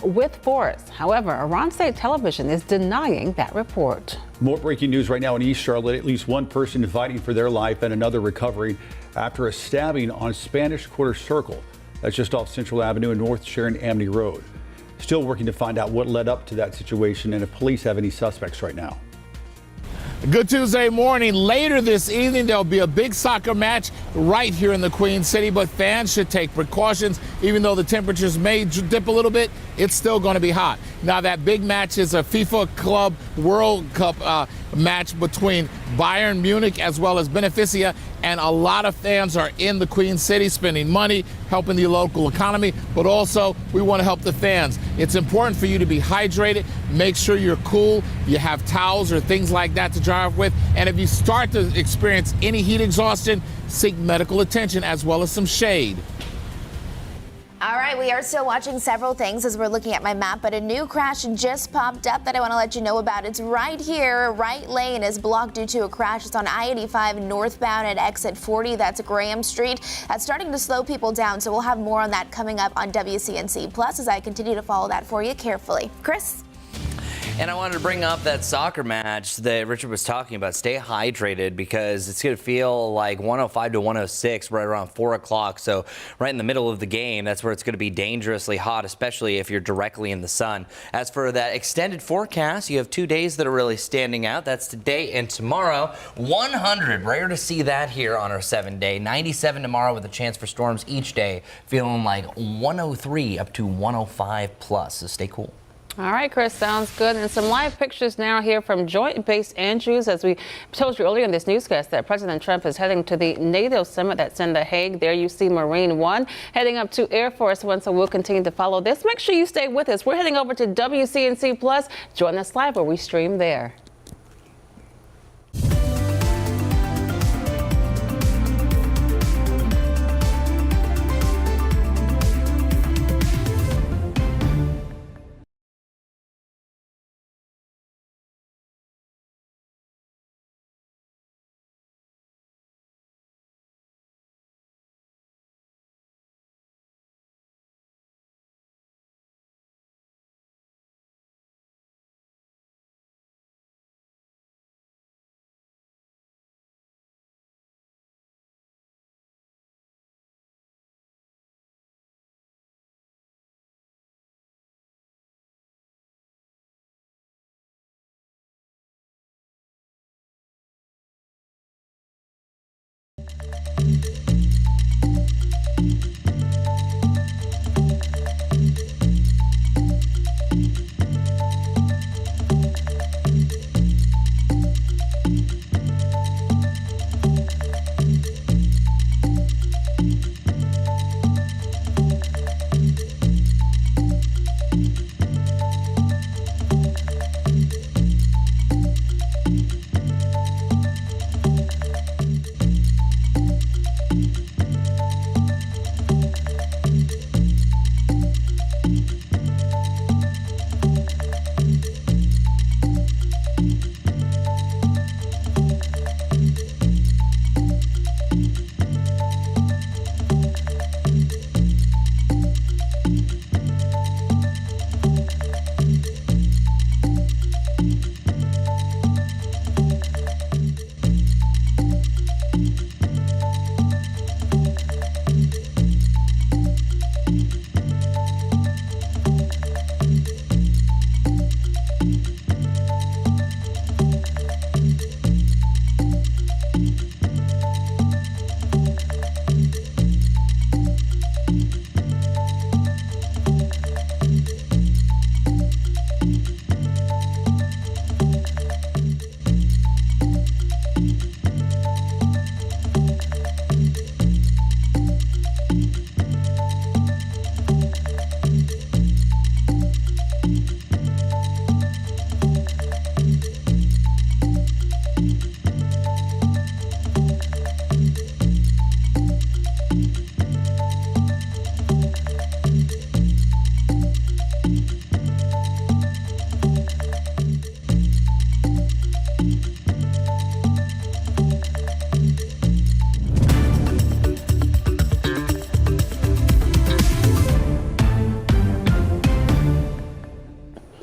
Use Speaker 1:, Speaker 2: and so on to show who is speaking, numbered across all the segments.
Speaker 1: with force. However, Iran State Television is denying that report.
Speaker 2: More breaking news right now in East Charlotte. At least one person fighting for their life and another recovering after a stabbing on Spanish Quarter Circle. That's just off Central Avenue and North Sharon Amity Road. Still working to find out what led up to that situation and if police have any suspects right now.
Speaker 3: Good Tuesday morning. Later this evening, there'll be a big soccer match right here in the Queen City, but fans should take precautions. Even though the temperatures may dip a little bit, it's still going to be hot. Now, that big match is a FIFA Club World Cup match between Bayern Munich as well as Beneficia, and a lot of fans are in the Queen City spending money, helping the local economy, but also we want to help the fans. It's important for you to be hydrated. Make sure you're cool. You have towels or things like that to drive with. And if you start to experience any heat exhaustion, seek medical attention as well as some shade.
Speaker 4: All right, we are still watching several things as we're looking at my map, but a new crash just popped up that I want to let you know about. It's right here. Right lane is blocked due to a crash. It's on I-85 northbound at exit 40. That's Graham Street. That's starting to slow people down, so we'll have more on that coming up on WCNC Plus as I continue to follow that for you carefully. Chris?
Speaker 5: And I wanted to bring up that soccer match that Richard was talking about. Stay hydrated because it's going to feel like 105 to 106 right around 4 o'clock. So right in the middle of the game, that's where it's going to be dangerously hot, especially if you're directly in the sun. As for that extended forecast, you have 2 days that are really standing out. That's today and tomorrow. 100, rare to see that here on our 7-day. 97 tomorrow with a chance for storms each day. Feeling like 103 up to 105 plus. So stay cool.
Speaker 1: All right, Chris, sounds good. And some live pictures now here from Joint Base Andrews. As we told you earlier in this newscast that President Trump is heading to the NATO summit that's in The Hague. There you see Marine One heading up to Air Force One. So we'll continue to follow this. Make sure you stay with us. We're heading over to WCNC Plus. Join us live where we stream there.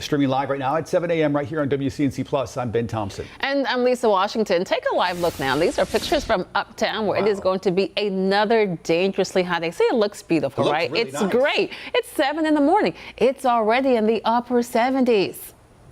Speaker 2: Streaming live right now at 7 a.m. right here on WCNC Plus. I'm Ben Thompson.
Speaker 1: And I'm Lisa Washington. Take a live look now. These are pictures from uptown where it is going to be another dangerously hot day. See, it looks beautiful, right?
Speaker 2: Really
Speaker 1: it's
Speaker 2: nice.
Speaker 1: great. It's 7 in the morning. It's already in the upper 70s.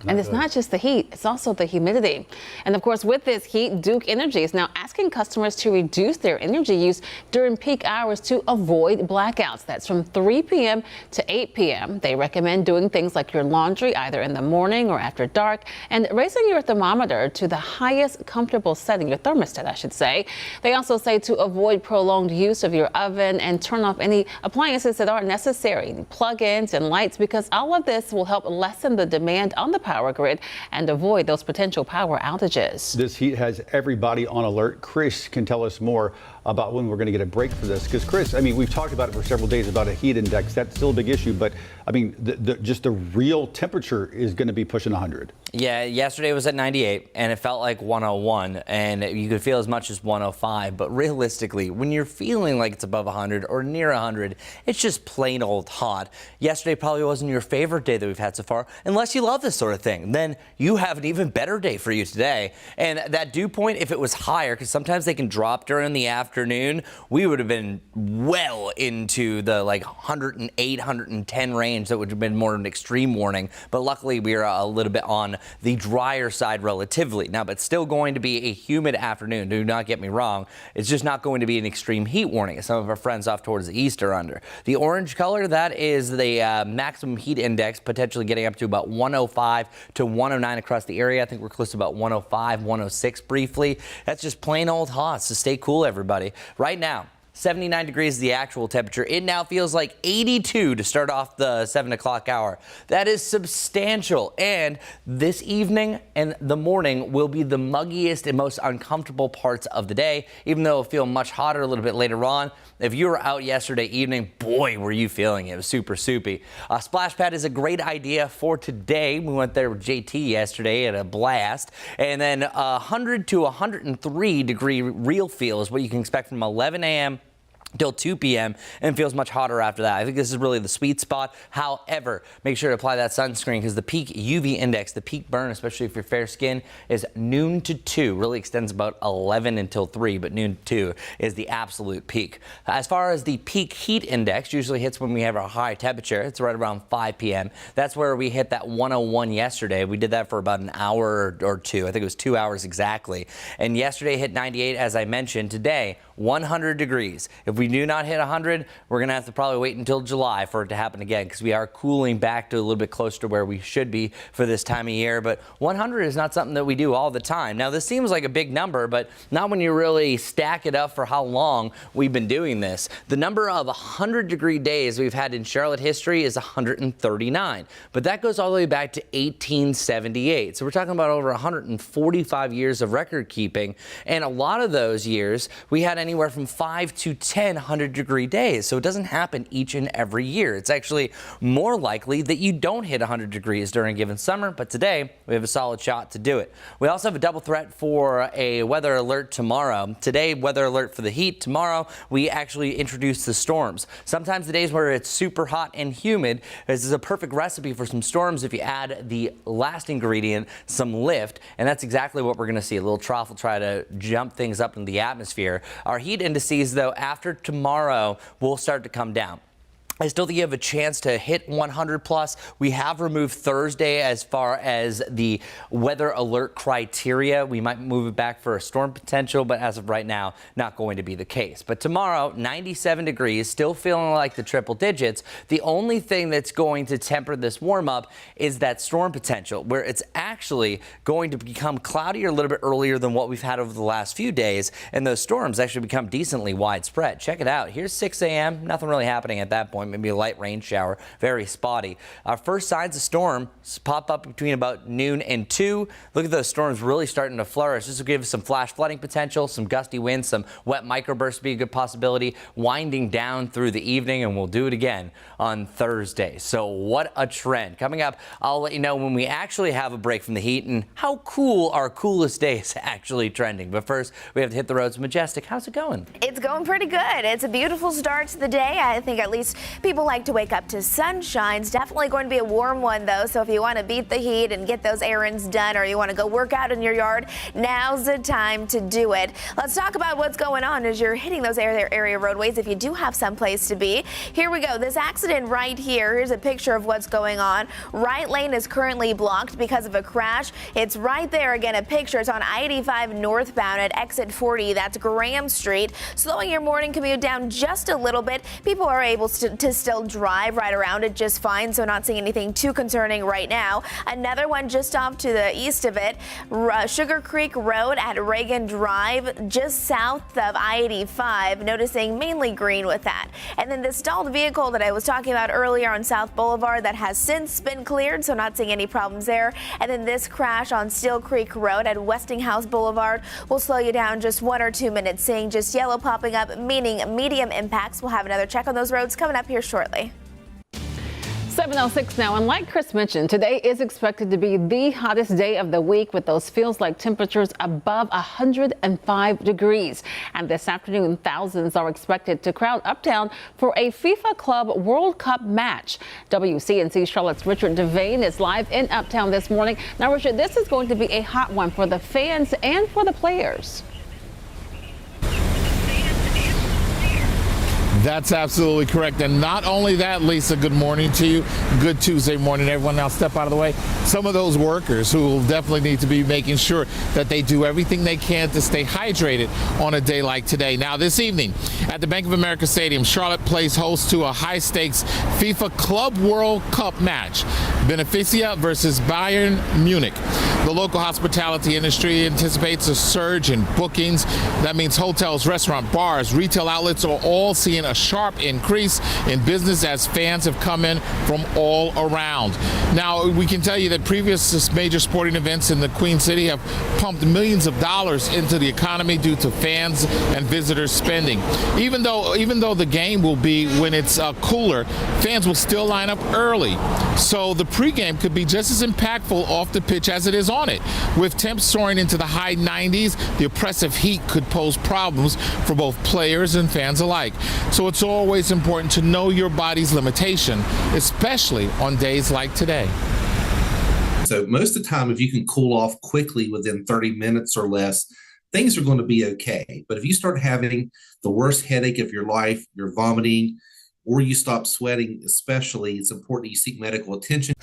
Speaker 1: And it's not just the heat, it's also the humidity. And of course, with this heat, Duke Energy is now asking customers to reduce their energy use during peak hours to avoid blackouts. That's from 3 p.m. to 8 p.m. They recommend doing things like your laundry either in the morning or after dark and raising your thermometer to the highest comfortable setting, your thermostat, I should say. They also say to avoid prolonged use of your oven and turn off any appliances that aren't necessary, plug-ins and lights, because all of this will help lessen the demand on the power grid and avoid those potential power outages.
Speaker 2: This heat has everybody on alert. Chris can tell us more about when we're going to get a break for this. Because Chris, I mean, we've talked about it for several days about a heat index. That's still a big issue. But I mean, just the real temperature is going to be pushing 100.
Speaker 5: Yeah, yesterday was at 98 and it felt like 101 and you could feel as much as 105. But realistically, when you're feeling like it's above 100 or near 100, it's just plain old hot. Yesterday probably wasn't your favorite day that we've had so far, unless you love this sort of thing. Then you have an even better day for you today. And that dew point, if it was higher, because sometimes they can drop during the afternoon, we would have been well into the like 108, 110 range. That would have been more of an extreme warning. But luckily, we are a little bit on the drier side relatively. Now, but still going to be a humid afternoon. Do not get me wrong. It's just not going to be an extreme heat warning, as some of our friends off towards the east are under. The orange color, that is the maximum heat index, potentially getting up to about 105 to 109 across the area. I think we're close to about 105, 106 briefly. That's just plain old hot, so stay cool, everybody. Right now, 79 degrees is the actual temperature. It now feels like 82 to start off the 7 o'clock hour. That is substantial. And this evening and the morning will be the muggiest and most uncomfortable parts of the day, even though it'll feel much hotter a little bit later on. If you were out yesterday evening, boy, were you feeling it. It was super soupy. A splash pad is a great idea for today. We went there with JT yesterday at a blast. And then 100 to 103 degree real feel is what you can expect from 11 a.m. till 2 p.m. and feels much hotter after that. I think this is really the sweet spot. However, make sure to apply that sunscreen because the peak UV index, the peak burn, especially if you're fair skin, is noon to 2. Really extends about 11 until 3, but noon to 2 is the absolute peak. As far as the peak heat index, usually hits when we have a high temperature. It's right around 5 p.m. That's where we hit that 101 yesterday. We did that for about an hour or two. I think it was 2 hours exactly. And yesterday hit 98, as I mentioned. Today, 100 degrees. If we do not hit 100, we're going to have to probably wait until July for it to happen again because we are cooling back to a little bit closer to where we should be for this time of year. But 100 is not something that we do all the time. Now, this seems like a big number, but not when you really stack it up for how long we've been doing this. The number of 100-degree days we've had in Charlotte history is 139, but that goes all the way back to 1878. So we're talking about over 145 years of record keeping, and a lot of those years we had anywhere from 5 to 10 100-degree days. So it doesn't happen each and every year. It's actually more likely that you don't hit 100 degrees during a given summer, but today we have a solid shot to do it. We also have a double threat for a weather alert tomorrow. Today, weather alert for the heat. Tomorrow, we actually introduce the storms. Sometimes the days where it's super hot and humid, this is a perfect recipe for some storms if you add the last ingredient, some lift, and that's exactly what we're going to see. A little trough will try to jump things up in the atmosphere. Our heat indices, though, after tomorrow will start to come down. I still think you have a chance to hit 100 plus. We have removed Thursday as far as the weather alert criteria. We might move it back for a storm potential, but as of right now, not going to be the case. But tomorrow, 97 degrees, still feeling like the triple digits. The only thing that's going to temper this warm up is that storm potential, where it's actually going to become cloudier a little bit earlier than what we've had over the last few days. And those storms actually become decently widespread. Check it out. Here's 6 a.m. Nothing really happening at that point. Maybe a light rain shower, very spotty. Our first signs of storm pop up between about noon and 2. Look at those storms really starting to flourish. This will give us some flash flooding potential, some gusty winds, some wet microbursts be a good possibility, winding down through the evening, and we'll do it again on Thursday. So what a trend. Coming up, I'll let you know when we actually have a break from the heat and how cool our coolest day is actually trending. But first, we have to hit the roads. Majestic, how's it going?
Speaker 4: It's going pretty good. It's a beautiful start to the day. I think at least People like to wake up to sunshine. It's definitely going to be a warm one, though. So if you want to beat the heat and get those errands done, or you want to go work out in your yard, now's the time to do it. Let's talk about what's going on as you're hitting those area roadways if you do have some place to be. Here we go. This accident right here. Here's a picture of what's going on. Right lane is currently blocked because of a crash. It's right there again, a picture. It's on I-85 northbound at exit 40. That's Graham Street. Slowing your morning commute down just a little bit. People are able to still drive right around it just fine, so not seeing anything too concerning right now. Another one just off to the east of it, Sugar Creek Road at Reagan Drive, just south of I-85, noticing mainly green with that. And then the stalled vehicle that I was talking about earlier on South Boulevard that has since been cleared, so not seeing any problems there. And then this crash on Steel Creek Road at Westinghouse Boulevard will slow you down just 1 or 2 minutes, seeing just yellow popping up, meaning medium impacts. We'll have another check on those roads coming up here shortly.
Speaker 1: 7:06 now, and like Chris mentioned, today is expected to be the hottest day of the week with those feels-like temperatures above 105 degrees. And this afternoon, thousands are expected to crowd uptown for a FIFA Club World Cup match. WCNC Charlotte's Richard Devane is live in Uptown this morning. Now, Richard, this is going to be a hot one for the fans and for the players.
Speaker 3: That's absolutely correct. And not only that, Lisa, good morning to you. Good Tuesday morning, everyone. Now step out of the way. Some of those workers who will definitely need to be making sure that they do everything they can to stay hydrated on a day like today. Now this evening at the Bank of America Stadium, Charlotte plays host to a high-stakes FIFA Club World Cup match. Benfica versus Bayern Munich. The local hospitality industry anticipates a surge in bookings. That means hotels, restaurants, bars, retail outlets are all seeing a sharp increase in business as fans have come in from all around. Now, we can tell you that previous major sporting events in the Queen City have pumped millions of dollars into the economy due to fans and visitors spending. Even though the game will be when it's cooler, fans will still line up early. So the pregame could be just as impactful off the pitch as it is on it. With temps soaring into the high 90s, the oppressive heat could pose problems for both players and fans alike. So it's always important to know your body's limitation, especially on days like today.
Speaker 6: So most of the time, if you can cool off quickly within 30 minutes or less, things are going to be okay. But if you start having the worst headache of your life, you're vomiting, or you stop sweating especially, it's important you seek medical attention.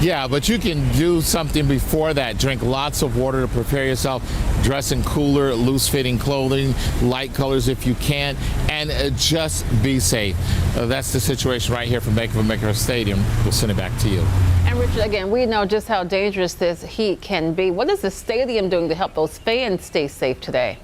Speaker 3: Yeah, but you can do something before that. Drink lots of water to prepare yourself. Dress in cooler, loose-fitting clothing, light colors if you can, and just be safe. That's the situation right here from Bank of America Stadium. We'll send it back to you.
Speaker 1: And Richard, again, we know just how dangerous this heat can be. What is the stadium doing to help those fans stay safe today?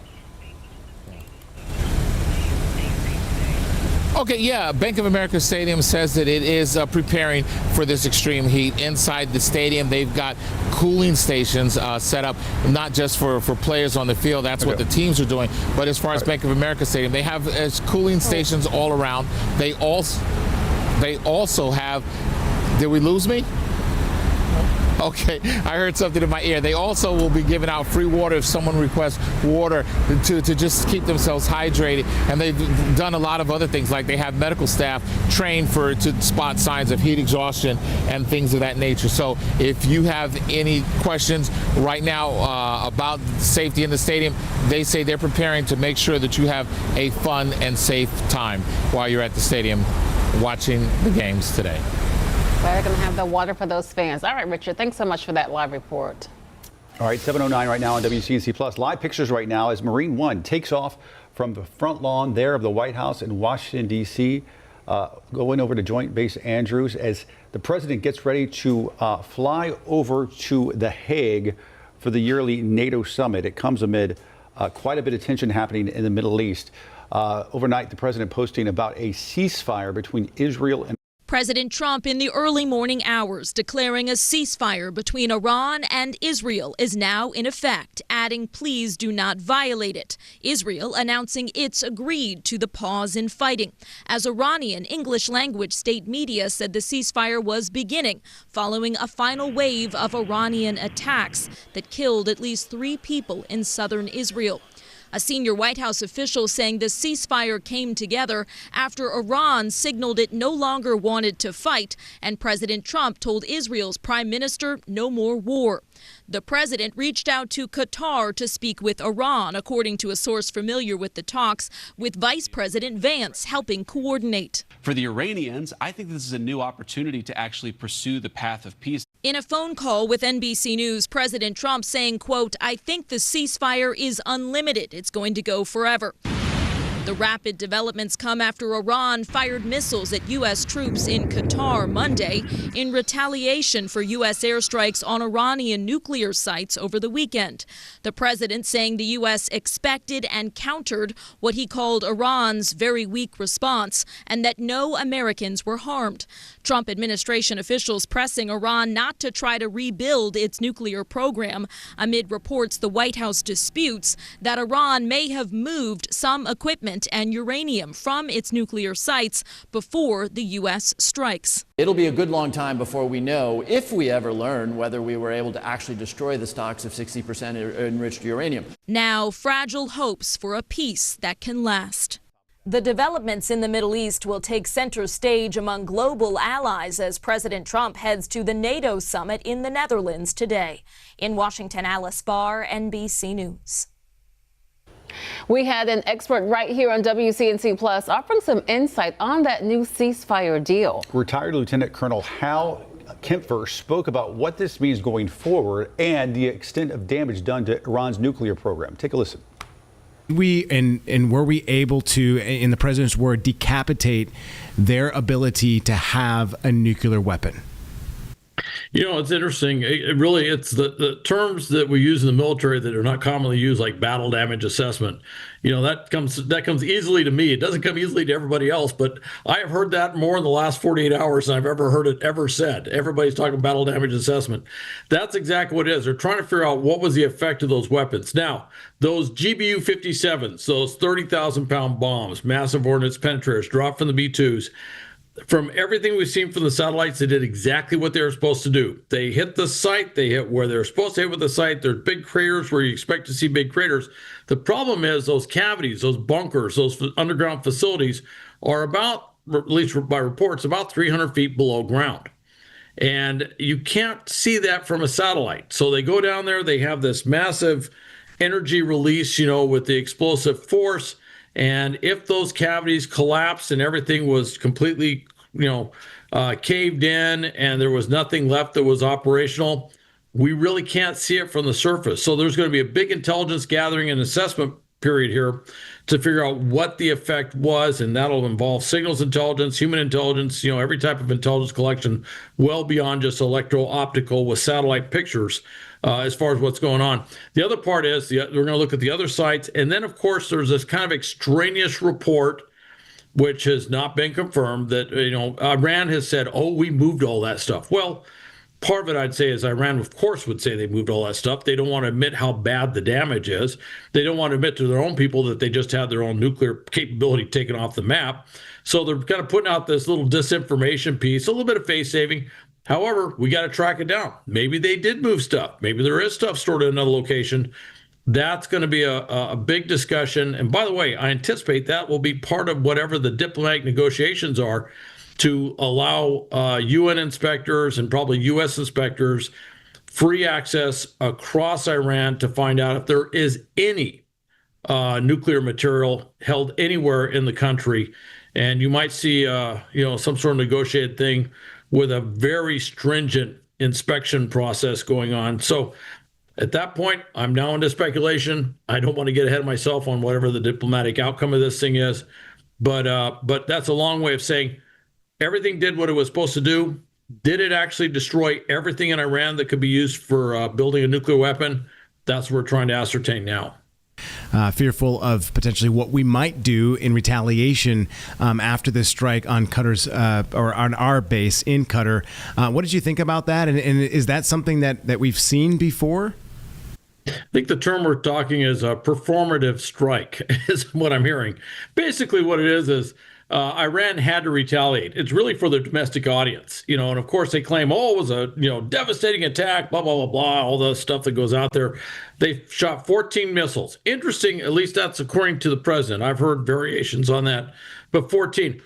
Speaker 3: Okay, yeah, Bank of America Stadium says that it is preparing for this extreme heat. Inside the stadium, they've got cooling stations set up, not just for players on the field. That's what the teams are doing. But as far as Bank of America Stadium, they have cooling stations all around. They also have, did we lose me? Okay, I heard something in my ear. They also will be giving out free water if someone requests water to just keep themselves hydrated. And they've done a lot of other things, like they have medical staff trained to spot signs of heat exhaustion and things of that nature. So if you have any questions right now about safety in the stadium, they say they're preparing to make sure that you have a fun and safe time while you're at the stadium watching the games today.
Speaker 1: They're going to have the water for those fans. All right, Richard, thanks so much for that live report.
Speaker 2: All right, 7:09 right now on WCNC Plus. Live pictures right now as Marine One takes off from the front lawn there of the White House in Washington, D.C., going over to Joint Base Andrews as the president gets ready to fly over to The Hague for the yearly NATO summit. It comes amid quite a bit of tension happening in the Middle East. Overnight, the president posting about a ceasefire between Israel and
Speaker 7: President Trump in the early morning hours declaring a ceasefire between Iran and Israel is now in effect, adding please do not violate it. Israel announcing it's agreed to the pause in fighting, as Iranian English language state media said the ceasefire was beginning following a final wave of Iranian attacks that killed at least 3 people in southern Israel. A senior White House official saying the ceasefire came together after Iran signaled it no longer wanted to fight, and President Trump told Israel's prime minister no more war. The president reached out to Qatar to speak with Iran, according to a source familiar with the talks, with Vice President Vance helping coordinate.
Speaker 8: For the Iranians, I think this is a new opportunity to actually pursue the path of peace.
Speaker 7: In a phone call with NBC News, President Trump saying, quote, "I think the ceasefire is unlimited. It's going to go forever." The rapid developments come after Iran fired missiles at U.S. troops in Qatar Monday in retaliation for U.S. airstrikes on Iranian nuclear sites over the weekend. The president saying the U.S. expected and countered what he called Iran's very weak response and that no Americans were harmed. Trump administration officials pressing Iran not to try to rebuild its nuclear program amid reports the White House disputes that Iran may have moved some equipment and uranium from its nuclear sites before the U.S. strikes.
Speaker 9: It'll be a good long time before we know, if we ever learn, whether we were able to actually destroy the stocks of 60% enriched uranium.
Speaker 7: Now, fragile hopes for a peace that can last. The developments in the Middle East will take center stage among global allies as President Trump heads to the NATO summit in the Netherlands today. In Washington, Alice Barr, NBC News.
Speaker 1: We had an expert right here on WCNC Plus offering some insight on that new ceasefire deal.
Speaker 2: Retired Lieutenant Colonel Hal Kempfer spoke about what this means going forward and the extent of damage done to Iran's nuclear program. Take a listen.
Speaker 10: Were we able to, in the president's word, decapitate their ability to have a nuclear weapon?
Speaker 11: You know, it's interesting. It's the terms that we use in the military that are not commonly used, like battle damage assessment. You know, that comes easily to me. It doesn't come easily to everybody else, but I have heard that more in the last 48 hours than I've ever heard it ever said. Everybody's talking battle damage assessment. That's exactly what it is. They're trying to figure out what was the effect of those weapons. Now, those GBU-57s, those 30,000-pound bombs, massive ordnance penetrators dropped from the B-2s, from everything we've seen from the satellites, they did exactly what they were supposed to do. They hit the site. They hit where they're supposed to hit with the site. There's big craters where you expect to see big craters. The problem is those cavities, those bunkers, those underground facilities are about, at least by reports, about 300 feet below ground. And you can't see that from a satellite. So they go down there. They have this massive energy release, you know, with the explosive force. And if those cavities collapsed and everything was completely, caved in and there was nothing left that was operational, we really can't see it from the surface. So there's going to be a big intelligence gathering and assessment period here to figure out what the effect was, and that'll involve signals intelligence, human intelligence, every type of intelligence collection, well beyond just electro-optical with satellite pictures. As far as what's going on. The other part is we're going to look at the other sites. And then, of course, there's this kind of extraneous report, which has not been confirmed, that, Iran has said, we moved all that stuff. Well, part of it, I'd say, is Iran, of course, would say they moved all that stuff. They don't want to admit how bad the damage is. They don't want to admit to their own people that they just had their own nuclear capability taken off the map. So they're kind of putting out this little disinformation piece, a little bit of face saving. However, we got to track it down. Maybe they did move stuff. Maybe there is stuff stored in another location. That's going to be a big discussion. And by the way, I anticipate that will be part of whatever the diplomatic negotiations are to allow UN inspectors and probably U.S. inspectors free access across Iran to find out if there is any nuclear material held anywhere in the country. And you might see, some sort of negotiated thing with a very stringent inspection process going on. So at that point, I'm now into speculation. I don't want to get ahead of myself on whatever the diplomatic outcome of this thing is. But that's a long way of saying everything did what it was supposed to do. Did it actually destroy everything in Iran that could be used for building a nuclear weapon? That's what we're trying to ascertain now.
Speaker 10: Fearful of potentially what we might do in retaliation after this strike on Qatar's or on our base in Qatar. What did you think about that? And is that something that we've seen before?
Speaker 11: I think the term we're talking is a performative strike is what I'm hearing. Basically what it is Iran had to retaliate. It's really for their domestic audience, and of course they claim, oh, it was a devastating attack, blah blah blah blah, all the stuff that goes out there. They shot 14 missiles. Interesting, at least that's according to the president. I've heard variations on that, but 14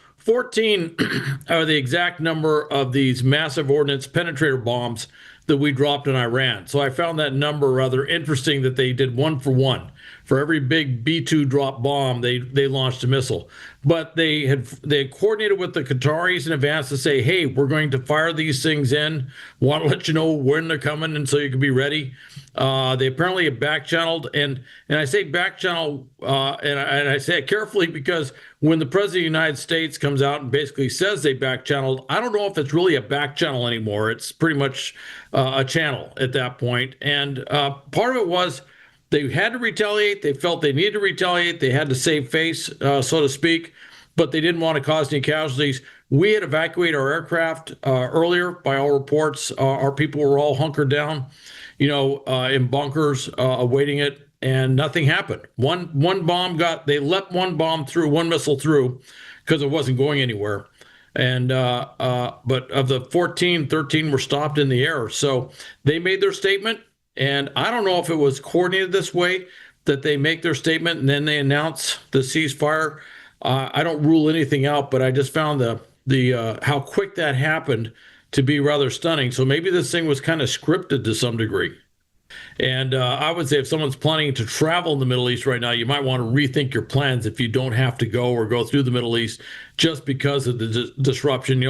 Speaker 11: are the exact number of these massive ordnance penetrator bombs that we dropped in Iran. So I found that number rather interesting, that they did 1 for 1. For every big B-2 drop bomb, they launched a missile. But they had coordinated with the Qataris in advance to say, hey, we're going to fire these things in. Want to let you know when they're coming, and so you can be ready. They apparently have back-channeled, and I say back-channel, and I say it carefully, because when the President of the United States comes out and basically says they back-channeled, I don't know if it's really a back-channel anymore. It's pretty much a channel at that point. And part of it was they had to retaliate. They felt they needed to retaliate. They had to save face, so to speak, but they didn't want to cause any casualties. We had evacuated our aircraft earlier, by all reports. Our people were all hunkered down, in bunkers, awaiting it, and nothing happened. One bomb they let one bomb through, one missile through, because it wasn't going anywhere. And but of the 14, 13 were stopped in the air. So they made their statement. And I don't know if it was coordinated this way, that they make their statement and then they announce the ceasefire. I don't rule anything out, but I just found the how quick that happened to be rather stunning. So maybe this thing was kind of scripted to some degree. And I would say if someone's planning to travel in the Middle East right now, you might want to rethink your plans if you don't have to go or go through the Middle East just because of the disruption.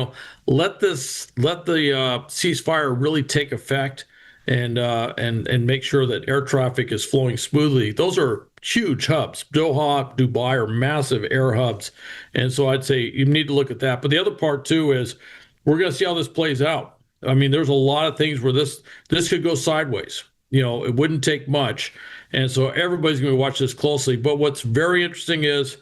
Speaker 11: Let the ceasefire really take effect, and make sure that air traffic is flowing smoothly. Those are huge hubs. Doha, Dubai are massive air hubs. And so I'd say you need to look at that. But the other part too is we're going to see how this plays out. I mean, there's a lot of things where this could go sideways. It wouldn't take much. And so everybody's going to watch this closely. But what's very interesting is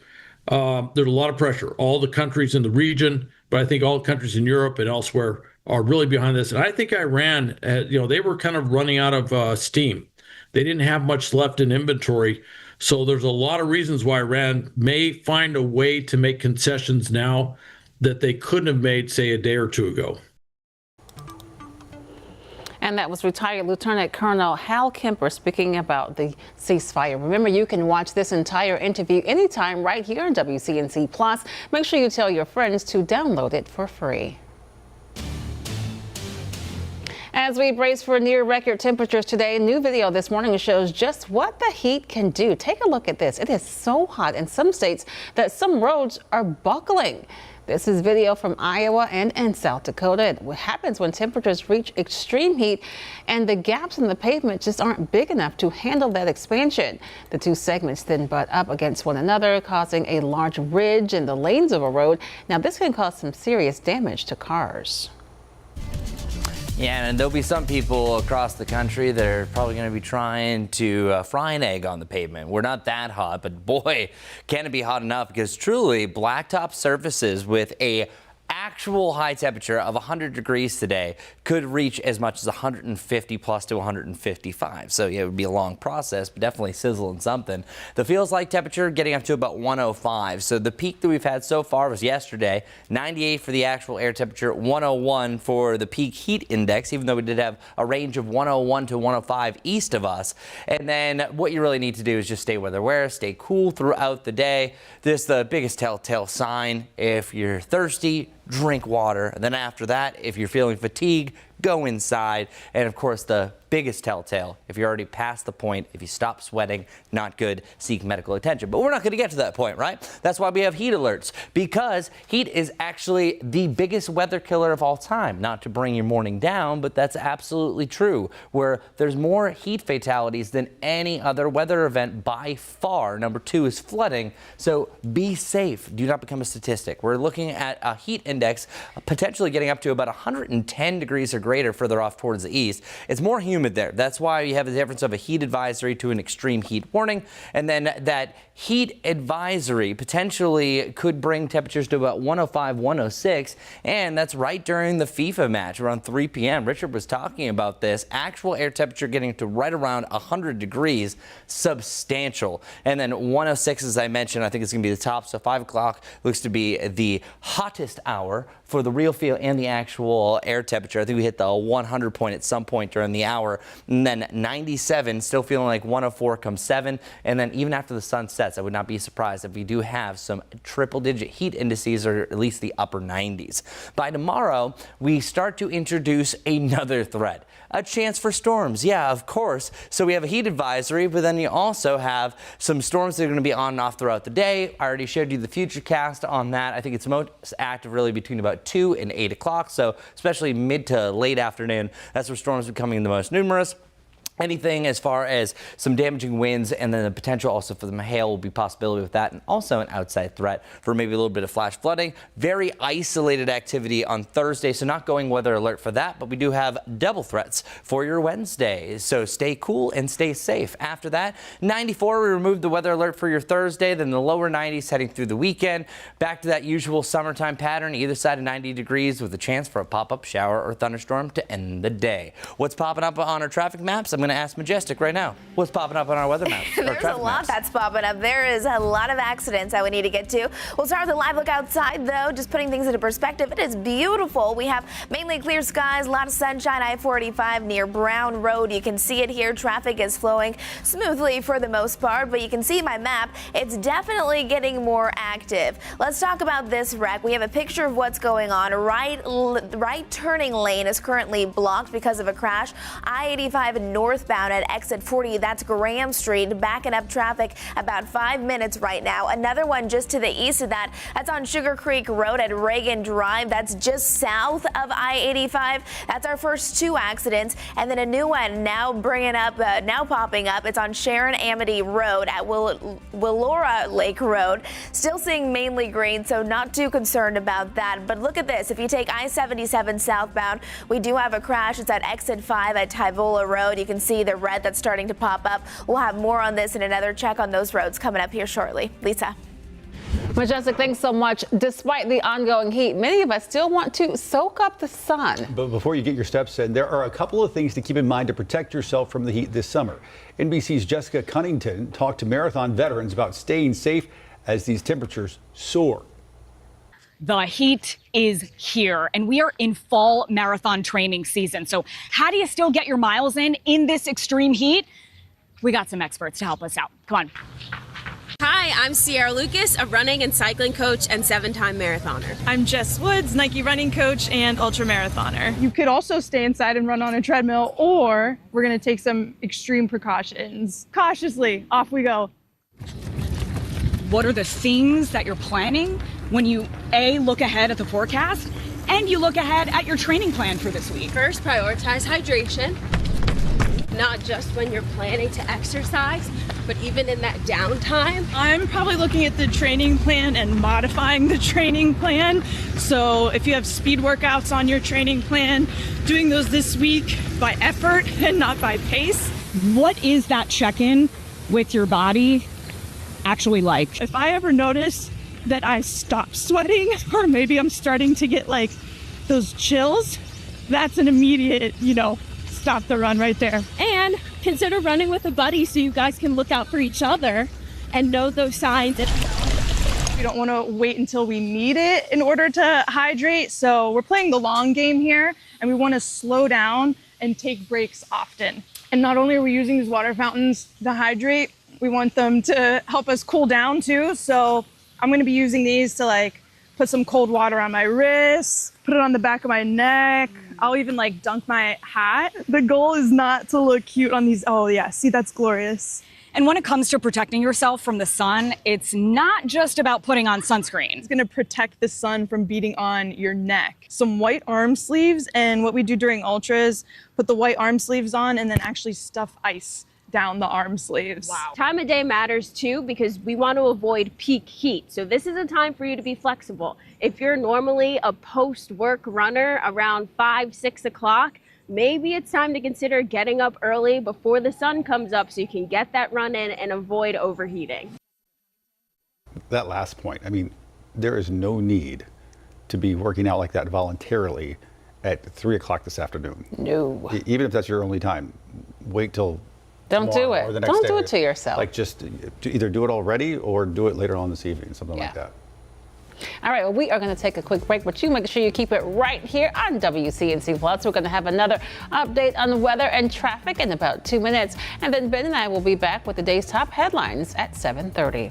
Speaker 11: there's a lot of pressure. All the countries in the region, but I think all countries in Europe and elsewhere are really behind this. And I think Iran, they were kind of running out of steam. They didn't have much left in inventory. So there's a lot of reasons why Iran may find a way to make concessions now that they couldn't have made, say, a day or two ago.
Speaker 1: And that was retired Lieutenant Colonel Hal Kemper speaking about the ceasefire. Remember, you can watch this entire interview anytime right here on WCNC Plus. Make sure you tell your friends to download it for free. As we brace for near record temperatures today, new video this morning shows just what the heat can do. Take a look at this. It is so hot in some states that some roads are buckling. This is video from Iowa and South Dakota. What happens when temperatures reach extreme heat and the gaps in the pavement just aren't big enough to handle that expansion. The two segments then butt up against one another, causing a large ridge in the lanes of a road. Now, this can cause some serious damage to cars.
Speaker 5: Yeah, and there'll be some people across the country that are probably going to be trying to fry an egg on the pavement. We're not that hot, but boy, can it be hot enough, because truly blacktop surfaces with a actual high temperature of 100 degrees today could reach as much as 150 plus to 155. So yeah, it would be a long process, but definitely sizzling something. The feels like temperature getting up to about 105. So the peak that we've had so far was yesterday, 98 for the actual air temperature, 101 for the peak heat index, even though we did have a range of 101 to 105 east of us. And then what you really need to do is just stay weather aware, stay cool throughout the day. This is the biggest telltale sign. If you're thirsty, drink water. And then after that, if you're feeling fatigued, go inside. And of course, the biggest telltale, if you're already past the point, if you stop sweating, not good, seek medical attention. But we're not going to get to that point, right? That's why we have heat alerts, because heat is actually the biggest weather killer of all time. Not to bring your morning down, but that's absolutely true, where there's more heat fatalities than any other weather event by far. Number 2 is flooding. So be safe. Do not become a statistic. We're looking at a heat index potentially getting up to about 110 degrees or greater greater further off towards the east. It's more humid there. That's why you have the difference of a heat advisory to an extreme heat warning. And then that heat advisory potentially could bring temperatures to about 105, 106. And that's right during the FIFA match around 3 p.m. Richard was talking about this. Actual air temperature getting to right around 100 degrees, substantial. And then 106, as I mentioned, I think it's going to be the top. So 5 o'clock looks to be the hottest hour for the real feel and the actual air temperature. I think we hit the 100 point at some point during the hour. And then 97, still feeling like 104 come 7. And then even after the sun sets, I would not be surprised if we do have some triple-digit heat indices, or at least the upper 90s. By tomorrow, we start to introduce another threat. A chance for storms. Yeah, of course. So we have a heat advisory, but then you also have some storms that are going to be on and off throughout the day. I already showed you the future cast on that. I think it's most active really between about 2 and 8 o'clock. So especially mid to late afternoon, that's where storms are becoming the most numerous. Anything as far as some damaging winds, and then the potential also for the hail will be a possibility with that, and also an outside threat for maybe a little bit of flash flooding. Very isolated activity on Thursday, so not going weather alert for that, but we do have double threats for your Wednesday. So stay cool and stay safe. After that, 94, we removed the weather alert for your Thursday, then the lower 90s heading through the weekend. Back to that usual summertime pattern, either side of 90 degrees with a chance for a pop-up shower or thunderstorm to end the day. What's popping up on our traffic maps? I'm going to ask Majestic right now. What's popping up on our weather maps?
Speaker 4: There's a lot that's popping up. There is a lot of accidents that we need to get to. We'll start with a live look outside, though, just putting things into perspective. It is beautiful. We have mainly clear skies, a lot of sunshine. I-45 near Brown Road. You can see it here. Traffic is flowing smoothly for the most part, but you can see my map. It's definitely getting more active. Let's talk about this wreck. We have a picture of what's going on. Right turning lane is currently blocked because of a crash. I-85 northbound at exit 40, that's Graham Street, backing up traffic about 5 minutes right now. Another one just to the east of that, that's on Sugar Creek Road at Reagan Drive. That's just south of I-85. That's our first 2 accidents. And then a new one now popping up. It's on Sharon Amity Road at Willora Lake Road. Still seeing mainly green, so not too concerned about that. But look at this. If you take I-77 southbound, we do have a crash. It's at exit 5 at Tyvola Road. You can see the red that's starting to pop up. We'll have more on this and another check on those roads coming up here shortly. Lisa.
Speaker 1: Majestic, thanks so much. Despite the ongoing heat, many of us still want to soak up the sun.
Speaker 2: But before you get your steps in, there are a couple of things to keep in mind to protect yourself from the heat this summer. NBC's Jessica Cunnington talked to marathon veterans about staying safe as these temperatures soar.
Speaker 12: The heat is here, and we are in fall marathon training season. So how do you still get your miles in this extreme heat? We got some experts to help us out. Come on.
Speaker 13: Hi, I'm Sierra Lucas, a running and cycling coach and 7-time marathoner.
Speaker 14: I'm Jess Woods, Nike running coach and ultra marathoner. You could also stay inside and run on a treadmill, or we're going to take some extreme precautions. Cautiously, off we go.
Speaker 12: What are the things that you're planning when you look ahead at the forecast and you look ahead at your training plan for this week?
Speaker 13: First, prioritize hydration, not just when you're planning to exercise, but even in that downtime.
Speaker 14: I'm probably looking at the training plan and modifying the training plan. So if you have speed workouts on your training plan, doing those this week by effort and not by pace.
Speaker 12: What is that check-in with your body actually like?
Speaker 14: If I ever notice that I stop sweating, or maybe I'm starting to get like those chills, that's an immediate, stop the run right there.
Speaker 13: And consider running with a buddy so you guys can look out for each other and know those signs.
Speaker 14: We don't want to wait until we need it in order to hydrate. So we're playing the long game here, and we want to slow down and take breaks often. And not only are we using these water fountains to hydrate, we want them to help us cool down too. So I'm going to be using these to put some cold water on my wrists, put it on the back of my neck. I'll even dunk my hat. The goal is not to look cute on these. Oh yeah, see, that's glorious.
Speaker 12: And when it comes to protecting yourself from the sun, it's not just about putting on sunscreen.
Speaker 14: It's gonna protect the sun from beating on your neck. Some white arm sleeves, and what we do during ultras, put the white arm sleeves on and then actually stuff ice down the arm sleeves.
Speaker 13: Wow. Time of day matters too, because we want to avoid peak heat. So this is a time for you to be flexible. If you're normally a post-work runner around 5, 6 o'clock, maybe it's time to consider getting up early before the sun comes up so you can get that run in and avoid overheating.
Speaker 2: That last point, I mean, there is no need to be working out like that voluntarily at 3 o'clock this afternoon.
Speaker 1: No.
Speaker 2: Even if that's your only time, wait till
Speaker 1: Don't do
Speaker 2: tomorrow
Speaker 1: it.
Speaker 2: or the next
Speaker 1: Don't
Speaker 2: day.
Speaker 1: do it to yourself.
Speaker 2: Like just either do it already or do it later on this evening, something like that.
Speaker 1: All right, well, we are going to take a quick break, but you make sure you keep it right here on WCNC Plus. We're going to have another update on the weather and traffic in about 2 minutes. And then Ben and I will be back with the day's top headlines at 7:30.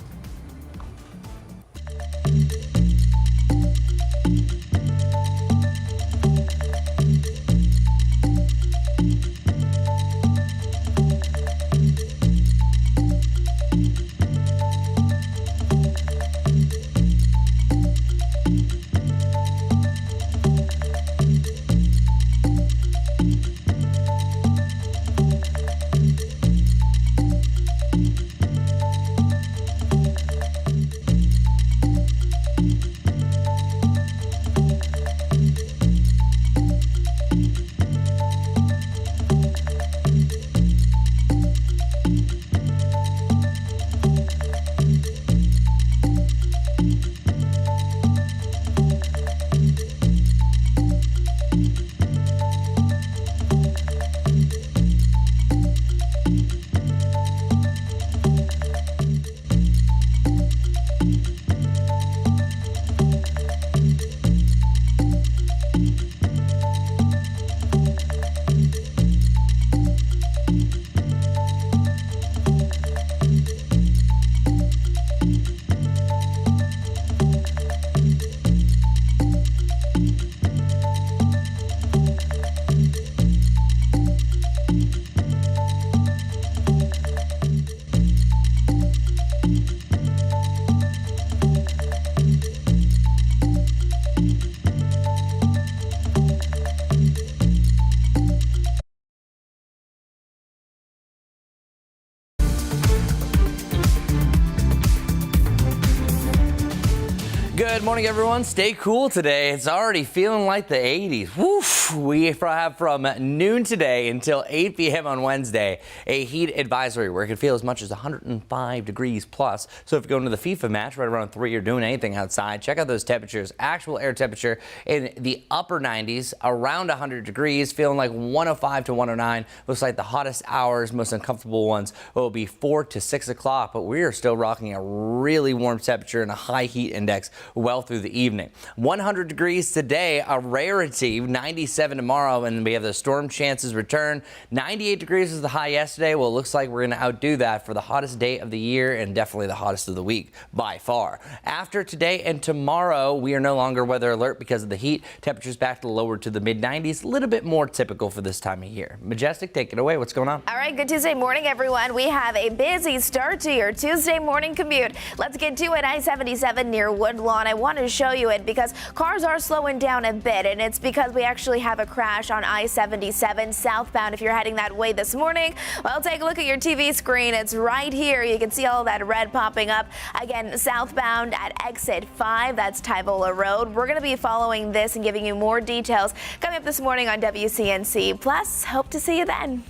Speaker 5: Good morning, everyone. Stay cool today. It's already feeling like the 80s. Woof. We have from noon today until 8 p.m. on Wednesday a heat advisory where it can feel as much as 105 degrees plus. So if you're going to the FIFA match right around 3, you're doing anything outside, check out those temperatures. Actual air temperature in the upper 90s, around 100 degrees, feeling like 105 to 109. Looks like the hottest hours, most uncomfortable ones will be 4 to 6 o'clock, but we are still rocking a really warm temperature and a high heat index well through the evening. 100 degrees today, a rarity. 97 tomorrow, and we have the storm chances return. 98 degrees was the high yesterday. Well, it looks like we're going to outdo that for the hottest day of the year and definitely the hottest of the week by far. After today and tomorrow, we are no longer weather alert because of the heat. Temperatures back to lower to the mid 90s, a little bit more typical for this time of year. Majestic, take it away. What's going on?
Speaker 4: All right, good Tuesday morning, everyone. We have a busy start to your Tuesday morning commute. Let's get to it. I-77 near Woodlawn. I want to show you it because cars are slowing down a bit, and it's because we actually have a crash on I-77 southbound. If you're heading that way this morning, well, take a look at your TV screen. It's right here. You can see all that red popping up. Again, southbound at exit 5. That's Tyvola Road. We're going to be following this and giving you more details coming up this morning on WCNC Plus. Hope to see you then.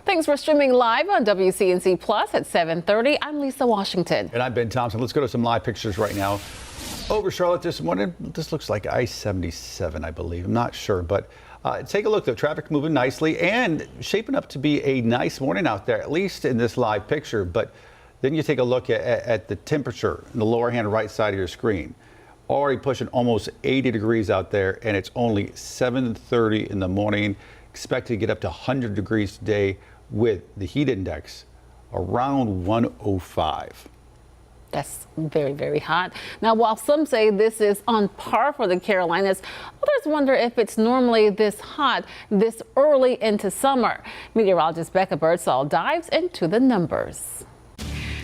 Speaker 1: Thanks for streaming live on WCNC Plus at 7:30. I'm Lisa Washington.
Speaker 2: And I'm Ben Thompson. Let's go to some live pictures right now. Over Charlotte this morning. This looks like I-77, I believe. I'm not sure, but take a look. The traffic moving nicely and shaping up to be a nice morning out there, at least in this live picture. But then you take a look at the temperature in the lower hand right side of your screen. Already pushing almost 80 degrees out there, and it's only 7:30 in the morning. Expected to get up to 100 degrees today with the heat index around 105.
Speaker 1: That's very, very hot. Now, while some say this is on par for the Carolinas, others wonder if it's normally this hot this early into summer. Meteorologist Becca Birdsall dives into the numbers.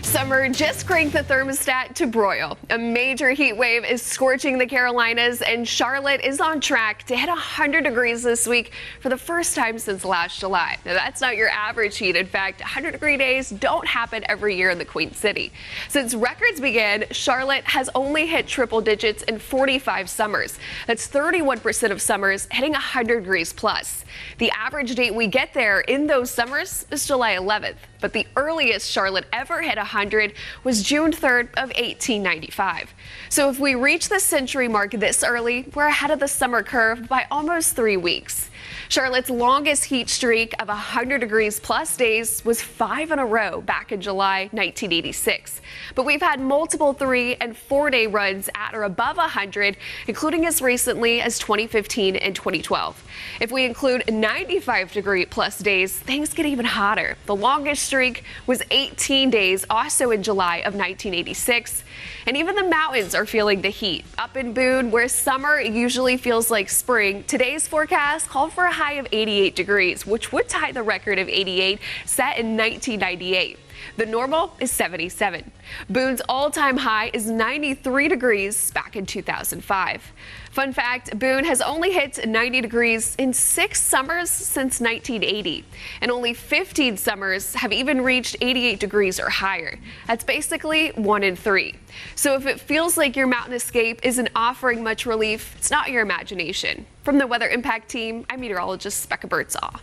Speaker 15: Summer just cranked the thermostat to broil. A major heat wave is scorching the Carolinas, and Charlotte is on track to hit 100 degrees this week for the first time since last July. Now, that's not your average heat. In fact, 100-degree days don't happen every year in the Queen City. Since records began, Charlotte has only hit triple digits in 45 summers. That's 31% of summers hitting 100 degrees plus. The average date we get there in those summers is July 11th. But the earliest Charlotte ever hit 100 was June 3rd of 1895. So if we reach the century mark this early, we're ahead of the summer curve by almost 3 weeks. Charlotte's longest heat streak of 100 degrees plus days was 5 in a row back in July 1986. But we've had multiple 3- and 4-day runs at or above 100, including as recently as 2015 and 2012. If we include 95 degree plus days, things get even hotter. The longest streak was 18 days, also in July of 1986. And even the mountains are feeling the heat. Up in Boone, where summer usually feels like spring, today's forecast called for a high of 88 degrees, which would tie the record of 88 set in 1998. The normal is 77. Boone's all-time high is 93 degrees back in 2005. Fun fact, Boone has only hit 90 degrees in 6 summers since 1980, and only 15 summers have even reached 88 degrees or higher. That's basically 1 in 3. So if it feels like your mountain escape isn't offering much relief, it's not your imagination. From the Weather Impact Team, I'm meteorologist Becca Birdsall.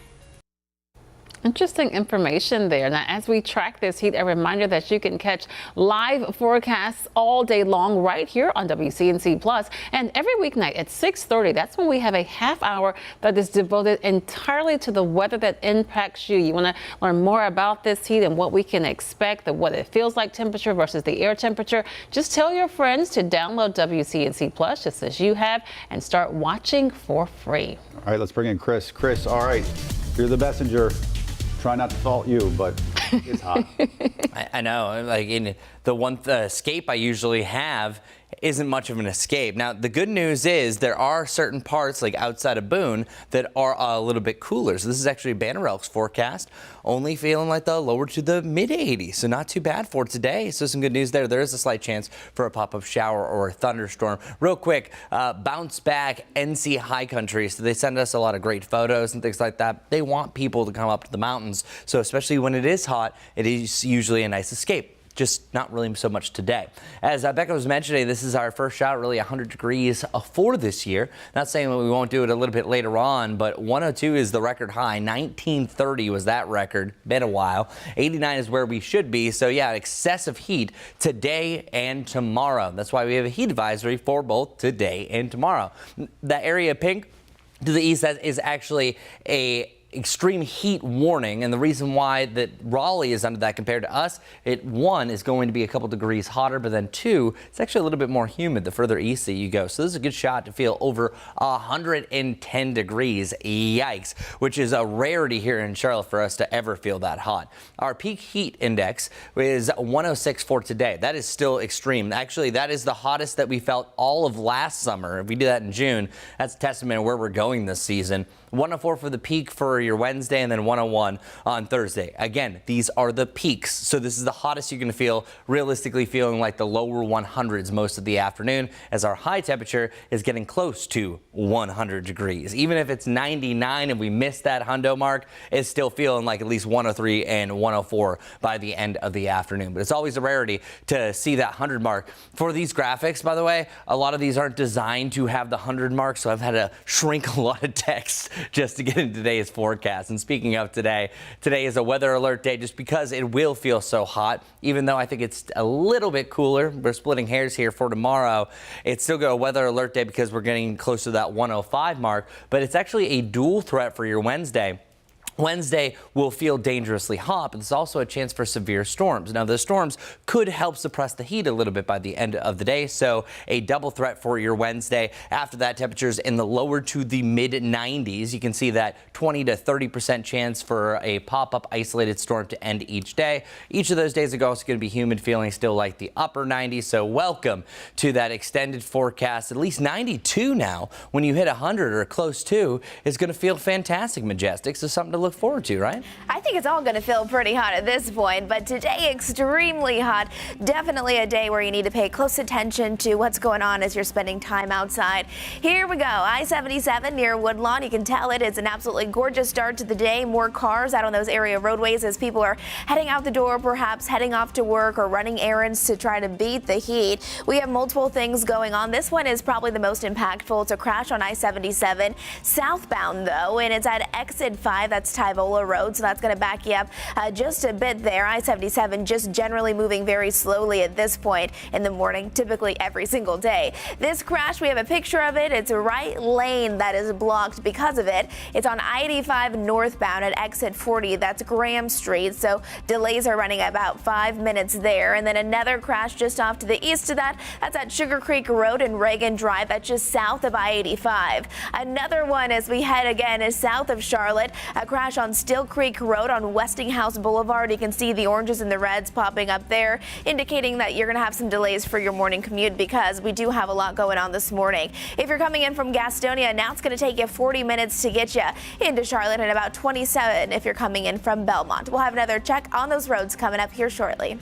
Speaker 1: Interesting information there. Now, as we track this heat, a reminder that you can catch live forecasts all day long right here on WCNC Plus. And every weeknight at 6:30, that's when we have a half hour that is devoted entirely to the weather that impacts you. You want to learn more about this heat and what we can expect, what it feels like temperature versus the air temperature. Just tell your friends to download WCNC Plus just as you have and start watching for free.
Speaker 2: All right, let's bring in Chris. Chris, all right, you're the messenger. Try not to fault you, but it's hot.
Speaker 5: I know, like the one escape I usually have isn't much of an escape. Now, the good news is there are certain parts, like outside of Boone, that are a little bit cooler. So this is actually Banner Elk's forecast, only feeling like the lower to the mid-80s. So not too bad for today. So some good news there. There is a slight chance for a pop-up shower or a thunderstorm. Real quick, bounce back NC High Country. So they send us a lot of great photos and things like that. They want people to come up to the mountains. So especially when it is hot, it is usually a nice escape. Just not really so much today. As Becca was mentioning, this is our first shot, really 100 degrees for this year. Not saying that we won't do it a little bit later on, but 102 is the record high. 1930 was that record. Been a while. 89 is where we should be. So yeah, excessive heat today and tomorrow. That's why we have a heat advisory for both today and tomorrow. That area pink to the east, that is actually a extreme heat warning, and the reason why that Raleigh is under that compared to us, one is going to be a couple degrees hotter, but then 2, it's actually a little bit more humid the further east that you go. So this is a good shot to feel over 110 degrees. Yikes, which is a rarity here in Charlotte for us to ever feel that hot. Our peak heat index is 106 for today. That is still extreme. Actually, that is the hottest that we felt all of last summer. If we do that in June, that's a testament of where we're going this season. 104 for the peak for your Wednesday, and then 101 on Thursday. Again, these are the peaks. So this is the hottest you're going to feel, realistically feeling like the lower 100s most of the afternoon, as our high temperature is getting close to 100 degrees. Even if it's 99 and we miss that hundo mark, it's still feeling like at least 103 and 104 by the end of the afternoon. But it's always a rarity to see that 100 mark. For these graphics, by the way, a lot of these aren't designed to have the 100 mark, so I've had to shrink a lot of text just to get into today's forecast. And speaking of today is a weather alert day just because it will feel so hot, even though I think it's a little bit cooler. We're splitting hairs here for tomorrow. It's still a weather alert day because we're getting close to that 105 mark, but it's actually a dual threat for your Wednesday. Wednesday will feel dangerously hot, but there's also a chance for severe storms. Now, the storms could help suppress the heat a little bit by the end of the day, so a double threat for your Wednesday. After that, temperatures in the lower to the mid 90s. You can see that 20 to 30% chance for a pop-up isolated storm to end each day. Each of those days are also going to be humid, feeling still like the upper 90s, so welcome to that extended forecast. At least 92 now. When you hit 100 or close to, it's going to feel fantastic, Majestic. So something to look forward to, right?
Speaker 4: I think it's all going to feel pretty hot at this point, but today extremely hot. Definitely a day where you need to pay close attention to what's going on as you're spending time outside. Here we go. I-77 near Woodlawn. You can tell it is an absolutely gorgeous start to the day. More cars out on those area roadways as people are heading out the door, perhaps heading off to work or running errands to try to beat the heat. We have multiple things going on. This one is probably the most impactful. It's a crash on I-77 southbound, though, and it's at exit 5. That's Tyvola Road, so that's going to back you up just a bit there. I-77 just generally moving very slowly at this point in the morning, typically every single day. This crash, we have a picture of it. It's a right lane that is blocked because of it. It's on I-85 northbound at exit 40. That's Graham Street, so delays are running about 5 minutes there. And then another crash just off to the east of that. That's at Sugar Creek Road and Reagan Drive. That's just south of I-85. Another one as we head again is south of Charlotte. A crash on Still Creek Road on Westinghouse Boulevard. You can see the oranges and the reds popping up there, indicating that you're going to have some delays for your morning commute because we do have a lot going on this morning. If you're coming in from Gastonia, now it's going to take you 40 minutes to get you into Charlotte and about 27 if you're coming in from Belmont. We'll have another check on those roads coming up here shortly.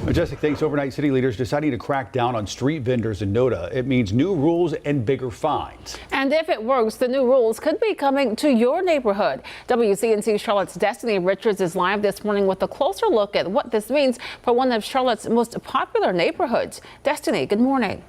Speaker 2: Majestic, thanks. Overnight, city leaders deciding to crack down on street vendors in NODA. It means new rules and bigger fines.
Speaker 1: And if it works, the new rules could be coming to your neighborhood. WCNC Charlotte's Destiny Richards is live this morning with a closer look at what this means for one of Charlotte's most popular neighborhoods. Destiny, good morning.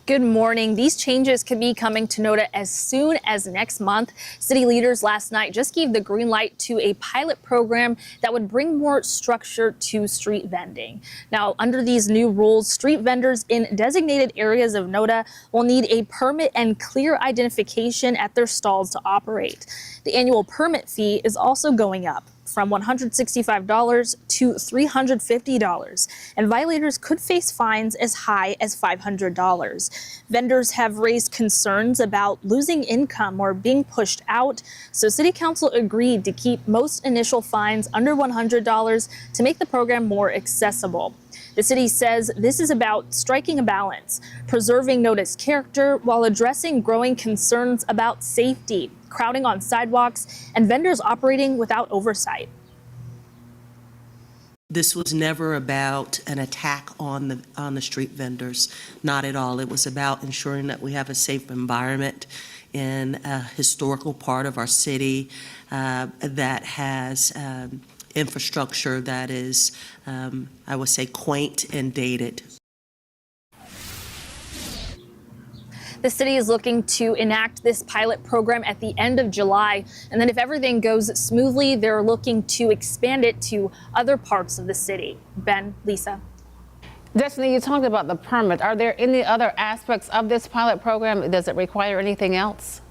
Speaker 16: Good morning. These changes could be coming to NODA as soon as next month. City leaders last night just gave the green light to a pilot program that would bring more structure to street vending. Now, under these new rules, street vendors in designated areas of NODA will need a permit and clear identification at their stalls to operate. The annual permit fee is also going up from $165 to $350, and violators could face fines as high as $500. Vendors have raised concerns about losing income or being pushed out, so City Council agreed to keep most initial fines under $100 to make the program more accessible. The city says this is about striking a balance, preserving NODA's character while addressing growing concerns about safety, crowding on sidewalks, and vendors operating without oversight.
Speaker 17: This was never about an attack on the street vendors, not at all. It was about ensuring that we have a safe environment in a historical part of our city that has infrastructure that is, I would say, quaint and dated.
Speaker 16: The city is looking to enact this pilot program at the end of July. And then if everything goes smoothly, they're looking to expand it to other parts of the city. Ben, Lisa.
Speaker 1: Destiny, you talked about the permit. Are there any other aspects of this pilot program? Does it require anything else?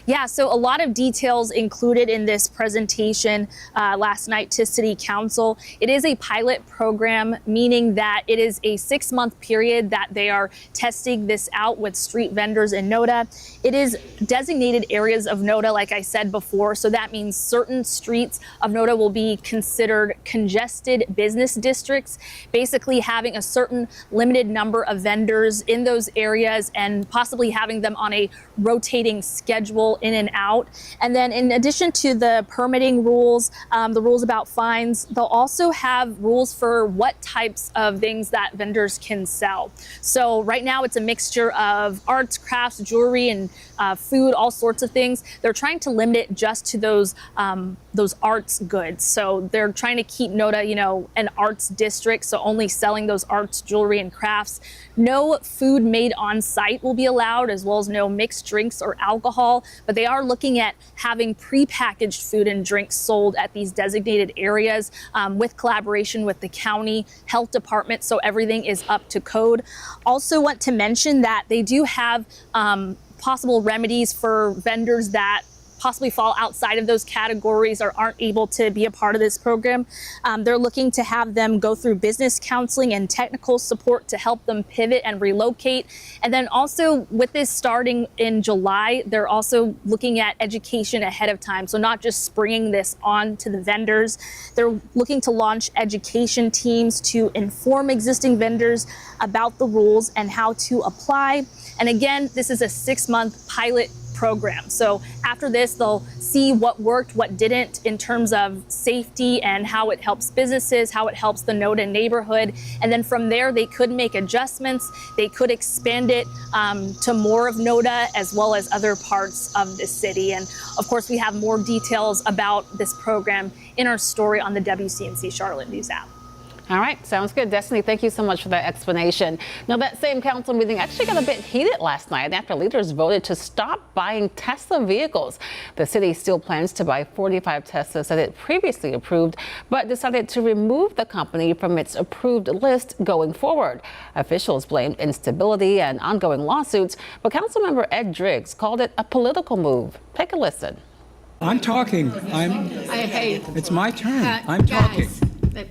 Speaker 16: Yeah, so a lot of details included in this presentation last night to City Council. It is a pilot program, meaning that it is a 6-month period that they are testing this out with street vendors in NODA. It is designated areas of NODA, like I said before, so that means certain streets of NODA will be considered congested business districts, basically having a certain limited number of vendors in those areas and possibly having them on a rotating schedule in and out. And then in addition to the permitting rules, the rules about fines, they'll also have rules for what types of things that vendors can sell. So right now it's a mixture of arts, crafts, jewelry, and food, all sorts of things. They're trying to limit it just to those arts goods. So they're trying to keep NODA, an arts district, so only selling those arts, jewelry, and crafts. No food made on site will be allowed, as well as no mixed drinks or alcohol, but they are looking at having prepackaged food and drinks sold at these designated areas with collaboration with the county health department, so everything is up to code. Also want to mention that they do have possible remedies for vendors that possibly fall outside of those categories or aren't able to be a part of this program. They're looking to have them go through business counseling and technical support to help them pivot and relocate. And then also with this starting in July, they're also looking at education ahead of time. So not just springing this on to the vendors. They're looking to launch education teams to inform existing vendors about the rules and how to apply. And again, this is a 6-month pilot program. So after this, they'll see what worked, what didn't in terms of safety and how it helps businesses, how it helps the NODA neighborhood. And then from there, they could make adjustments. They could expand it to more of NODA as well as other parts of the city. And of course, we have more details about this program in our story on the WCNC Charlotte News app.
Speaker 1: All right, sounds good. Destiny, thank you so much for that explanation. Now, that same council meeting actually got a bit heated last night after leaders voted to stop buying Tesla vehicles. The city still plans to buy 45 Teslas that it previously approved, but decided to remove the company from its approved list going forward. Officials blamed instability and ongoing lawsuits, but Councilmember Ed Driggs called it a political move. Take a listen.
Speaker 18: I'm talking. It's my turn. I'm talking.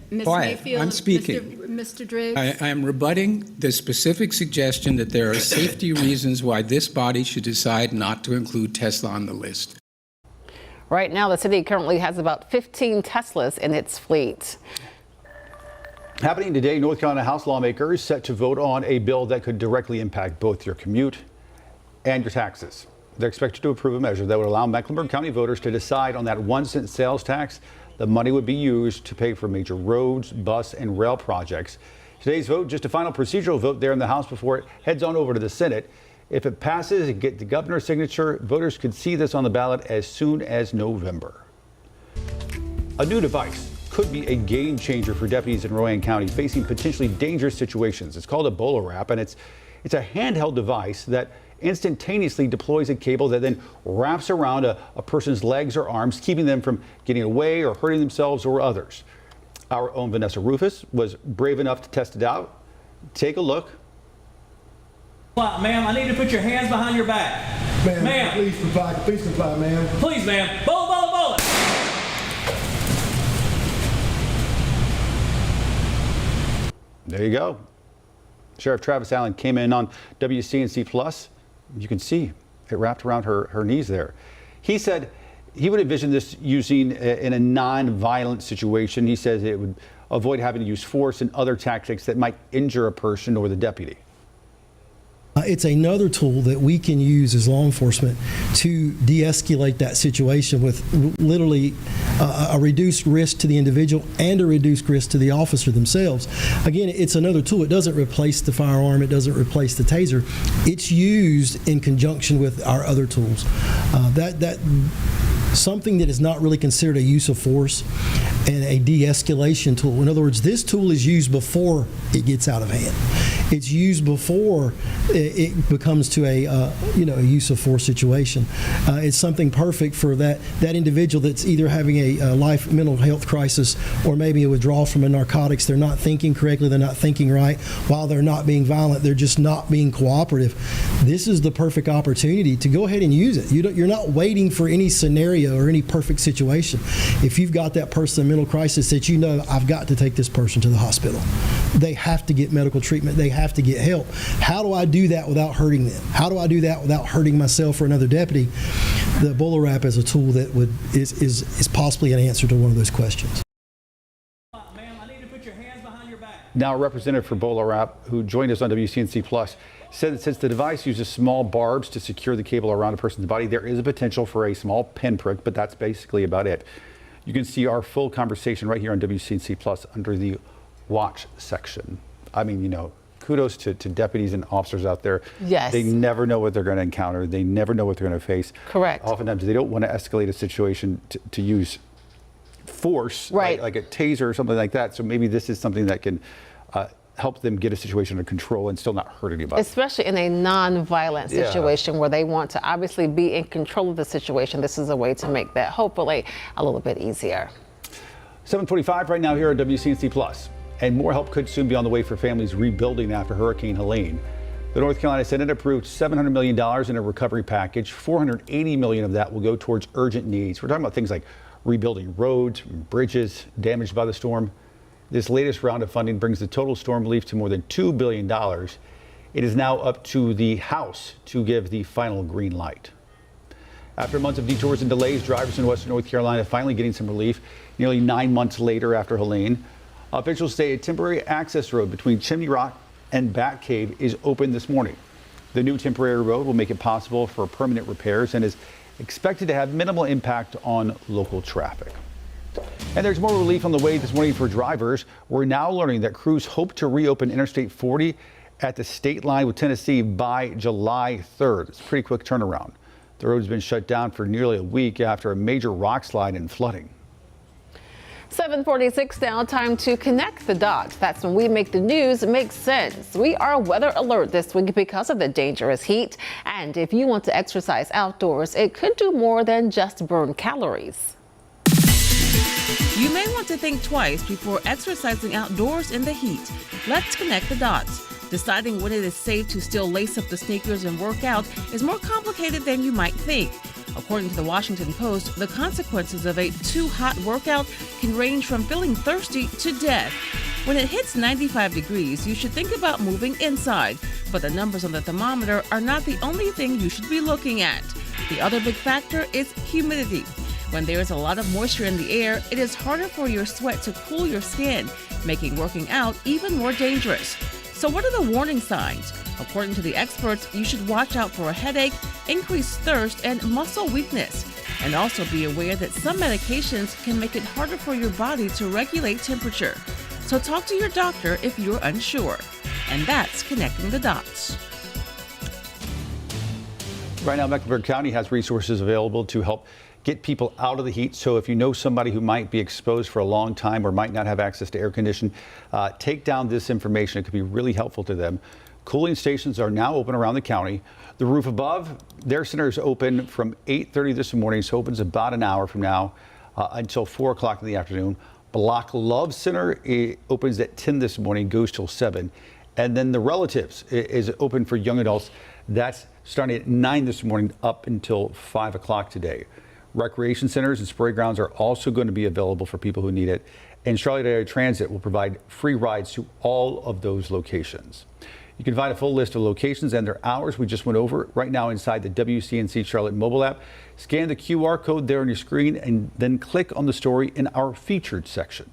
Speaker 19: Ms.
Speaker 18: Quiet.
Speaker 19: Mayfield,
Speaker 18: I'm speaking.
Speaker 19: Mr. Driggs.
Speaker 18: I am rebutting the specific suggestion that there are safety reasons why this body should decide not to include Tesla on the list.
Speaker 1: Right now, the city currently has about 15 Teslas in its fleet.
Speaker 2: Happening today, North Carolina House lawmakers set to vote on a bill that could directly impact both your commute and your taxes. They're expected to approve a measure that would allow Mecklenburg County voters to decide on that 1-cent sales tax. The money would be used to pay for major roads, bus, and rail projects. Today's vote, just a final procedural vote there in the House before it heads on over to the Senate. If it passes and get the governor's signature, voters could see this on the ballot as soon as November. A new device could be a game changer for deputies in Rowan County facing potentially dangerous situations. It's called a BolaWrap, and it's a handheld device that instantaneously deploys a cable that then wraps around a person's legs or arms, keeping them from getting away or hurting themselves or others. Our own Vanessa Rufus was brave enough to test it out. Take a look.
Speaker 20: Ma'am, I need to put your hands behind your back. Ma'am.
Speaker 21: Please comply, ma'am.
Speaker 20: Please, ma'am. Bola, bola, bola.
Speaker 2: There you go. Sheriff Travis Allen came in on WCNC Plus. You can see it wrapped around her knees there. He said he would envision this using in a non-violent situation. He says it would avoid having to use force and other tactics that might injure a person or the deputy.
Speaker 21: It's another tool that we can use as law enforcement to de-escalate that situation with literally a reduced risk to the individual and a reduced risk to the officer themselves. Again, it's another tool. It doesn't replace the firearm. It doesn't replace the taser. It's used in conjunction with our other tools. Something that is not really considered a use of force and a de-escalation tool. In other words, this tool is used before it gets out of hand. It's used before it becomes to a use of force situation. It's something perfect for that individual that's either having a life mental health crisis or maybe a withdrawal from a narcotics. They're not thinking correctly. They're not thinking right. While they're not being violent, they're just not being cooperative. This is the perfect opportunity to go ahead and use it. You're not waiting for any scenario or any perfect situation. If you've got that person in mental crisis that I've got to take this person to the hospital. They have to get medical treatment. They have to get help. How do I do that without hurting them? How do I do that without hurting myself or another deputy? The BolaWrap is a tool that is possibly an answer to one of those questions.
Speaker 2: Now, a representative for BolaWrap who joined us on WCNC Plus Said that since the device uses small barbs to secure the cable around a person's body, there is a potential for a small pinprick, but that's basically about it. You can see our full conversation right here on WCNC Plus under the watch section. I mean, you know, kudos to deputies and officers out there.
Speaker 1: Yes.
Speaker 2: They never know what they're going to encounter. They never know what they're going to face.
Speaker 1: Correct.
Speaker 2: Oftentimes they don't want to escalate a situation to use force,
Speaker 1: right,
Speaker 2: like a taser or something like that. So maybe this is something that can help them get a situation under control and still not hurt anybody.
Speaker 1: Especially in a non-violent situation where they want to obviously be in control of the situation. This is a way to make that hopefully a little bit easier.
Speaker 2: 7:45 right now here at WCNC Plus. And more help could soon be on the way for families rebuilding after Hurricane Helene. The North Carolina Senate approved $700 million in a recovery package. $480 million of that will go towards urgent needs. We're talking about things like rebuilding roads, bridges damaged by the storm. This latest round of funding brings the total storm relief to more than $2 billion. It is now up to the House to give the final green light. After months of detours and delays, drivers in Western North Carolina finally getting some relief nearly 9 months later after Helene. Officials say a temporary access road between Chimney Rock and Bat Cave is open this morning. The new temporary road will make it possible for permanent repairs and is expected to have minimal impact on local traffic. And there's more relief on the way this morning for drivers. We're now learning that crews hope to reopen Interstate 40 at the state line with Tennessee by July 3rd. It's a pretty quick turnaround. The road has been shut down for nearly a week after a major rock slide and flooding.
Speaker 1: 7:46 now, time to connect the dots. That's when we make the news make sense. We are weather alert this week because of the dangerous heat. And if you want to exercise outdoors, it could do more than just burn calories.
Speaker 19: You may want to think twice before exercising outdoors in the heat. Let's connect the dots. Deciding when it is safe to still lace up the sneakers and work out is more complicated than you might think. According to the Washington Post, the consequences of a too hot workout can range from feeling thirsty to death. When it hits 95 degrees, you should think about moving inside. But the numbers on the thermometer are not the only thing you should be looking at. The other big factor is humidity. When there is a lot of moisture in the air, it is harder for your sweat to cool your skin, making working out even more dangerous. So what are the warning signs? According to the experts, you should watch out for a headache, increased thirst, and muscle weakness. And also be aware that some medications can make it harder for your body to regulate temperature. So talk to your doctor if you're unsure. And that's connecting the dots.
Speaker 2: Right now, Mecklenburg County has resources available to help get people out of the heat. So if you know somebody who might be exposed for a long time or might not have access to air conditioning, take down this information. It could be really helpful to them. Cooling stations are now open around the county. The roof above their center is open from 8:30 this morning, so opens about an hour from now until 4 o'clock in the afternoon. Block Love Center opens at 10 this morning, goes till 7. And then the Relatives is open for young adults. That's starting at 9 this morning up until 5 o'clock today. Recreation centers and spray grounds are also going to be available for people who need it. And Charlotte Area Transit will provide free rides to all of those locations. You can find a full list of locations and their hours we just went over right now inside the WCNC Charlotte mobile app. Scan the QR code there on your screen and then click on the story in our featured section.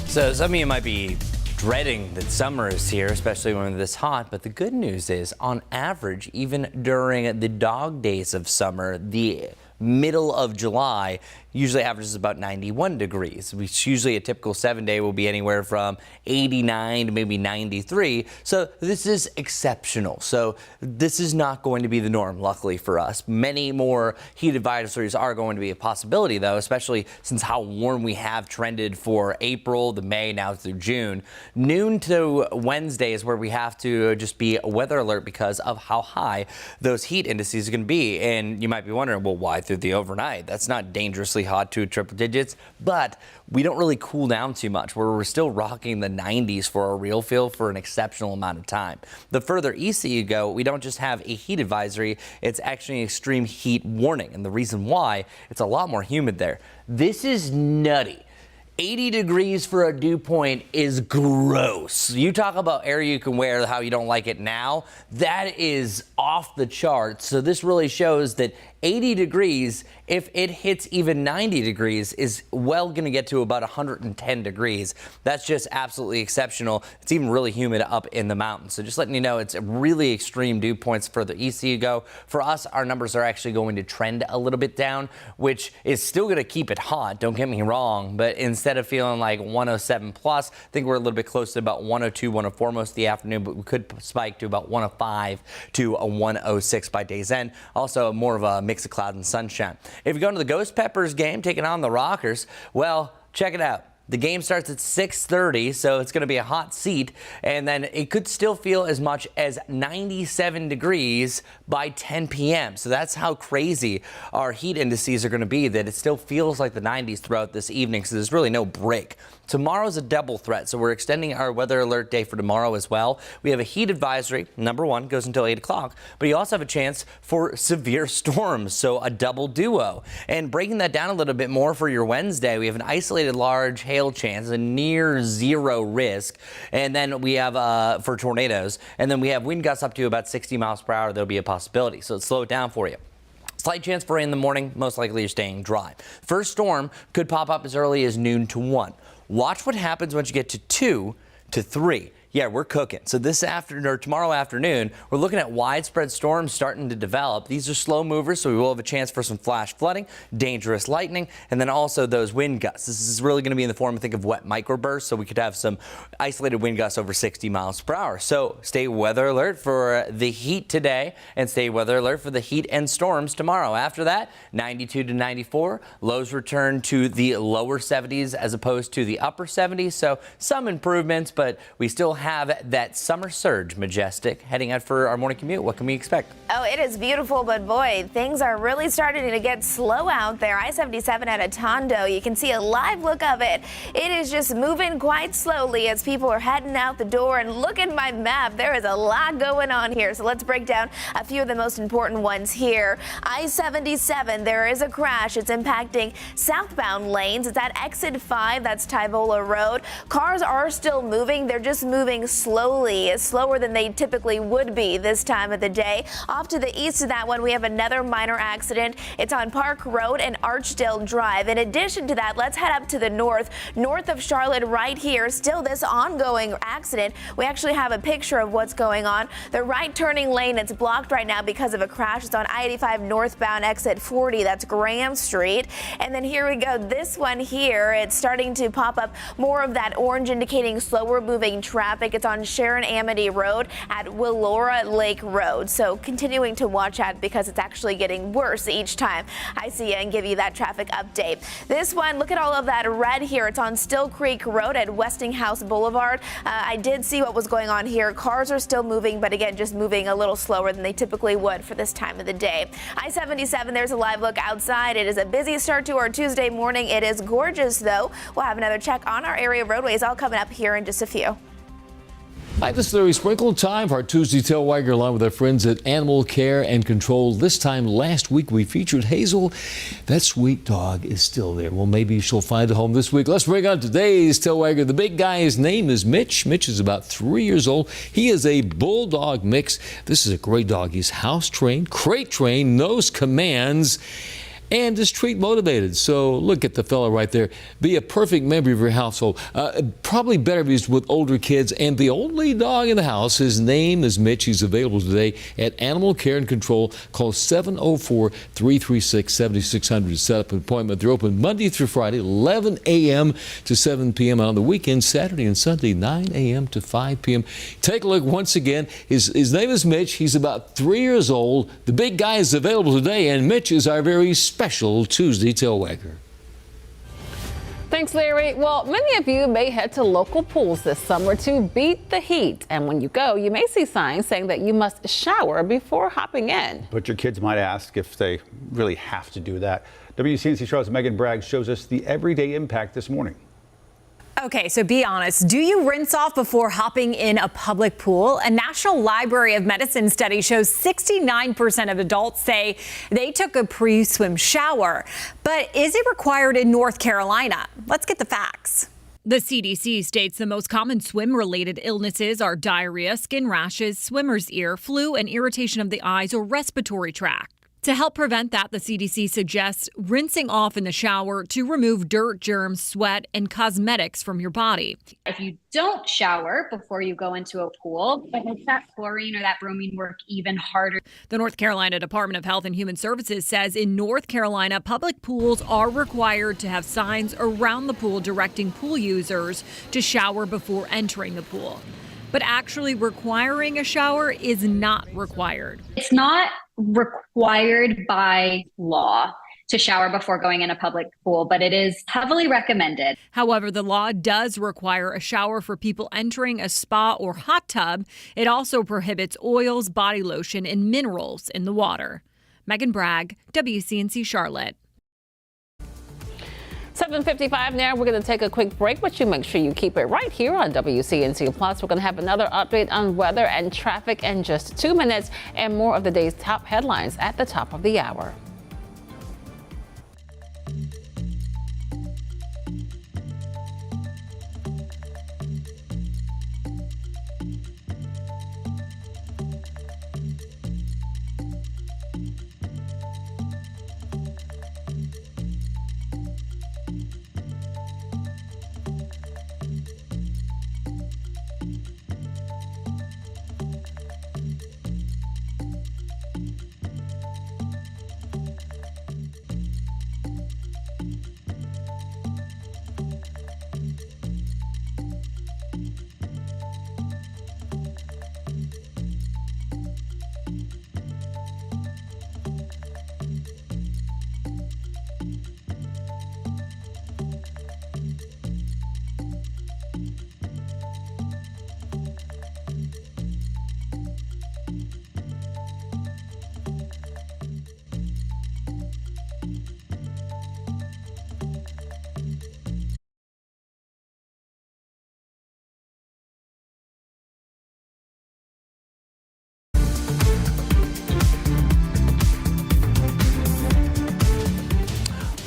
Speaker 5: So some of you might be dreading that summer is here, especially when it's this hot. But the good news is, on average, even during the dog days of summer, the middle of July usually averages about 91 degrees. Which usually a typical 7-day will be anywhere from 89 to maybe 93. So this is exceptional. So this is not going to be the norm, luckily for us. Many more heat advisories are going to be a possibility, though, especially since how warm we have trended for April, the May, now through June. Noon to Wednesday is where we have to just be weather alert because of how high those heat indices are going to be. And you might be wondering, well, why through the overnight? That's not dangerously hot to triple digits, but we don't really cool down too much, where we're still rocking the 90s for a real feel for an exceptional amount of time. The further east that you go, we don't just have a heat advisory, it's actually an extreme heat warning. And the reason why, it's a lot more humid there. This is nutty. 80 degrees for a dew point is gross. You talk about air you can wear, how you don't like it now. That is off the charts. So this really shows that 80 degrees, if it hits even 90 degrees, is well going to get to about 110 degrees. That's just absolutely exceptional. It's even really humid up in the mountains. So just letting you know, it's really extreme dew points further east you go. For us, our numbers are actually going to trend a little bit down, which is still going to keep it hot. Don't get me wrong. But instead of feeling like 107 plus, I think we're a little bit close to about 102, 104 most of the afternoon, but we could spike to about 105 to a 106 by day's end. Also more of a mix of cloud and sunshine. If you're going to the Ghost Peppers game, taking on the Rockers, well, check it out. The game starts at 6:30, so it's going to be a hot seat, and then it could still feel as much as 97 degrees by 10 p.m. So that's how crazy our heat indices are going to be, that it still feels like the 90s throughout this evening, so there's really no break. Tomorrow's a double threat, so we're extending our weather alert day for tomorrow as well. We have a heat advisory, number 1, goes until 8 o'clock, but you also have a chance for severe storms, so a double duo. And breaking that down a little bit more for your Wednesday, we have an isolated large hail chance, a near zero risk, and then we have for tornadoes, and then we have wind gusts up to about 60 miles per hour. There'll be a possibility, so let's slow it down for you. Slight chance for rain in the morning, most likely you're staying dry. First storm could pop up as early as noon to 1. Watch what happens once you get to 2 to 3. Yeah, we're cooking. So this afternoon or tomorrow afternoon, we're looking at widespread storms starting to develop. These are slow movers, so we will have a chance for some flash flooding, dangerous lightning, and then also those wind gusts. This is really going to be in the form, think of wet microbursts, so we could have some isolated wind gusts over 60 miles per hour. So stay weather alert for the heat today, and stay weather alert for the heat and storms tomorrow. After that, 92 to 94. Lows return to the lower 70s as opposed to the upper 70s, so some improvements, but we still have that summer surge. Majestic heading out for our morning commute. What can we expect?
Speaker 4: Oh, it is beautiful, but boy, things are really starting to get slow out there. I-77 at Atondo, you can see a live look of it. It is just moving quite slowly as people are heading out the door. And look at my map, there is a lot going on here. So let's break down a few of the most important ones here. I-77, there is a crash. It's impacting southbound lanes. It's at exit 5, that's Tyvola Road. Cars are still moving. They're just moving slowly, slower than they typically would be this time of the day. Off to the east of that one, we have another minor accident. It's on Park Road and Archdale Drive. In addition to that, let's head up to the north of Charlotte right here. Still this ongoing accident. We actually have a picture of what's going on. The right turning lane, it's blocked right now because of a crash. It's on I-85 northbound exit 40. That's Graham Street. And then here we go. This one here, it's starting to pop up more of that orange indicating slower moving traffic. It's on Sharon Amity Road at Willora Lake Road. So continuing to watch out because it's actually getting worse each time I see you and give you that traffic update. This one, look at all of that red here. It's on Still Creek Road at Westinghouse Boulevard. I did see what was going on here. Cars are still moving, but again, just moving a little slower than they typically would for this time of the day. I-77, there's a live look outside. It is a busy start to our Tuesday morning. It is gorgeous, though. We'll have another check on our area roadways all coming up here in just a few.
Speaker 6: Hi, this is Larry Sprinkle. Time for our Tuesday Tail Wagger along with our friends at Animal Care and Control. This time last week we featured Hazel. That sweet dog is still there. Well, maybe she'll find a home this week. Let's bring on today's Tail Wagger. The big guy, his name is Mitch. Mitch is about 3 years old. He is a bulldog mix. This is a great dog. He's house trained, crate trained, knows commands, and is treat motivated. So look at the fellow right there. Be a perfect member of your household. Probably better if he's with older kids. And the only dog in the house, his name is Mitch. He's available today at Animal Care and Control. Call 704-336-7600 to set up an appointment. They're open Monday through Friday, 11 a.m. to 7 p.m. On the weekend, Saturday and Sunday, 9 a.m. to 5 p.m. Take a look once again. His name is Mitch. He's about 3 years old. The big guy is available today, and Mitch is our very special Tuesday Tail Wagger.
Speaker 1: Thanks, Larry. Well, many of you may head to local pools this summer to beat the heat. And when you go, you may see signs saying that you must shower before hopping in.
Speaker 2: But your kids might ask if they really have to do that. WCNC Charlotte's Megan Bragg shows us the everyday impact this morning.
Speaker 3: Okay, so be honest. Do you rinse off before hopping in a public pool? A National Library of Medicine study shows 69% of adults say they took a pre-swim shower. But is it required in North Carolina? Let's get the facts.
Speaker 7: The CDC states the most common swim-related illnesses are diarrhea, skin rashes, swimmer's ear, flu, and irritation of the eyes or respiratory tract. To help prevent that, the CDC suggests rinsing off in the shower to remove dirt, germs, sweat, and cosmetics from your body.
Speaker 22: If you don't shower before you go into a pool, it makes that chlorine or that bromine work even harder.
Speaker 7: The North Carolina Department of Health and Human Services says in North Carolina, public pools are required to have signs around the pool directing pool users to shower before entering the pool. But actually requiring a shower is not required.
Speaker 22: It's not required by law to shower before going in a public pool, but it is heavily recommended.
Speaker 7: However, the law does require a shower for people entering a spa or hot tub. It also prohibits oils, body lotion, and minerals in the water. Megan Bragg, WCNC Charlotte.
Speaker 1: 7:55 now. We're going to take a quick break, but you make sure you keep it right here on WCNC Plus. We're going to have another update on weather and traffic in just 2 minutes and more of the day's top headlines at the top of the hour.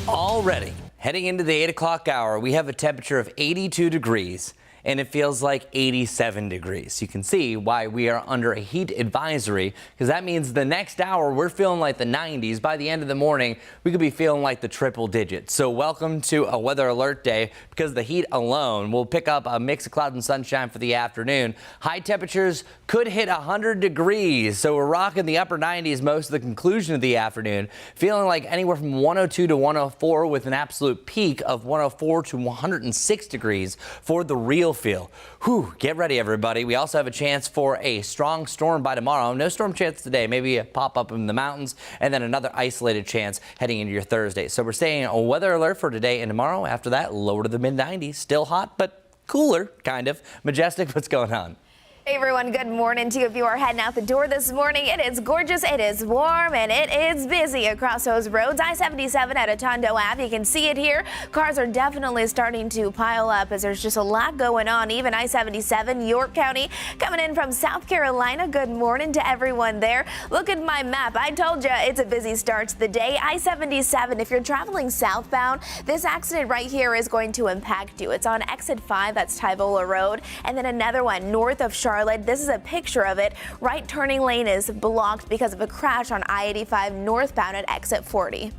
Speaker 5: Already heading into the 8 o'clock hour, we have a temperature of 82 degrees and it feels like 87 degrees. You can see why we are under a heat advisory, because that means the next hour we're feeling like the 90s. By the end of the morning, we could be feeling like the triple digits. So welcome to a weather alert day, because the heat alone will pick up a mix of cloud and sunshine for the afternoon. High temperatures could hit 100 degrees. So we're rocking the upper 90s most of the conclusion of the afternoon, feeling like anywhere from 102 to 104 with an absolute peak of 104 to 106 degrees for the real feel. Whew, get ready, everybody. We also have a chance for a strong storm by tomorrow. No storm chance today, maybe a pop up in the mountains, and then another isolated chance heading into your Thursday. So we're staying a weather alert for today and tomorrow. After that, lower to the mid 90s. Still hot, but cooler, kind of. Majestic, what's going on?
Speaker 4: Hey everyone, good morning to you. If you are heading out the door this morning, it is gorgeous, it is warm, and it is busy across those roads. I-77 at Atondo Ave, you can see it here. Cars are definitely starting to pile up as there's just a lot going on. Even I-77, York County, coming in from South Carolina. Good morning to everyone there. Look at my map. I told you it's a busy start to the day. I-77, if you're traveling southbound, this accident right here is going to impact you. It's on exit 5, that's Tyvola Road, and then another one north of Charlotte. This is a picture of it. Right turning lane is blocked because of a crash on I-85 northbound at exit 40.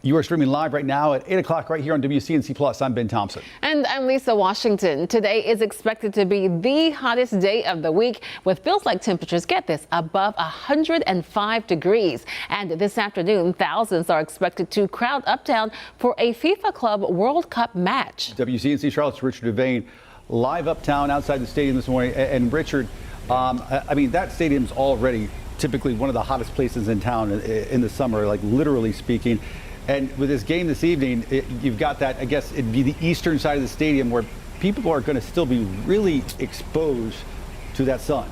Speaker 2: You are streaming live right now at 8 o'clock right here on WCNC Plus. I'm Ben Thompson.
Speaker 1: And I'm Lisa Washington. Today is expected to be the hottest day of the week with feels like temperatures, get this, above 105 degrees. And this afternoon, thousands are expected to crowd uptown for a FIFA Club World Cup match.
Speaker 2: WCNC Charlotte's Richard Devane live uptown outside the stadium this morning. And Richard, I mean, that stadium's already typically one of the hottest places in town in the summer, like literally speaking. And with this game this evening, you've got that, I guess it'd be the eastern side of the stadium where people are going to still be really exposed to that sun.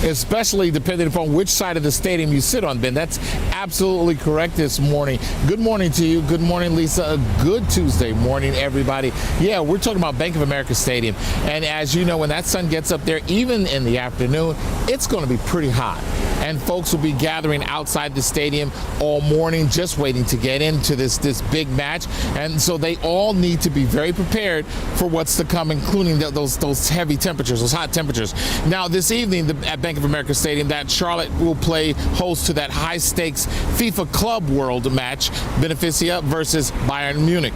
Speaker 8: Especially depending upon which side of the stadium you sit on, Ben. That's absolutely correct this morning. Good morning to you. Good morning, Lisa. A good Tuesday morning, everybody. Yeah, we're talking about Bank of America Stadium. And as you know, when that sun gets up there, even in the afternoon, it's going to be pretty hot. And folks will be gathering outside the stadium all morning, just waiting to get into this big match. And so they all need to be very prepared for what's to come, including those heavy temperatures, those hot temperatures. Now, this evening at Bank of America Stadium, that Charlotte will play host to that high-stakes FIFA Club World match, Beneficia versus Bayern Munich.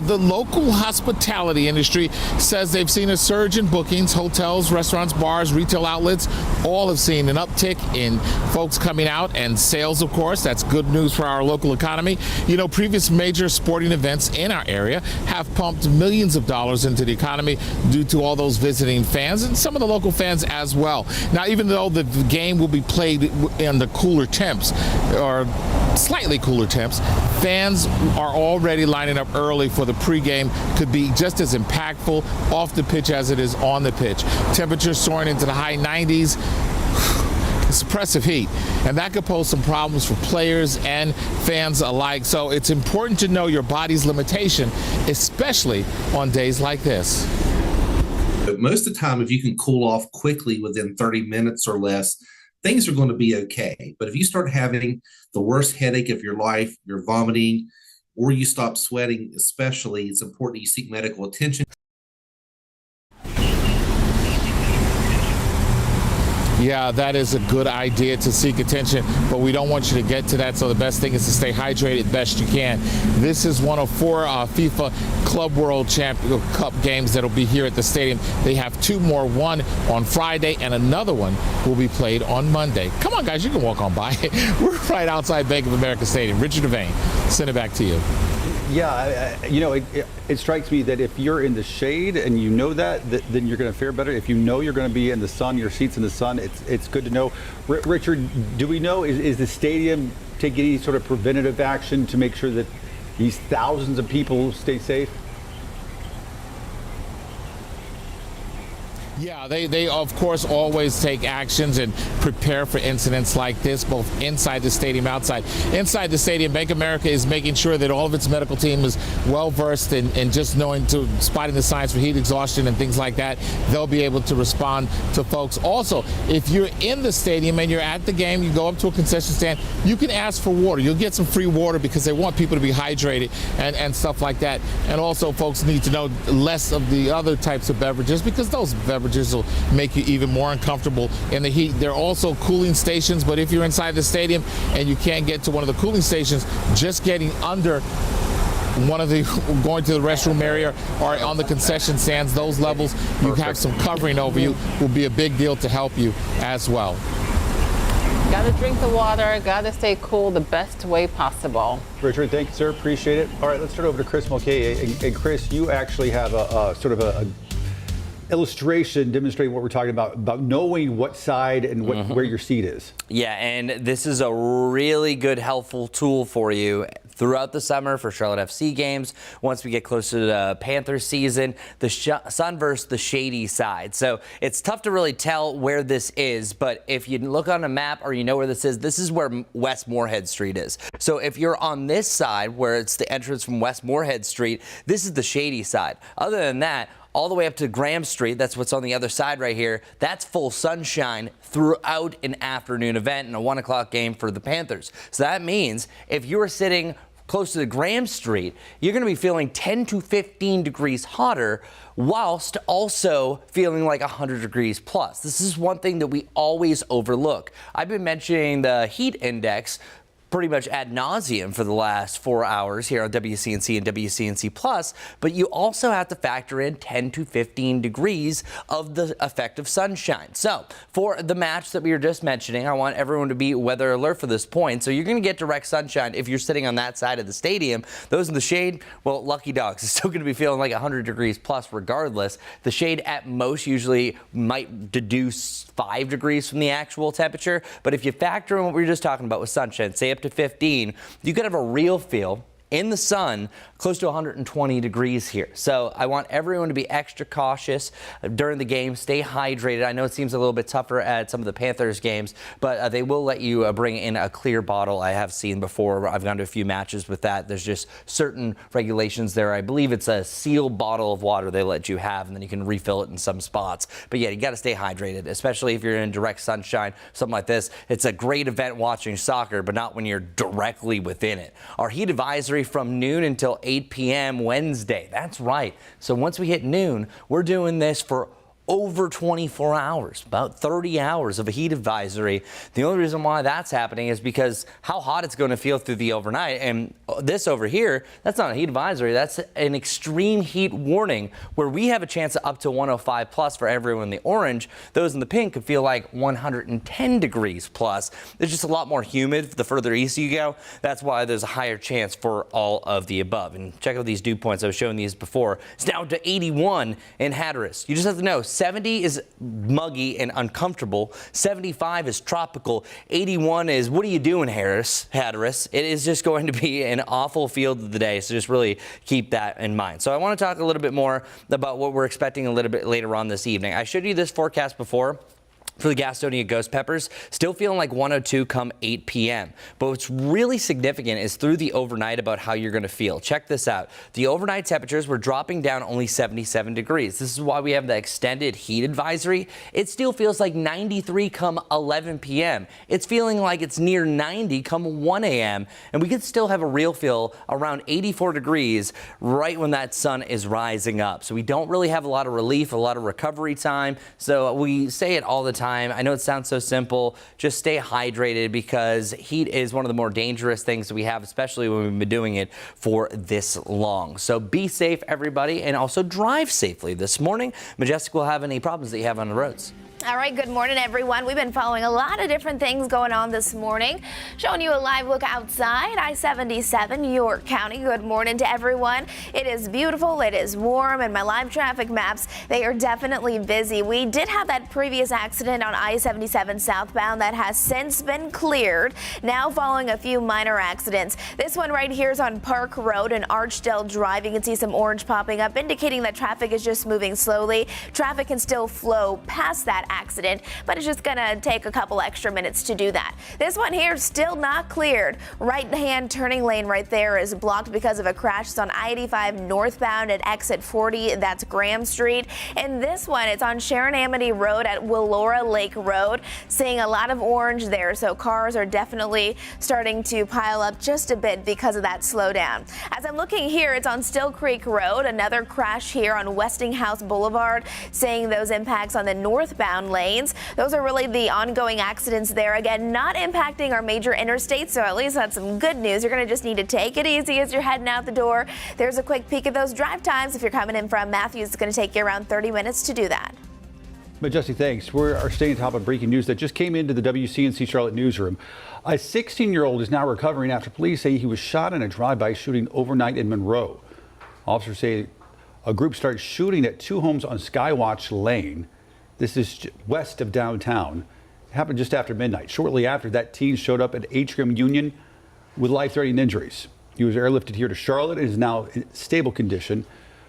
Speaker 8: The local hospitality industry says they've seen a surge in bookings. Hotels, restaurants, bars, retail outlets, all have seen an uptick in folks coming out, and sales, of course. That's good news for our local economy. You know, previous major sporting events in our area have pumped millions of dollars into the economy due to all those visiting fans and some of the local fans as well. Now, even though the game will be played in the cooler temps, or slightly cooler temps, fans are already lining up early for the pregame. Could be just as impactful off the pitch as it is on the pitch. Temperatures soaring into the high 90s. It's oppressive heat, and that could pose some problems for players and fans alike. So it's important to know your body's limitation, especially on days like this.
Speaker 9: Most of the time, if you can cool off quickly within 30 minutes or less, things are going to be okay. But if you start having the worst headache of your life, you're vomiting, or you stop sweating especially, it's important you seek medical attention.
Speaker 8: Yeah, that is a good idea to seek attention, but we don't want you to get to that, so the best thing is to stay hydrated best you can. This is one of 4 FIFA Club World Cup games that will be here at the stadium. They have 2 more, one on Friday and another one will be played on Monday. Come on, guys, you can walk on by. We're right outside Bank of America Stadium. Richard Devane, send it back to you.
Speaker 2: Yeah, you know, it strikes me that if you're in the shade and you know that, then you're going to fare better. If you know you're going to be in the sun, your seat's in the sun, it's good to know. Richard, do we know, is the stadium taking any sort of preventative action to make sure that these thousands of people stay safe?
Speaker 8: Yeah, they of course always take actions and prepare for incidents like this, both inside the stadium, outside. Inside the stadium, Bank of America is making sure that all of its medical team is well versed in just spotting the signs for heat exhaustion and things like that. They'll be able to respond to folks. Also, if you're in the stadium and you're at the game, you go up to a concession stand, you can ask for water. You'll get some free water because they want people to be hydrated and stuff like that. And also, folks need to know less of the other types of beverages because those beverages will make you even more uncomfortable in the heat. There are also cooling stations, but if you're inside the stadium and you can't get to one of the cooling stations, just getting under one of the, going to the restroom area or on the concession stands, those levels, you have some covering over you, will be a big deal to help you as well.
Speaker 1: Got to drink the water, got to stay cool the best way possible.
Speaker 2: Richard, thank you, sir. Appreciate it. All right, let's turn over to Chris Mulcahy. And Chris, you actually have a sort of a illustration demonstrating what we're talking about knowing what side and where your seat is.
Speaker 5: Yeah, and this is a really good, helpful tool for you throughout the summer for Charlotte FC games. Once we get closer to the Panthers season, the sun versus the shady side. So it's tough to really tell where this is, but if you look on a map or you know where this is where West Moorhead Street is. So if you're on this side, where it's the entrance from West Moorhead Street, this is the shady side. Other than that, all the way up to Graham Street, that's what's on the other side right here, that's full sunshine throughout an afternoon event and a 1 o'clock game for the Panthers. So that means if you were sitting close to the Graham Street, you're going to be feeling 10 to 15 degrees hotter whilst also feeling like 100 degrees plus. This is one thing that we always overlook. I've been mentioning the heat index pretty much ad nauseum for the last 4 hours here on WCNC and WCNC Plus, but you also have to factor in 10 to 15 degrees of the effect of sunshine. So for the match that we were just mentioning, I want everyone to be weather alert for this point. So you're going to get direct sunshine if you're sitting on that side of the stadium. Those in the shade, well, lucky dogs. It's still going to be feeling like 100 degrees plus regardless. The shade at most usually might deduce 5 degrees from the actual temperature, but if you factor in what we were just talking about with sunshine, say up to 15, you could have a real feel in the sun close to 120 degrees here. So I want everyone to be extra cautious during the game. Stay hydrated. I know it seems a little bit tougher at some of the Panthers games, but they will let you bring in a clear bottle. I have seen before. I've gone to a few matches with that. There's just certain regulations there. I believe it's a sealed bottle of water they let you have, and then you can refill it in some spots. But yeah, you got to stay hydrated, especially if you're in direct sunshine, something like this. It's a great event watching soccer, but not when you're directly within it. Our heat advisory from noon until 8 p.m. Wednesday. That's right. So once we hit noon, we're doing this for over 24 hours, about 30 hours of a heat advisory. The only reason why that's happening is because how hot it's going to feel through the overnight. And this over here, that's not a heat advisory. That's an extreme heat warning where we have a chance of up to 105 plus for everyone in the orange. Those in the pink could feel like 110 degrees plus. It's just a lot more humid the further east you go. That's why there's a higher chance for all of the above. And check out these dew points. I was showing these before. It's down to 81 in Hatteras. You just have to know 70 is muggy and uncomfortable. 75 is tropical. 81 is, what are you doing, Hatteras? It is just going to be an awful field of the day, so just really keep that in mind. So I want to talk a little bit more about what we're expecting a little bit later on this evening. I showed you this forecast before for the Gastonia Ghost Peppers, still feeling like 102 come 8 p.m. But what's really significant is through the overnight about how you're going to feel. Check this out. The overnight temperatures were dropping down only 77 degrees. This is why we have the extended heat advisory. It still feels like 93 come 11 p.m. It's feeling like it's near 90 come 1 a.m. And we could still have a real feel around 84 degrees right when that sun is rising up. So we don't really have a lot of relief, a lot of recovery time. So we say it all the time. I know it sounds so simple. Just stay hydrated because heat is one of the more dangerous things that we have, especially when we've been doing it for this long. So be safe, everybody, and also drive safely this morning. Majestic will have any problems that you have on the roads.
Speaker 4: All right, good morning, everyone. We've been following a lot of different things going on this morning. Showing you a live look outside I-77, York County. Good morning to everyone. It is beautiful, it is warm, and my live traffic maps, they are definitely busy. We did have that previous accident on I-77 southbound that has since been cleared. Now following a few minor accidents. This one right here is on Park Road and Archdale Drive. You can see some orange popping up, indicating that traffic is just moving slowly. Traffic can still flow past that accident, but it's just gonna take a couple extra minutes to do that. This one here still not cleared. Right hand turning lane right there is blocked because of a crash. It's on I-85 northbound at exit 40. That's Graham Street. And this one, it's on Sharon Amity Road at Willora Lake Road. Seeing a lot of orange there, so cars are definitely starting to pile up just a bit because of that slowdown. As I'm looking here, it's on Still Creek Road. Another crash here on Westinghouse Boulevard. Seeing those impacts on the northbound lanes. Those are really the ongoing accidents there. Again, not impacting our major interstates, so at least that's some good news. You're going to just need to take it easy as you're heading out the door. There's a quick peek at those drive times. If you're coming in from Matthews, it's going to take you around 30 minutes to do that.
Speaker 2: Majestic, thanks. We are staying on top of breaking news that just came into the WCNC Charlotte newsroom. A 16-year-old is now recovering after police say he was shot in a drive-by shooting overnight in Monroe. Officers say a group started shooting at two homes on Skywatch Lane. This is west of downtown. It happened just after midnight. Shortly after, that teen showed up at Atrium Union with life-threatening injuries. He was airlifted here to Charlotte and is now in stable condition.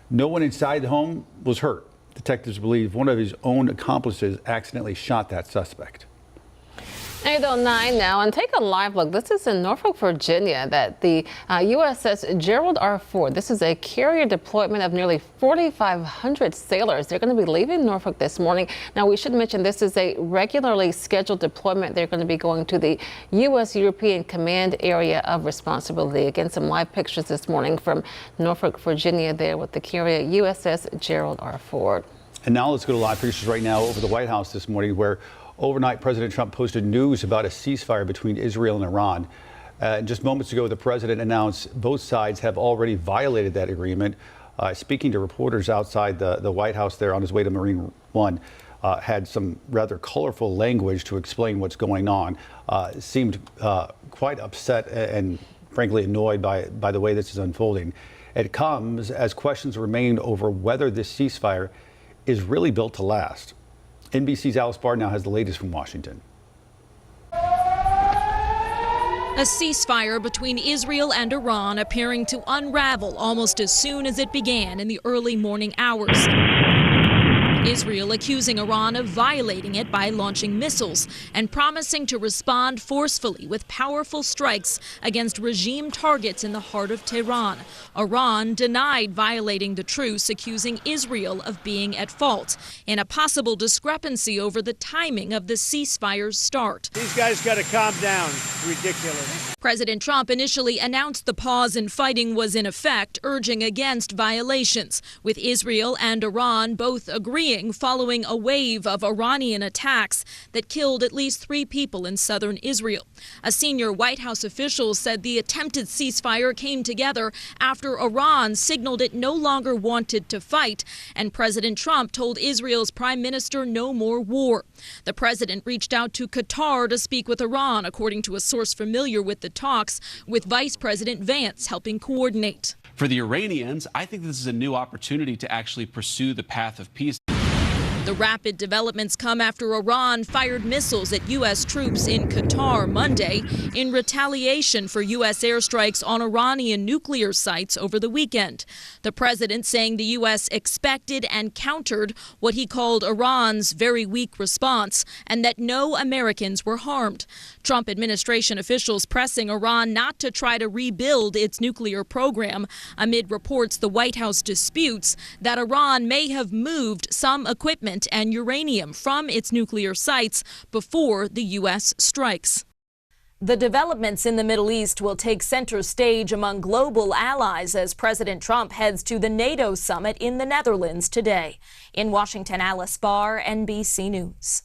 Speaker 2: No one inside the home was hurt. Detectives believe one of his own accomplices accidentally shot that suspect.
Speaker 1: 8:09 now, and take a live look. This is in Norfolk, Virginia, that the USS Gerald R. Ford. This is a carrier deployment of nearly 4,500 sailors. They're going to be leaving Norfolk this morning. Now, we should mention this is a regularly scheduled deployment. They're going to be going to the U.S. European Command Area of Responsibility. Again, some live pictures this morning from Norfolk, Virginia, there with the carrier USS Gerald R. Ford.
Speaker 2: And now let's go to live pictures right now over the White House this morning, where overnight, President Trump posted news about a ceasefire between Israel and Iran. Just moments ago, the president announced both sides have already violated that agreement. Speaking to reporters outside the White House there on his way to Marine One, had some rather colorful language to explain what's going on. Seemed quite upset and frankly annoyed by the way this is unfolding. It comes as questions remain over whether this ceasefire is really built to last. NBC's Alice Barr now has the latest from Washington.
Speaker 7: A ceasefire between Israel and Iran appearing to unravel almost as soon as it began in the early morning hours. Israel accusing Iran of violating it by launching missiles and promising to respond forcefully with powerful strikes against regime targets in the heart of Tehran. Iran denied violating the truce, accusing Israel of being at fault in a possible discrepancy over the timing of the ceasefire's start.
Speaker 10: These guys got to calm down. It's ridiculous.
Speaker 7: President Trump initially announced the pause in fighting was in effect, urging against violations, with Israel and Iran both agreeing following a wave of Iranian attacks that killed at least 3 people in southern Israel. A senior White House official said the attempted ceasefire came together after Iran signaled it no longer wanted to fight, and President Trump told Israel's prime minister no more war. The president reached out to Qatar to speak with Iran, according to a source familiar with the talks, with Vice President Vance helping coordinate.
Speaker 11: For the Iranians, I think this is a new opportunity to actually pursue the path of peace.
Speaker 7: The rapid developments come after Iran fired missiles at U.S. troops in Qatar Monday in retaliation for U.S. airstrikes on Iranian nuclear sites over the weekend. The president saying the U.S. expected and countered what he called Iran's very weak response and that no Americans were harmed. Trump administration officials pressing Iran not to try to rebuild its nuclear program amid reports the White House disputes that Iran may have moved some equipment and uranium from its nuclear sites before the U.S. strikes. The developments in the Middle East will take center stage among global allies as President Trump heads to the NATO summit in the Netherlands today. In Washington, Alice Barr, NBC News.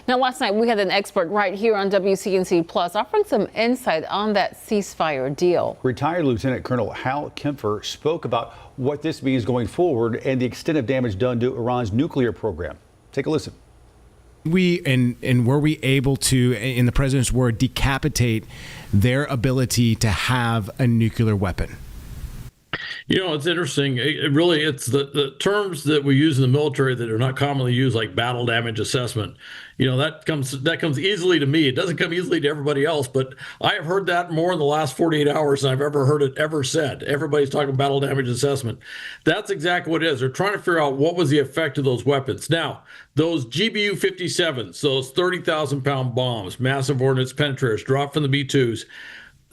Speaker 1: Now, last night we had an expert right here on WCNC Plus offering some insight on that ceasefire deal.
Speaker 2: Retired Lieutenant Colonel Hal Kempfer spoke about what this means going forward and the extent of damage done to Iran's nuclear program. Take a listen.
Speaker 23: Were we able to, in the president's word, decapitate their ability to have a nuclear weapon?
Speaker 24: You know, it's interesting. It's the terms that we use in the military that are not commonly used, like battle damage assessment. You know, that comes easily to me. It doesn't come easily to everybody else, but I have heard that more in the last 48 hours than I've ever heard it ever said. Everybody's talking battle damage assessment. That's exactly what it is. They're trying to figure out what was the effect of those weapons. Now, those GBU-57s, those 30,000-pound bombs, massive ordnance penetrators dropped from the B-2s,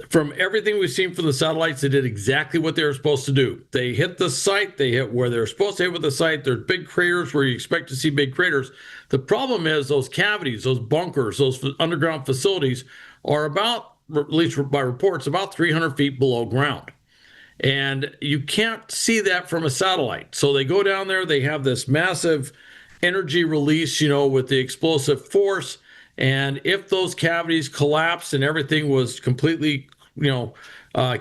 Speaker 24: from everything we've seen from the satellites, they did exactly what they were supposed to do. They hit the site. They hit where they're supposed to hit with the site. There's big craters where you expect to see big craters. The problem is those cavities, those bunkers, those underground facilities are about, at least by reports, about 300 feet below ground. And you can't see that from a satellite. So they go down there. They have this massive energy release, you know, with the explosive force. And if those cavities collapsed and everything was completely,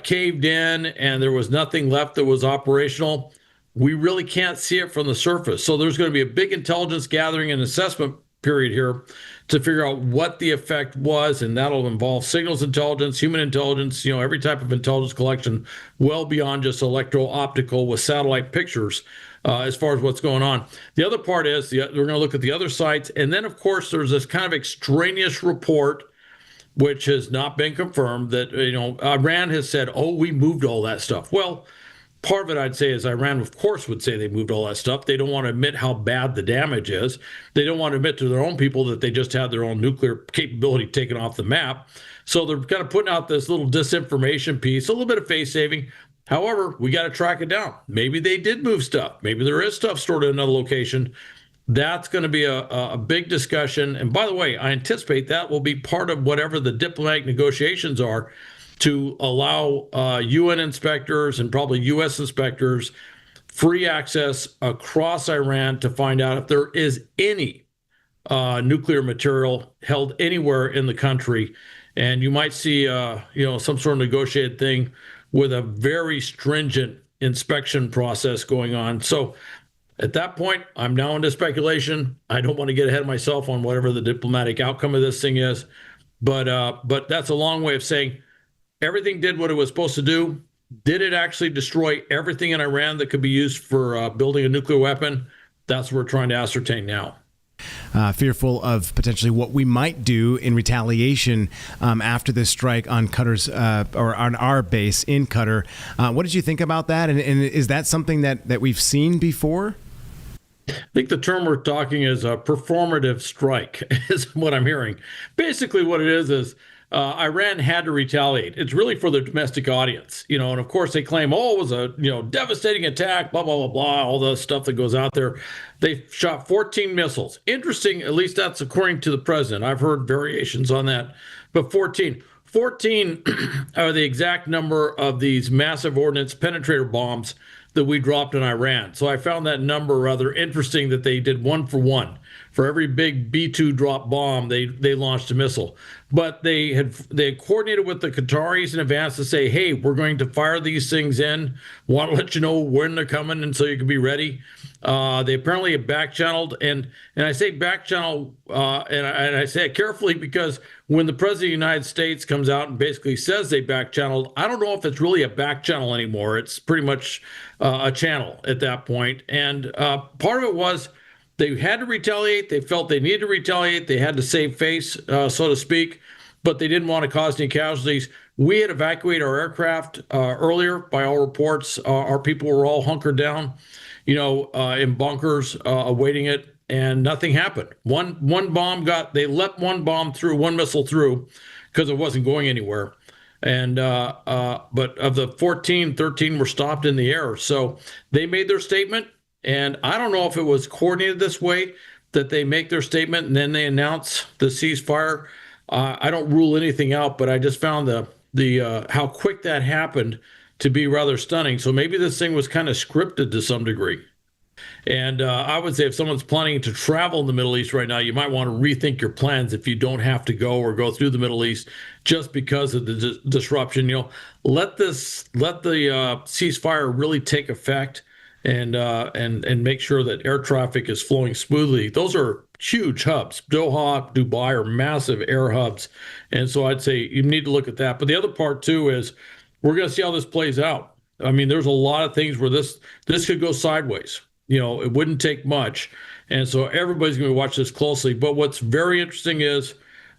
Speaker 24: caved in and there was nothing left that was operational, we really can't see it from the surface. So there's going to be a big intelligence gathering and assessment period here to figure out what the effect was, and that'll involve signals intelligence, human intelligence, every type of intelligence collection, well beyond just electro-optical with satellite pictures. As far as what's going on. The other part is we're going to look at the other sites. And then, of course, there's this kind of extraneous report, which has not been confirmed, that, Iran has said, we moved all that stuff. Well, part of it, I'd say, is Iran, of course, would say they moved all that stuff. They don't want to admit how bad the damage is. They don't want to admit to their own people that they just had their own nuclear capability taken off the map. So they're kind of putting out this little disinformation piece, a little bit of face saving. However, we got to track it down. Maybe they did move stuff. Maybe there is stuff stored in another location. That's going to be a big discussion. And by the way, I anticipate that will be part of whatever the diplomatic negotiations are to allow UN inspectors and probably U.S. inspectors free access across Iran to find out if there is any nuclear material held anywhere in the country. And you might see, some sort of negotiated thing with a very stringent inspection process going on. So at that point, I'm now into speculation. I don't want to get ahead of myself on whatever the diplomatic outcome of this thing is. But that's a long way of saying everything did what it was supposed to do. Did it actually destroy everything in Iran that could be used for building a nuclear weapon? That's what we're trying to ascertain now.
Speaker 23: Fearful of potentially what we might do in retaliation after this strike on Qatar's or on our base in Qatar. What did you think about that? And is that something that we've seen before?
Speaker 24: I think the term we're talking is a performative strike is what I'm hearing. Basically what it is Iran had to retaliate. It's really for their domestic audience, and of course they claim, it was a, devastating attack, blah, blah, blah, blah, all the stuff that goes out there. They shot 14 missiles. Interesting, at least that's according to the president. I've heard variations on that, but 14 are the exact number of these massive ordnance penetrator bombs that we dropped in Iran. So I found that number rather interesting that they did 1 for 1. For every big B-2 drop bomb, they launched a missile. But they had coordinated with the Qataris in advance to say, hey, we're going to fire these things in. Want to let you know when they're coming and so you can be ready. They apparently have back-channeled. And I say back-channel, and I say it carefully because when the President of the United States comes out and basically says they back-channeled, I don't know if it's really a back-channel anymore. It's pretty much a channel at that point. And part of it was they had to retaliate. They felt they needed to retaliate. They had to save face, so to speak, but they didn't want to cause any casualties. We had evacuated our aircraft earlier, by all reports. Our people were all hunkered down, in bunkers awaiting it, and nothing happened. One bomb they let one bomb through, one missile through, because it wasn't going anywhere. And but of the 14, 13 were stopped in the air. So they made their statement. And I don't know if it was coordinated this way, that they make their statement and then they announce the ceasefire. I don't rule anything out, but I just found the how quick that happened to be rather stunning. So maybe this thing was kind of scripted to some degree. And I would say if someone's planning to travel in the Middle East right now, you might want to rethink your plans if you don't have to go or go through the Middle East just because of the disruption. Let the ceasefire really take effect. And make sure that air traffic is flowing smoothly. Those are huge hubs. Doha, Dubai are massive air hubs. And so I'd say you need to look at that. But the other part, too, is we're going to see how this plays out. I mean, there's a lot of things where this could go sideways. It wouldn't take much. And so everybody's going to watch this closely. But what's very interesting is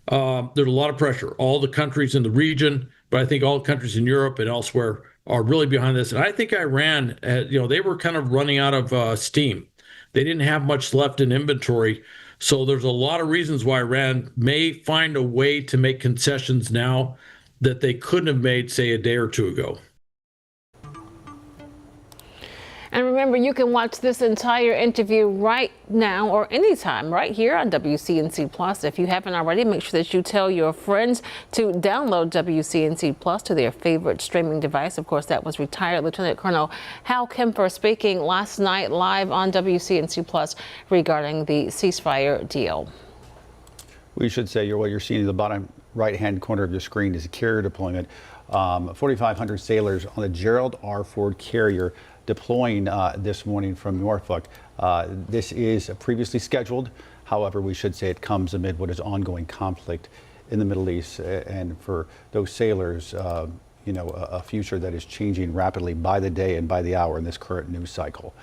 Speaker 24: there's a lot of pressure. All the countries in the region, but I think all countries in Europe and elsewhere are really behind this. And I think Iran, they were kind of running out of steam. They didn't have much left in inventory. So there's a lot of reasons why Iran may find a way to make concessions now that they couldn't have made, say, a day or two ago.
Speaker 1: And remember, you can watch this entire interview right now or anytime right here on WCNC Plus. If you haven't already, make sure that you tell your friends to download WCNC Plus to their favorite streaming device. Of course, that was retired Lieutenant Colonel Hal Kemper speaking last night live on WCNC Plus regarding the ceasefire deal.
Speaker 2: We should say what you're seeing in the bottom right-hand corner of your screen is a carrier deployment. 4,500 sailors on the Gerald R. Ford carrier deploying this morning from Norfolk. This is previously scheduled. However, we should say it comes amid what is ongoing conflict in the Middle East, and for those sailors, a future that is changing rapidly by the day and by the hour in this current news cycle.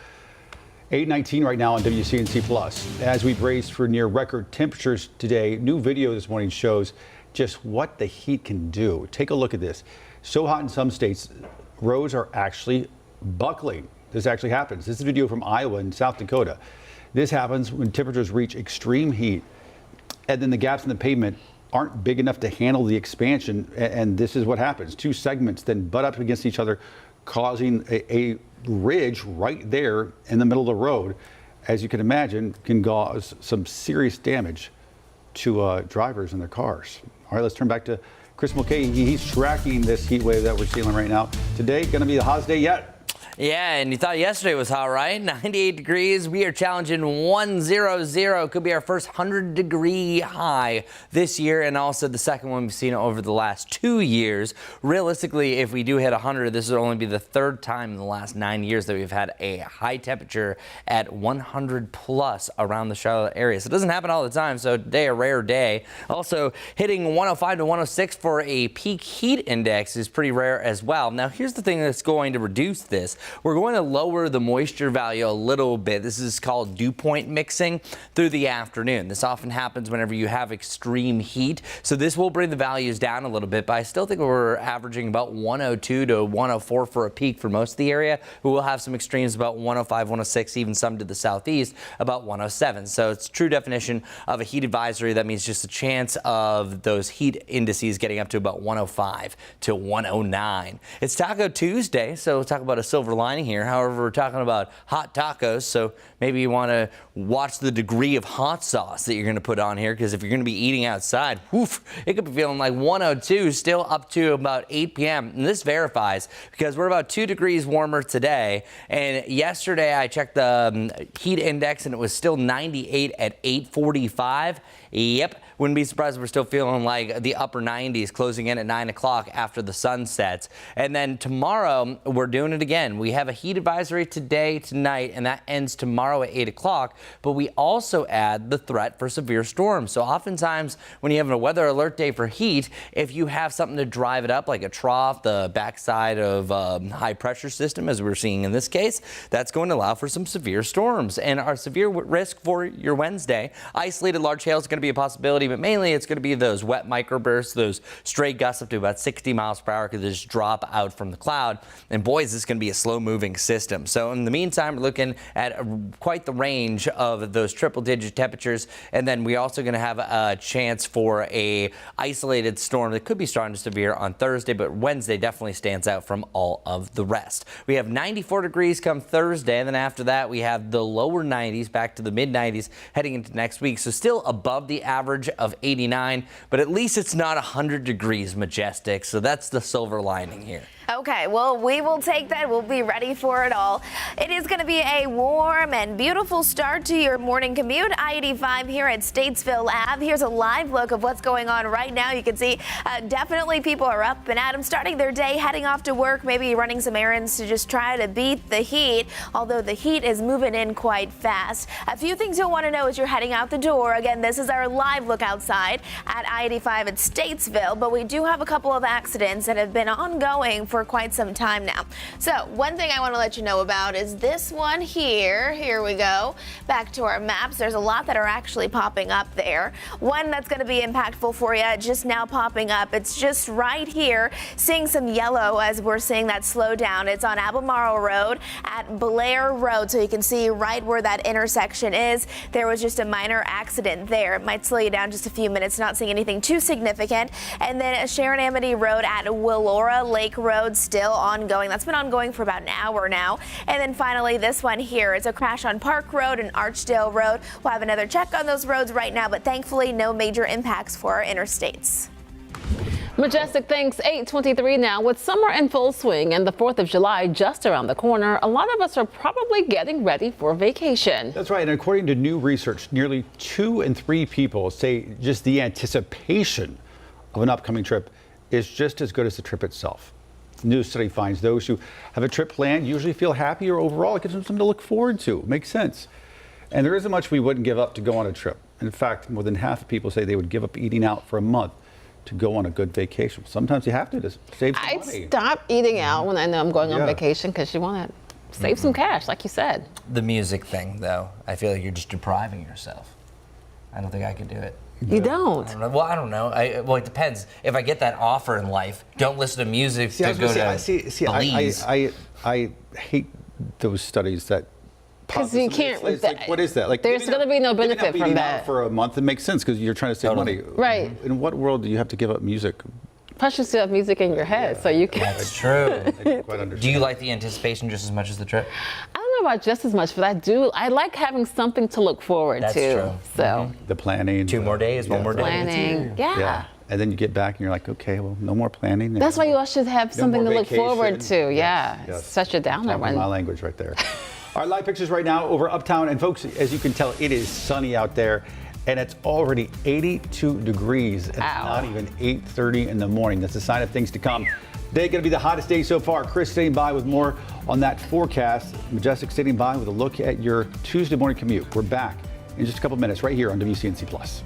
Speaker 2: 8:19 right now on WCNC Plus. As we brace for near record temperatures today, new video this morning shows just what the heat can do. Take a look at this. So hot in some states, roads are actually buckling. This actually happens. This is a video from Iowa and South Dakota. This happens when temperatures reach extreme heat, and then the gaps in the pavement aren't big enough to handle the expansion, and this is what happens. Two segments then butt up against each other, causing a ridge right there in the middle of the road. As you can imagine, can cause some serious damage to drivers and their cars. All right, let's turn back to Chris Mulcahy. He's tracking this heat wave that we're seeing right now. Today, going to be the hottest day yet.
Speaker 5: Yeah, and you thought yesterday was hot, right? 98 degrees. We are challenging 100. Could be our first 100-degree high this year, and also the second one we've seen over the last 2 years. Realistically, if we do hit 100, this would only be the third time in the last 9 years that we've had a high temperature at 100 plus around the Charlotte area. So it doesn't happen all the time, so today a rare day. Also, hitting 105 to 106 for a peak heat index is pretty rare as well. Now, here's the thing that's going to reduce this. We're going to lower the moisture value a little bit. This is called dew point mixing through the afternoon. This often happens whenever you have extreme heat. So this will bring the values down a little bit, but I still think we're averaging about 102 to 104 for a peak for most of the area. We will have some extremes about 105, 106, even some to the southeast about 107. So it's true definition of a heat advisory. That means just a chance of those heat indices getting up to about 105 to 109. It's Taco Tuesday, so we'll talk about a silver lining here. However, we're talking about hot tacos, so maybe you want to watch the degree of hot sauce that you're going to put on here, because if you're going to be eating outside, woof, it could be feeling like 102 still up to about 8 p.m. And this verifies because we're about 2 degrees warmer today, and yesterday I checked the heat index and it was still 98 at 8:45. Yep, wouldn't be surprised if we're still feeling like the upper 90s closing in at 9 o'clock after the sun sets. And then tomorrow, we're doing it again. We have a heat advisory today, tonight, and that ends tomorrow at 8 o'clock. But we also add the threat for severe storms. So oftentimes, when you have a weather alert day for heat, if you have something to drive it up, like a trough, the backside of a high pressure system, as we're seeing in this case, that's going to allow for some severe storms. And our severe risk for your Wednesday, isolated large hail is going to be a possibility, but mainly it's going to be those wet microbursts, those stray gusts up to about 60 miles per hour could just drop out from the cloud. And boys, this is going to be a slow moving system. So in the meantime, we're looking at quite the range of those triple digit temperatures. And then we're also going to have a chance for a isolated storm that could be strong to severe on Thursday, but Wednesday definitely stands out from all of the rest. We have 94 degrees come Thursday, and then after that we have the lower 90s back to the mid 90s heading into next week. So still above the average of 89, but at least it's not 100 degrees majestic. So that's the silver lining here.
Speaker 4: Okay, well, we will take that. We'll be ready for it all. It is going to be a warm and beautiful start to your morning commute. I-85 here at Statesville Ave. Here's a live look of what's going on right now. You can see definitely people are up and at 'em, starting their day, heading off to work, maybe running some errands to just try to beat the heat, although the heat is moving in quite fast. A few things you'll want to know as you're heading out the door. Again, this is our live look outside at I-85 at Statesville, but we do have a couple of accidents that have been ongoing for quite some time now. So one thing I want to let you know about is this one here. Here we go. Back to our maps. There's a lot that are actually popping up there. One that's going to be impactful for you just now popping up. It's just right here, seeing some yellow as we're seeing that slow down. It's on Albemarle Road at Blair Road. So you can see right where that intersection is. There was just a minor accident there. It might slow you down just a few minutes, not seeing anything too significant. And then Sharon Amity Road at Willora Lake Road, still ongoing. That's been ongoing for about an hour now. And then finally, this one here is a crash on Park Road and Archdale Road. We'll have another check on those roads right now, but thankfully no major impacts for our interstates.
Speaker 1: Majestic, thanks. 8:23 now. With summer in full swing and the 4th of July just around the corner, a lot of us are probably getting ready for vacation.
Speaker 2: That's right. And according to new research, nearly 2 in 3 people say just the anticipation of an upcoming trip is just as good as the trip itself. The new study finds those who have a trip planned usually feel happier overall. It gives them something to look forward to. Makes sense. And there isn't much we wouldn't give up to go on a trip. In fact, more than half of people say they would give up eating out for a month to go on a good vacation. Sometimes you have to save some money.
Speaker 1: I stop eating out when I know I'm going on vacation because you want to save some cash, like you said.
Speaker 5: The music thing, though, I feel like you're just depriving yourself. I don't think I could do it.
Speaker 1: You don't?
Speaker 5: I don't know. Well, it depends. If I get that offer in life, don't listen to music to go to Belize.
Speaker 2: I hate those studies that.
Speaker 1: Because you can't.
Speaker 2: It's like, what is that? Like,
Speaker 1: there's going to be no benefit from that.
Speaker 2: For a month, it makes sense because you're trying to save money.
Speaker 1: Right.
Speaker 2: In what world do you have to give up music?
Speaker 1: Plus, you still have music in your head, so you can.
Speaker 5: That's true. Do you like the anticipation just as much as the trip?
Speaker 1: I don't know about just as much, but I like having something to look forward
Speaker 5: That's
Speaker 1: to.
Speaker 5: true.
Speaker 1: So.
Speaker 2: The planning.
Speaker 5: 2 more days, 1 more day.
Speaker 1: Planning. Yeah.
Speaker 2: And then you get back and you're like, okay, well, no more planning.
Speaker 1: That's why you all should have something to look forward to.
Speaker 2: Yes.
Speaker 1: It's such a downer one.
Speaker 2: My language right there. Our live pictures right now over Uptown. And folks, as you can tell, it is sunny out there. And it's already 82 degrees. It's not even 8:30 in the morning. That's a sign of things to come. Today going to be the hottest day so far. Chris standing by with more on that forecast. Majestic standing by with a look at your Tuesday morning commute. We're back in just a couple minutes right here on WCNC Plus.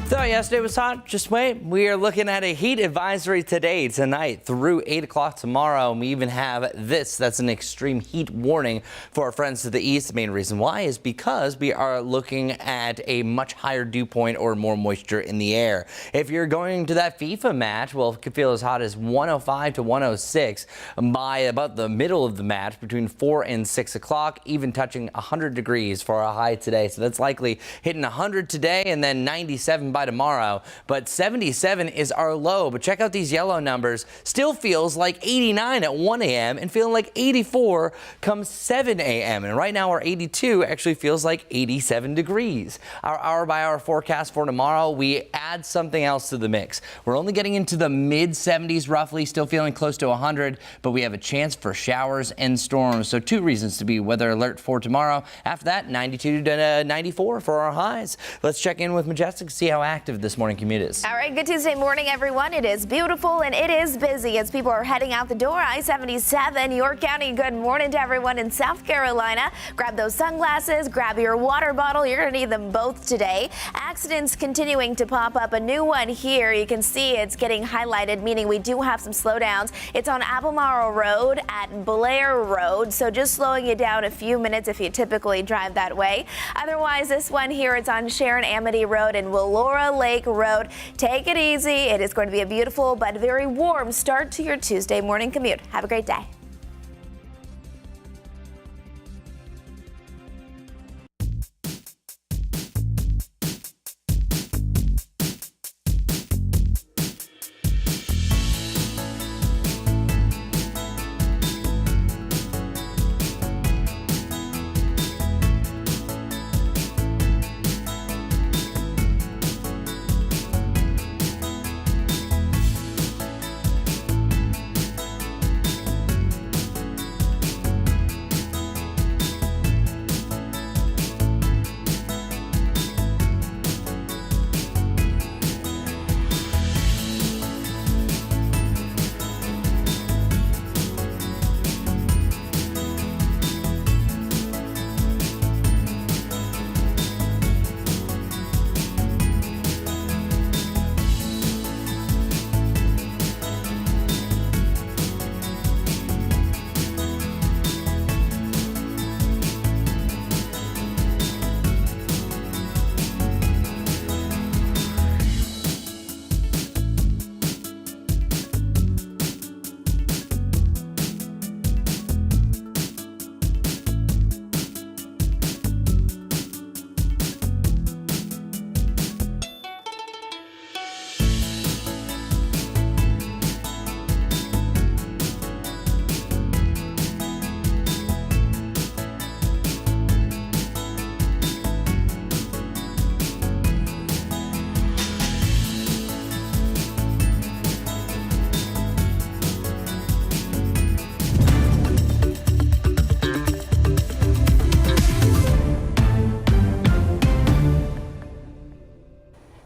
Speaker 5: Thought yesterday was hot? Just wait. We are looking at a heat advisory today, tonight, through 8 o'clock tomorrow. And we even have this. That's an extreme heat warning for our friends to the east. The main reason why is because we are looking at a much higher dew point or more moisture in the air. If you're going to that FIFA match, well, it could feel as hot as 105 to 106 by about the middle of the match, between 4 and 6 o'clock, even touching 100 degrees for a high today. So that's likely hitting 100 today and then 97 by tomorrow, but 77 is our low. But check out these yellow numbers. Still feels like 89 at 1 a.m. and feeling like 84 comes 7 a.m. And right now our 82 actually feels like 87 degrees. Our hour-by-hour forecast for tomorrow, we add something else to the mix. We're only getting into the mid-70s roughly, still feeling close to 100, but we have a chance for showers and storms. So 2 reasons to be weather alert for tomorrow. After that, 92 to 94 for our highs. Let's check in with Majestic to see how active this morning commute is.
Speaker 4: All right, good Tuesday morning, everyone. It is beautiful and it is busy as people are heading out the door. I-77, York County. Good morning to everyone in South Carolina. Grab those sunglasses, grab your water bottle. You're going to need them both today. Accidents continuing to pop up. A new one here. You can see it's getting highlighted, meaning we do have some slowdowns. It's on Albemarle Road at Blair Road, so just slowing you down a few minutes if you typically drive that way. Otherwise, this one here, it's on Sharon Amity Road and Willora Lake Road. Take it easy. It is going to be a beautiful but very warm start to your Tuesday morning commute. Have a great day.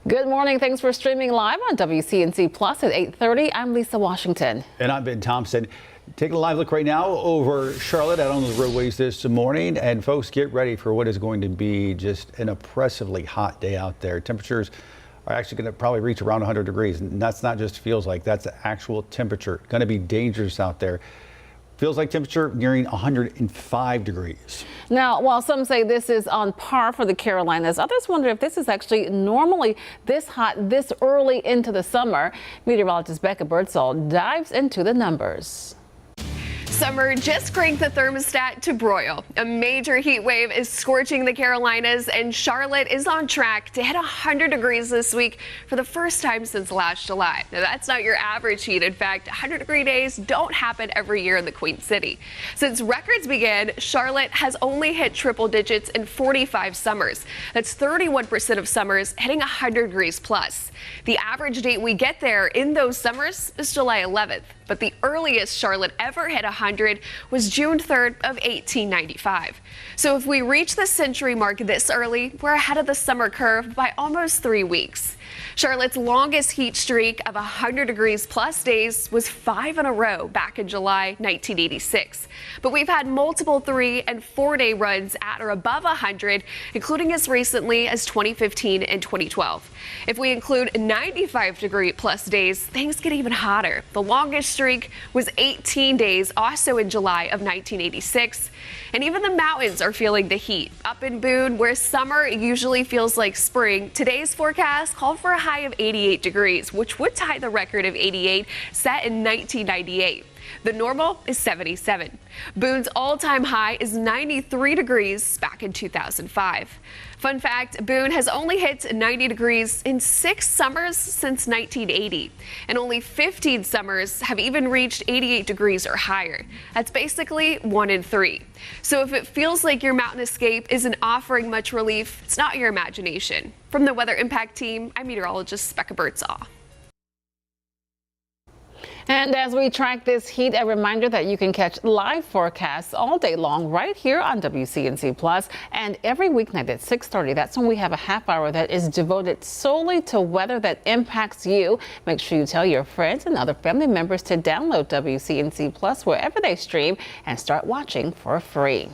Speaker 1: Good morning. Thanks for streaming live on WCNC Plus at 8:30. I'm Lisa Washington.
Speaker 2: And I'm Ben Thompson. Taking a live look right now over Charlotte out on the roadways this morning. And folks, get ready for what is going to be just an oppressively hot day out there. Temperatures are actually going to probably reach around 100 degrees. And that's not just feels like, that's the actual temperature. Going to be dangerous out there. Feels like temperature nearing 105 degrees.
Speaker 1: Now, while some say this is on par for the Carolinas, others wonder if this is actually normally this hot this early into the summer. Meteorologist Becca Birdsall dives into the numbers.
Speaker 12: Summer just cranked the thermostat to broil. A major heat wave is scorching the Carolinas, and Charlotte is on track to hit 100 degrees this week for the first time since last July. Now, that's not your average heat. In fact, 100-degree days don't happen every year in the Queen City. Since records began, Charlotte has only hit triple digits in 45 summers. That's 31% of summers hitting 100 degrees plus. The average date we get there in those summers is July 11th. But the earliest Charlotte ever hit 100 was June 3rd of 1895. So if we reach the century mark this early, we're ahead of the summer curve by almost 3 weeks. Charlotte's longest heat streak of 100 degrees plus days was 5 in a row back in July 1986. But we've had multiple 3- and 4-day runs at or above 100, including as recently as 2015 and 2012. If we include 95-degree plus days, things get even hotter. The longest streak was 18 days, also in July of 1986. And even the mountains are feeling the heat. Up in Boone, where summer usually feels like spring, today's forecast called for a high of 88 degrees, which would tie the record of 88 set in 1998. The normal is 77. Boone's all-time high is 93 degrees back in 2005. Fun fact, Boone has only hit 90 degrees in 6 summers since 1980. And only 15 summers have even reached 88 degrees or higher. That's basically 1 in 3. So if it feels like your mountain escape isn't offering much relief, it's not your imagination. From the Weather Impact Team, I'm meteorologist Becca Birdsall.
Speaker 1: And as we track this heat, a reminder that you can catch live forecasts all day long right here on WCNC Plus, and every weeknight at 6:30. That's when we have a half hour that is devoted solely to weather that impacts you. Make sure you tell your friends and other family members to download WCNC Plus wherever they stream and start watching for free.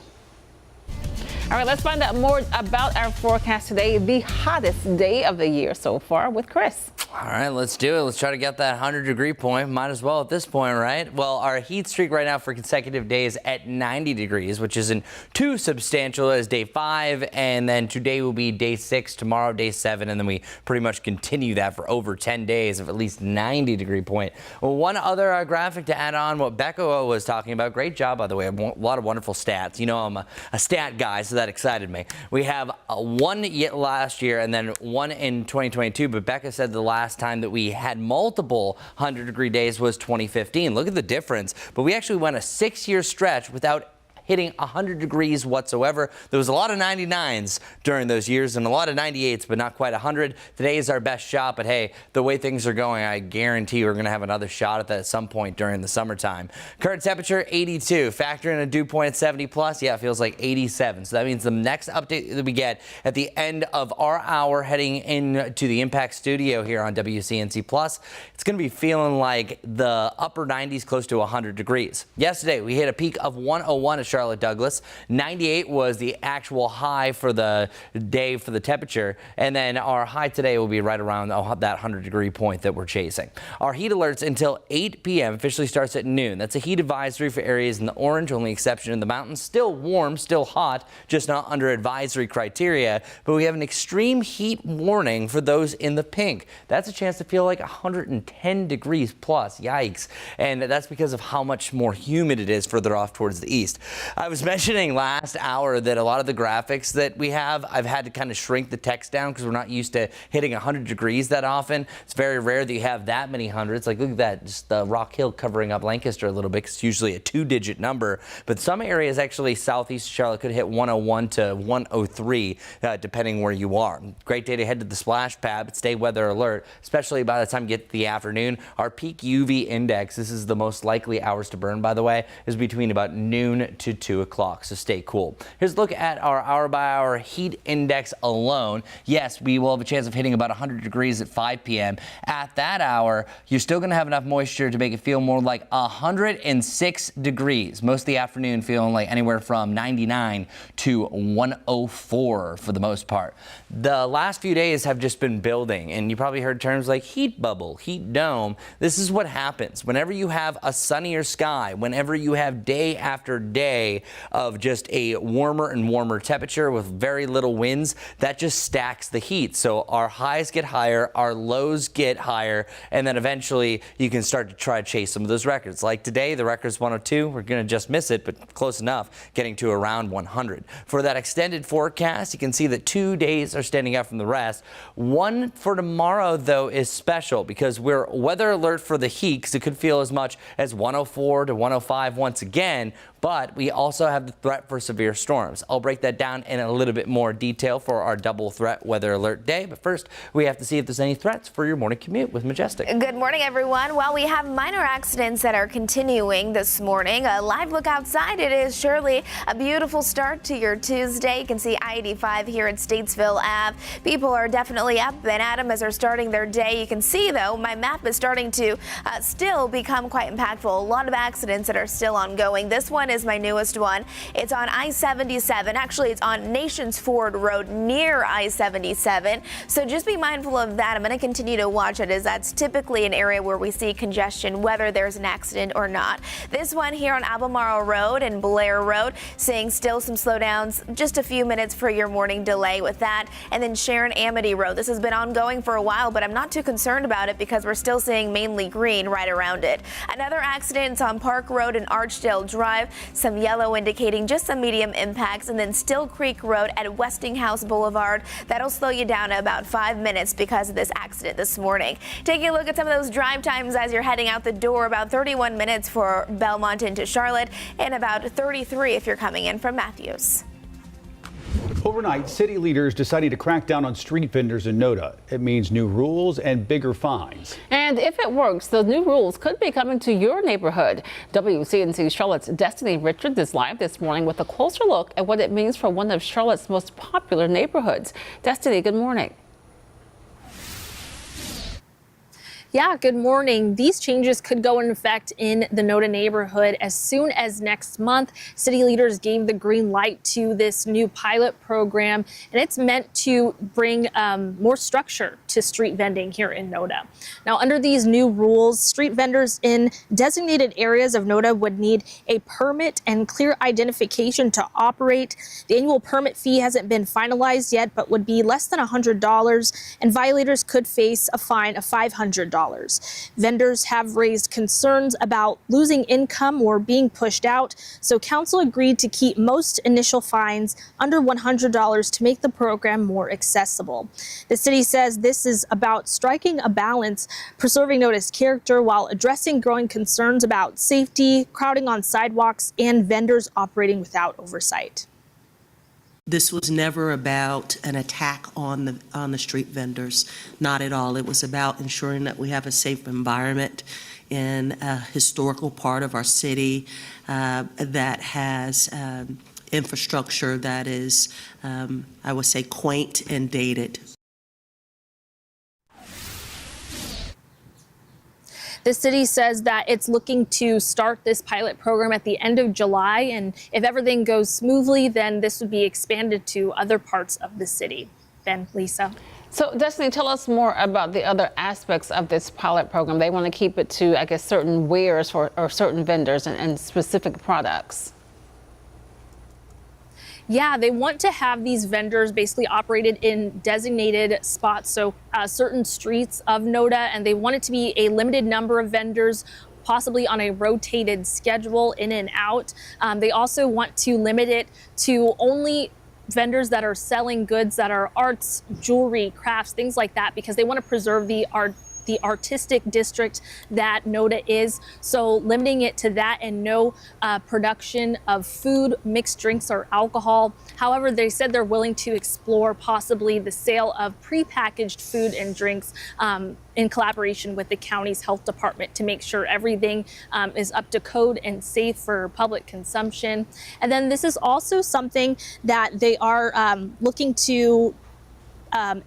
Speaker 1: All right, let's find out more about our forecast today, the hottest day of the year so far with Chris.
Speaker 5: All right, let's do it. Let's try to get that 100-degree point. Might as well at this point, right? Well, our heat streak right now for consecutive days at 90 degrees, which isn't too substantial as day 5. And then today will be day 6, tomorrow day 7. And then we pretty much continue that for over 10 days of at least 90-degree point. Well, one other graphic to add on what Becca was talking about. Great job, by the way. A lot of wonderful stats. You know, I'm a stat guy, so that excited me. We have one last year and then one in 2022. But Becca said the last time that we had multiple 100-degree days was 2015. Look at the difference. But we actually went a 6-year stretch without hitting 100 degrees whatsoever. There was a lot of 99s during those years and a lot of 98s, but not quite 100. Today is our best shot, but hey, the way things are going, I guarantee we're going to have another shot at that at some point during the summertime. Current temperature, 82. Factor in a dew point at 70 plus. Yeah, it feels like 87. So that means the next update that we get at the end of our hour heading into the Impact Studio here on WCNC Plus, it's going to be feeling like the upper 90s, close to 100 degrees. Yesterday, we hit a peak of 101 at Charlotte Douglas. 98 was the actual high for the day for the temperature. And then our high today will be right around that 100-degree point that we're chasing. Our heat alerts until 8 p.m. officially starts at noon. That's a heat advisory for areas in the orange, only exception in the mountains. Still warm, still hot, just not under advisory criteria. But we have an extreme heat warning for those in the pink. That's a chance to feel like 110 degrees plus. Yikes. And that's because of how much more humid it is further off towards the east. I was mentioning last hour that a lot of the graphics that we have, I've had to kind of shrink the text down because we're not used to hitting 100 degrees that often. It's very rare that you have that many hundreds. Like, look at that, just the Rock Hill covering up Lancaster a little bit. It's usually a 2-digit number. But some areas, actually southeast Charlotte, could hit 101 to 103, depending where you are. Great day to head to the splash pad, but stay weather alert, especially by the time you get to the afternoon. Our peak UV index, this is the most likely hours to burn, by the way, is between about noon to 2 o'clock, so stay cool. Here's a look at our hour-by-hour heat index alone. Yes, we will have a chance of hitting about 100 degrees at 5 p.m. At that hour, you're still going to have enough moisture to make it feel more like 106 degrees. Most of the afternoon feeling like anywhere from 99 to 104 for the most part. The last few days have just been building, and you probably heard terms like heat bubble, heat dome. This is what happens whenever you have a sunnier sky, whenever you have day after day of just a warmer and warmer temperature with very little winds. That just stacks the heat. So our highs get higher, our lows get higher, and then eventually you can start to try to chase some of those records. Like today, the record's 102. We're going to just miss it, but close enough, getting to around 100. For that extended forecast, you can see that 2 days are standing out from the rest. One for tomorrow, though, is special because we're weather alert for the heat, because it could feel as much as 104 to 105 once again, but we also have the threat for severe storms. I'll break that down in a little bit more detail for our double threat weather alert day, but first we have to see if there's any threats for your morning commute with Majestic.
Speaker 4: Good morning, everyone. Well, we have minor accidents that are continuing this morning. A live look outside. It is surely a beautiful start to your Tuesday. You can see I-85 here at Statesville Ave. People are definitely up and at 'em as they're starting their day. You can see, though, my map is starting to still become quite impactful. A lot of accidents that are still ongoing. This one is my newest one. It's on I-77. Actually, it's on Nations Ford Road near I-77. So just be mindful of that. I'm going to continue to watch it, as that's typically an area where we see congestion, whether there's an accident or not. This one here on Albemarle Road and Blair Road, seeing still some slowdowns, just a few minutes for your morning delay with that. And then Sharon Amity Road. This has been ongoing for a while, but I'm not too concerned about it because we're still seeing mainly green right around it. Another accident on Park Road and Archdale Drive, some yellow indicating just some medium impacts, and then Still Creek Road at Westinghouse Boulevard. That'll slow you down to about 5 minutes because of this accident this morning. Taking a look at some of those drive times as you're heading out the door, about 31 minutes for Belmont into Charlotte and about 33 if you're coming in from Matthews.
Speaker 2: Overnight, city leaders deciding to crack down on street vendors in NODA. It means new rules and bigger fines.
Speaker 1: And if it works, the new rules could be coming to your neighborhood. WCNC Charlotte's Destiny Richards is live this morning with a closer look at what it means for one of Charlotte's most popular neighborhoods. Destiny, good morning.
Speaker 16: Yeah, good morning. These changes could go into effect in the NODA neighborhood as soon as next month. City leaders gave the green light to this new pilot program, and it's meant to bring more structure to street vending here in NODA. Now, under these new rules, street vendors in designated areas of NODA would need a permit and clear identification to operate. The annual permit fee hasn't been finalized yet, but would be less than $100, and violators could face a fine of $500. Vendors have raised concerns about losing income or being pushed out, so council agreed to keep most initial fines under $100 to make the program more accessible. The city says this is about striking a balance, preserving NODA's character while addressing growing concerns about safety, crowding on sidewalks, and vendors operating without oversight.
Speaker 13: This was never about an attack on the street vendors, not at all. It was about ensuring that we have a safe environment in a historical part of our city that has infrastructure that is, I would say, quaint and dated.
Speaker 16: The city says that it's looking to start this pilot program at the end of July, and if everything goes smoothly, then this would be expanded to other parts of the city. Ben, Lisa.
Speaker 1: So, Destiny, tell us more about the other aspects of this pilot program. They want to keep it to, I guess, certain wares or certain vendors and specific products.
Speaker 16: Yeah, they want to have these vendors basically operated in designated spots, so certain streets of NODA, and they want it to be a limited number of vendors, possibly on a rotated schedule in and out. They also want to limit it to only vendors that are selling goods that are arts, jewelry, crafts, things like that, because they want to preserve the the artistic district that NODA is. So limiting it to that and no production of food, mixed drinks, or alcohol. However, they said they're willing to explore possibly the sale of prepackaged food and drinks in collaboration with the county's health department to make sure everything is up to code and safe for public consumption. And then this is also something that they are looking to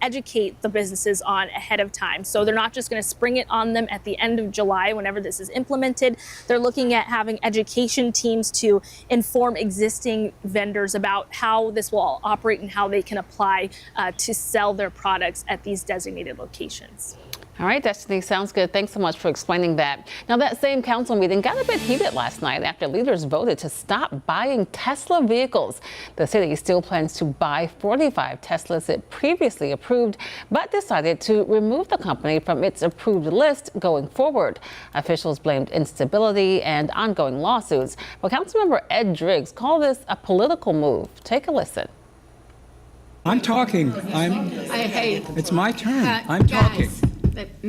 Speaker 16: educate the businesses on ahead of time. So they're not just going to spring it on them at the end of July whenever this is implemented. They're looking at having education teams to inform existing vendors about how this will all operate and how they can apply to sell their products at these designated locations.
Speaker 1: All right, Destiny, sounds good. Thanks so much for explaining that. Now, that same council meeting got a bit heated last night after leaders voted to stop buying Tesla vehicles. The city still plans to buy 45 Teslas it previously approved, but decided to remove the company from its approved list going forward. Officials blamed instability and ongoing lawsuits. But Councilmember Ed Driggs called this a political move. Take a listen.
Speaker 14: I'm talking. It's my turn. I'm talking.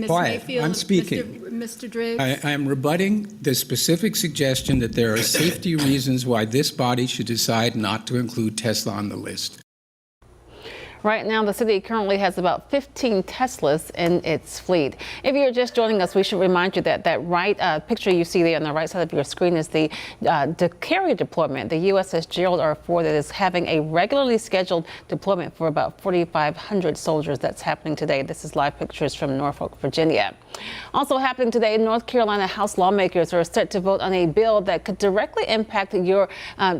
Speaker 14: Quiet.
Speaker 15: Mayfield,
Speaker 14: I'm speaking.
Speaker 15: Mr. Driggs.
Speaker 14: I am rebutting the specific suggestion that there are safety reasons why this body should decide not to include Tesla on the list.
Speaker 1: Right now, the city currently has about 15 Teslas in its fleet. If you're just joining us, we should remind you that that right picture you see there on the right side of your screen is the carrier deployment, the USS Gerald R. 4 that is having a regularly scheduled deployment for about 4,500 soldiers. That's happening today. This is live pictures from Norfolk, Virginia. Also happening today, North Carolina House lawmakers are set to vote on a bill that could directly impact your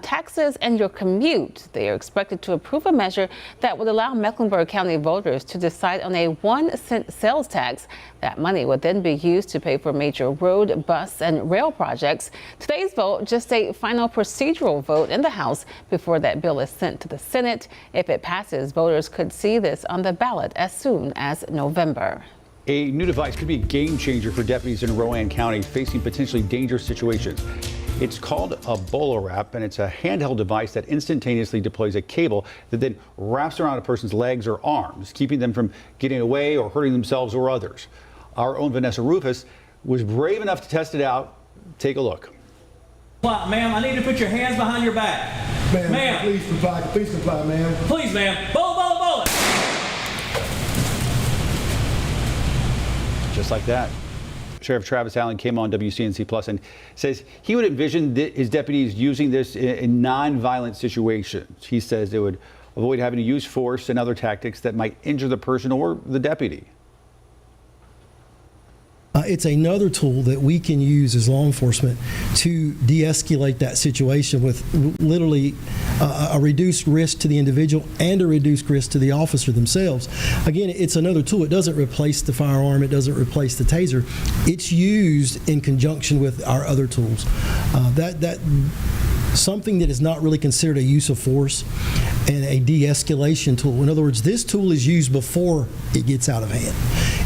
Speaker 1: taxes and your commute. They are expected to approve a measure that would allow Mecklenburg County voters to decide on a 1-cent sales tax. That money would then be used to pay for major road, bus, and rail projects. Today's vote, just a final procedural vote in the House before that bill is sent to the Senate. If it passes, voters could see this on the ballot as soon as November.
Speaker 2: A new device could be a game changer for deputies in Rowan County facing potentially dangerous situations. It's called a BolaWrap, and it's a handheld device that instantaneously deploys a cable that then wraps around a person's legs or arms, keeping them from getting away or hurting themselves or others. Our own Vanessa Rufus was brave enough to test it out. Take a look.
Speaker 20: Ma'am, I need to put your hands behind your back.
Speaker 17: Ma'am, please comply, ma'am.
Speaker 20: Please, ma'am. Bola, bola, bola.
Speaker 2: Just like that. Sheriff Travis Allen came on WCNC Plus and says he would envision his deputies using this in non-violent situations. He says they would avoid having to use force and other tactics that might injure the person or the deputy.
Speaker 21: It's another tool that we can use as law enforcement to de-escalate that situation with literally a reduced risk to the individual and a reduced risk to the officer themselves. Again, it's another tool. It doesn't replace the firearm. It doesn't replace the taser. It's used in conjunction with our other tools. Something that is not really considered a use of force and a de-escalation tool. In other words, this tool is used before it gets out of hand.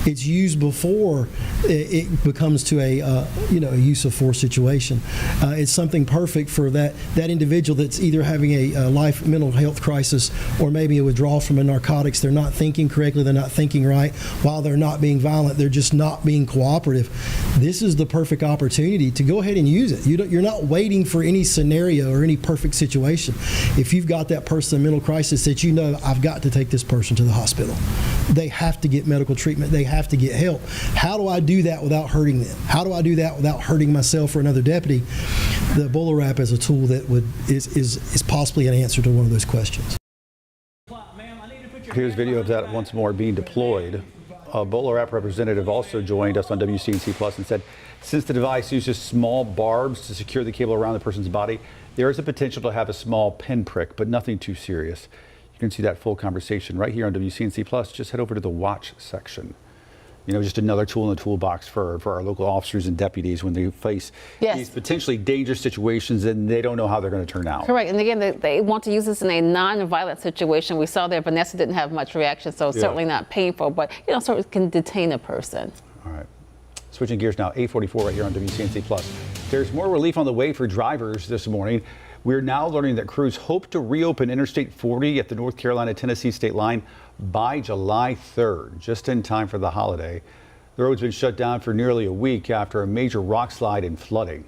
Speaker 21: It's used before it becomes to a use of force situation. It's something perfect for that individual that's either having a life mental health crisis or maybe a withdrawal from a narcotics. They're not thinking correctly. They're not thinking right. While they're not being violent, they're just not being cooperative. This is the perfect opportunity to go ahead and use it. You're not waiting for any scenario or any perfect situation. If you've got that person in mental crisis that I've got to take this person to the hospital. They have to get medical treatment. They have to get help. How do I do that without hurting them? How do I do that without hurting myself or another deputy? The BolaWrap is a tool that is possibly an answer to one of those questions.
Speaker 2: Here's video of that once more being deployed. A BolaWrap representative also joined us on WCNC Plus and said, since the device uses small barbs to secure the cable around the person's body, there is a potential to have a small pinprick, but nothing too serious. You can see that full conversation right here on WCNC Plus. Just head over to the watch section. Just another tool in the toolbox for our local officers and deputies when they face these potentially dangerous situations and they don't know how they're going to turn out.
Speaker 1: Correct. And again, they want to use this in a non-violent situation. We saw there Vanessa didn't have much reaction, so it's certainly not painful, but sort of can detain a person.
Speaker 2: All right. Switching gears now, 8:44 right here on WCNC Plus. There's more relief on the way for drivers this morning. We're now learning that crews hope to reopen Interstate 40 at the North Carolina-Tennessee state line by July 3rd, just in time for the holiday. The road's been shut down for nearly a week after a major rock slide and flooding.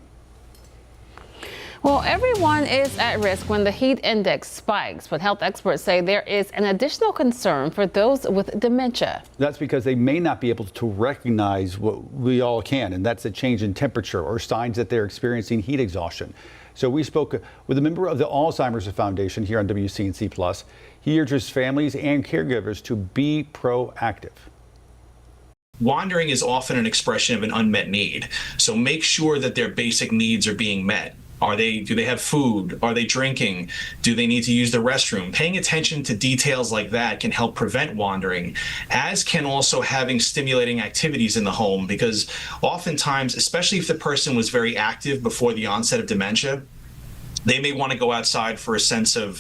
Speaker 1: Well, everyone is at risk when the heat index spikes, but health experts say there is an additional concern for those with dementia.
Speaker 2: That's because they may not be able to recognize what we all can, and that's a change in temperature or signs that they're experiencing heat exhaustion. So we spoke with a member of the Alzheimer's Foundation here on WCNC Plus. He urges families and caregivers to be proactive.
Speaker 6: Wandering is often an expression of an unmet need, so make sure that their basic needs are being met. Do they have food? Are they drinking? Do they need to use the restroom? Paying attention to details like that can help prevent wandering, as can also having stimulating activities in the home, because oftentimes, especially if the person was very active before the onset of dementia, they may want to go outside for a sense of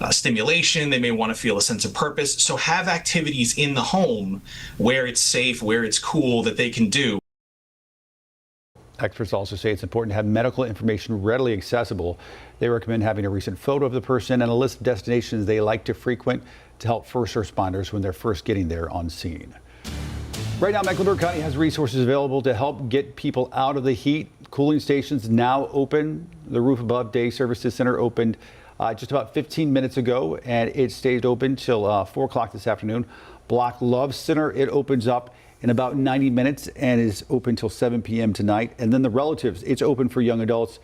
Speaker 6: stimulation. They may want to feel a sense of purpose. So have activities in the home where it's safe, where it's cool, that they can do.
Speaker 2: Experts also say it's important to have medical information readily accessible. They recommend having a recent photo of the person and a list of destinations they like to frequent to help first responders when they're first getting there on scene. Right now, Mecklenburg County has resources available to help get people out of the heat. Cooling stations now open. The Roof Above Day Services Center opened just about 15 minutes ago, and it stayed open till 4 o'clock this afternoon. Block Love Center, it opens up in about 90 minutes and is open till 7 p.m. tonight. And then the Relatives, it's open for young adults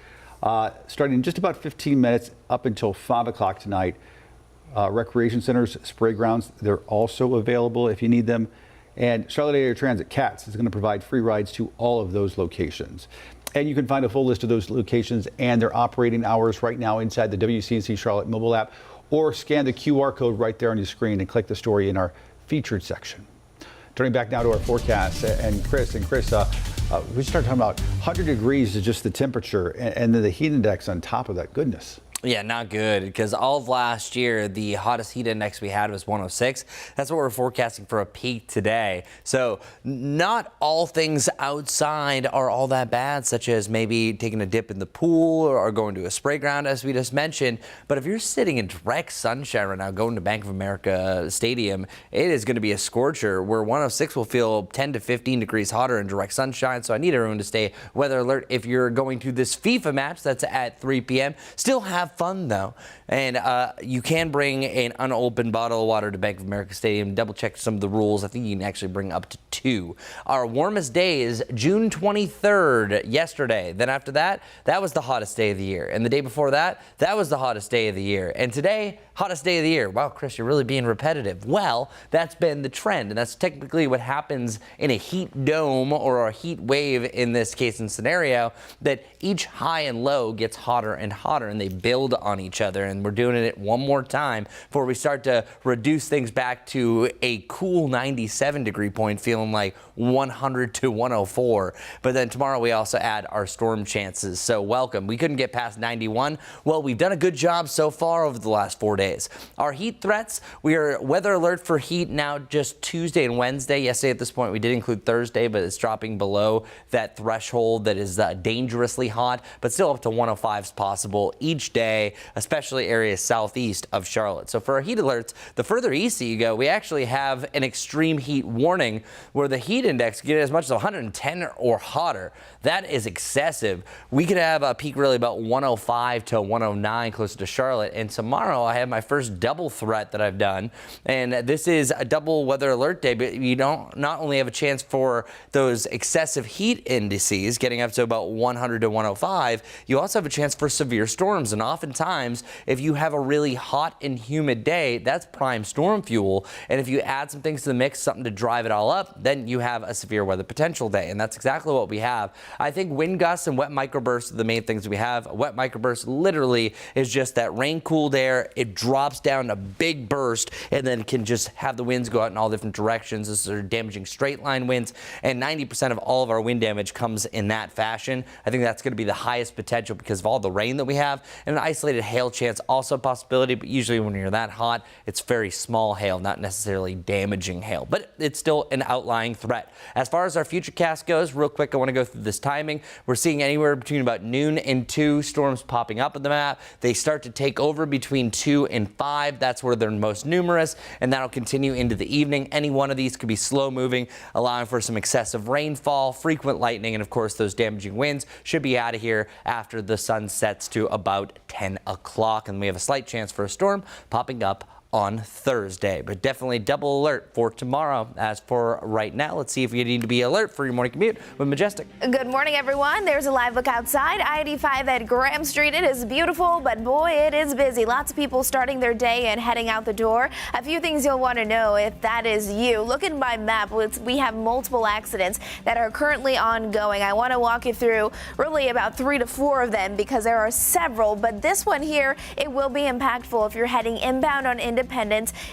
Speaker 2: starting in just about 15 minutes up until 5 o'clock tonight. Recreation centers, spray grounds, they're also available if you need them. And Charlotte Area Transit, CATS, is going to provide free rides to all of those locations. And you can find a full list of those locations and their operating hours right now inside the WCNC Charlotte mobile app, or scan the QR code right there on your screen and click the story in our featured section. Turning back now to our forecast, and Chris, we start talking about 100 degrees is just the temperature, and then the heat index on top of that. Goodness.
Speaker 5: Yeah, not good, because all of last year, the hottest heat index we had was 106. That's what we're forecasting for a peak today. So not all things outside are all that bad, such as maybe taking a dip in the pool or going to a spray ground, as we just mentioned. But if you're sitting in direct sunshine right now, going to Bank of America Stadium, it is going to be a scorcher, where 106 will feel 10 to 15 degrees hotter in direct sunshine. So I need everyone to stay weather alert if you're going to this FIFA match that's at 3 p.m. Still have fun though, and you can bring an unopened bottle of water to Bank of America Stadium. Double check some of the rules. I think you can actually bring up to 2. Our warmest day is June 23rd, yesterday. Then after that, that was the hottest day of the year, and the day before that, that was the hottest day of the year, and today, hottest day of the year. Wow, Chris, you're really being repetitive. Well, that's been the trend, and that's technically what happens in a heat dome or a heat wave in this case and scenario, that each high and low gets hotter and hotter, and they build on each other. And we're doing it one more time before we start to reduce things back to a cool 97 degree point, feeling like 100 to 104. But then tomorrow we also add our storm chances. So welcome. We couldn't get past 91. Well, we've done a good job so far over the last 4 days. Our heat threats, we are weather alert for heat now just Tuesday and Wednesday. Yesterday at this point we did include Thursday, but it's dropping below that threshold that is dangerously hot, but still up to 105 is possible each day, especially areas southeast of Charlotte. So for our heat alerts, the further east you go, we actually have an extreme heat warning where the heat index can get as much as 110 or hotter. That is excessive. We could have a peak really about 105 to 109 closer to Charlotte. And tomorrow I have my first double threat that I've done. And this is a double weather alert day, but you don't not only have a chance for those excessive heat indices getting up to about 100 to 105, you also have a chance for severe storms. And oftentimes, if you have a really hot and humid day, that's prime storm fuel. And if you add some things to the mix, something to drive it all up, then you have a severe weather potential day. And that's exactly what we have. I think wind gusts and wet microbursts are the main things we have. A wet microburst literally is just that rain-cooled air. It drops down a big burst and then can just have the winds go out in all different directions. This is damaging straight line winds, and 90% of all of our wind damage comes in that fashion. I think that's going to be the highest potential because of all the rain that we have. And isolated hail chance, also a possibility, but usually when you're that hot, it's very small hail, not necessarily damaging hail, but it's still an outlying threat. As far as our futurecast goes, real quick, I want to go through this timing. We're seeing anywhere between about noon and 2 storms popping up on the map. They start to take over between 2 and 5. That's where they're most numerous, and that'll continue into the evening. Any one of these could be slow moving, allowing for some excessive rainfall, frequent lightning, and of course those damaging winds should be out of here after the sun sets to about 10 o'clock, and we have a slight chance for a storm popping up on Thursday, but definitely double alert for tomorrow. As for right now, let's see if you need to be alert for your morning commute with Majestic.
Speaker 4: Good morning, everyone. There's a live look outside I-85 at Graham Street. It is beautiful, but boy, it is busy. Lots of people starting their day and heading out the door. A few things you'll want to know if that is you. Look at my map. We have multiple accidents that are currently ongoing. I want to walk you through really about 3 to 4 of them because there are several, but this one here, it will be impactful if you're heading inbound on Independence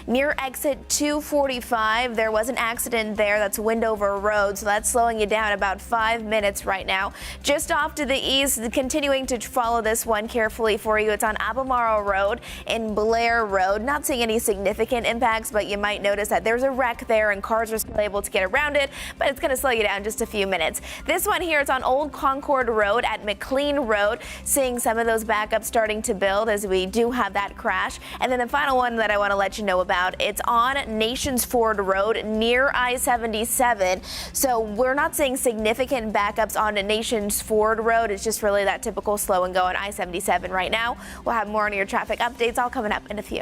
Speaker 4: near exit 245. There was an accident there. That's Windover Road, so that's slowing you down about 5 minutes right now. Just off to the east, continuing to follow this one carefully for you. It's on Albemarle Road and Blair Road. Not seeing any significant impacts, but you might notice that there's a wreck there and cars are still able to get around it, but it's going to slow you down just a few minutes. This one here is on Old Concord Road at McLean Road. Seeing some of those backups starting to build as we do have that crash. And then the final one that I want to let you know about, it's on Nations Ford Road near I-77. So we're not seeing significant backups on Nations Ford Road. It's just really that typical slow and go on I-77 right now. We'll have more on your traffic updates all coming up in a few.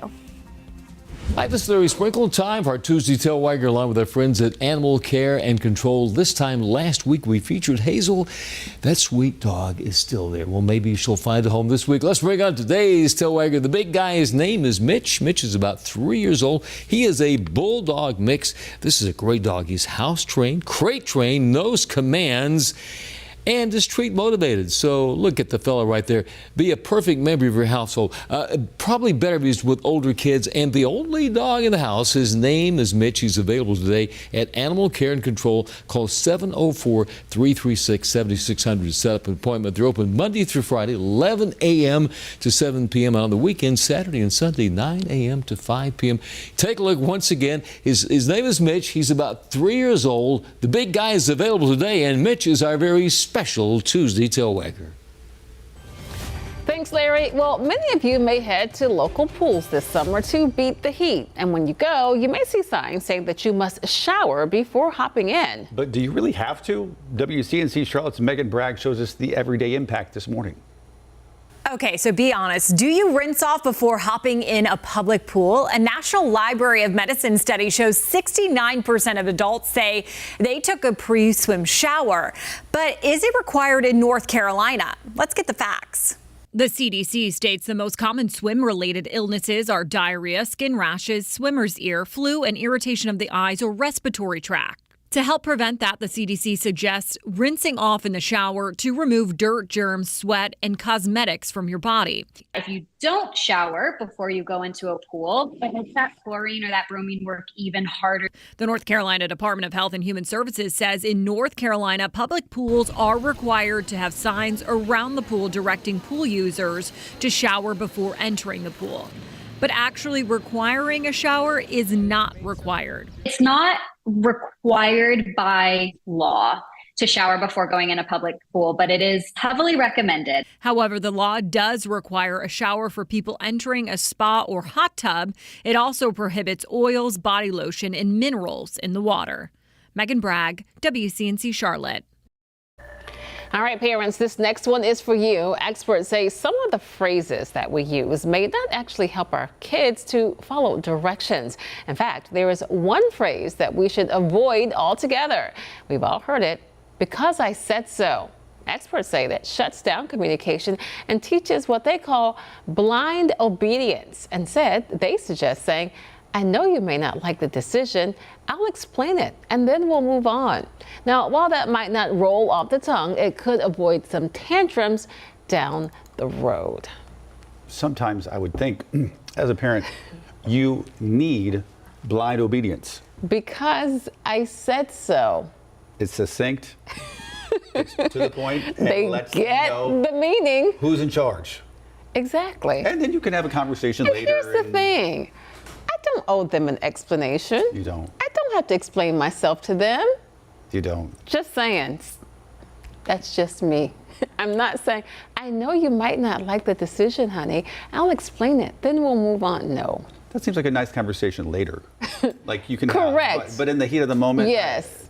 Speaker 3: Hi, this is Larry Sprinkle. Time for our Tuesday Tail Wagger along with our friends at Animal Care and Control. This time last week we featured Hazel. That sweet dog is still there. Well, maybe she'll find a home this week. Let's bring on today's Tail Wagger. The big guy, his name is Mitch. Mitch is about 3 years old. He is a bulldog mix. This is a great dog. He's house trained, crate trained, knows commands, and is treat motivated. So look at the fella right there. Be a perfect member of your household. Probably better if he's with older kids. And the only dog in the house, his name is Mitch. He's available today at Animal Care and Control. Call 704-336-7600 to set up an appointment. They're open Monday through Friday, 11 a.m. to 7 p.m. On the weekend, Saturday and Sunday, 9 a.m. to 5 p.m. Take a look once again. His name is Mitch. He's about 3 years old. The big guy is available today, and Mitch is our very special Tuesday Tail Wagger.
Speaker 1: Thanks, Larry. Well, many of you may head to local pools this summer to beat the heat. And when you go, you may see signs saying that you must shower before hopping in.
Speaker 2: But do you really have to? WCNC Charlotte's Megan Bragg shows us the everyday impact this morning.
Speaker 15: Okay, so be honest. Do you rinse off before hopping in a public pool? A National Library of Medicine study shows 69% of adults say they took a pre-swim shower. But is it required in North Carolina? Let's get the facts.
Speaker 7: The CDC states the most common swim-related illnesses are diarrhea, skin rashes, swimmer's ear, flu, and irritation of the eyes or respiratory tract. To help prevent that, the CDC suggests rinsing off in the shower to remove dirt, germs, sweat, and cosmetics from your body.
Speaker 22: If you don't shower before you go into a pool, it makes that chlorine or that bromine work even harder.
Speaker 7: The North Carolina Department of Health and Human Services says in North Carolina, public pools are required to have signs around the pool directing pool users to shower before entering the pool. But actually requiring a shower is not required.
Speaker 22: It's not required by law to shower before going in a public pool, but it is heavily recommended.
Speaker 7: However, the law does require a shower for people entering a spa or hot tub. It also prohibits oils, body lotion, and minerals in the water. Megan Bragg, WCNC Charlotte.
Speaker 1: All right, parents, this next one is for you. Experts say some of the phrases that we use may not actually help our kids to follow directions. In fact, there is one phrase that we should avoid altogether. We've all heard it, because I said so. Experts say that shuts down communication and teaches what they call blind obedience. And they suggest saying, I know you may not like the decision. I'll explain it, and then we'll move on. Now, while that might not roll off the tongue, it could avoid some tantrums down the road.
Speaker 2: Sometimes I would think, as a parent, you need blind obedience.
Speaker 1: Because I said so.
Speaker 2: It's succinct. It's to the point.
Speaker 1: They get the meaning.
Speaker 2: Who's in charge?
Speaker 1: Exactly.
Speaker 2: And then you can have a conversation
Speaker 1: And
Speaker 2: later.
Speaker 1: here's the thing. I don't owe them an explanation.
Speaker 2: You don't.
Speaker 1: I don't have to explain myself to them.
Speaker 2: You don't.
Speaker 1: Just saying. That's just me. I'm not saying, I know you might not like the decision, honey. I'll explain it. Then we'll move on. No.
Speaker 2: That seems like a nice conversation later. Like you can
Speaker 1: Correct.
Speaker 2: have, but in the heat of the moment.
Speaker 1: Yes.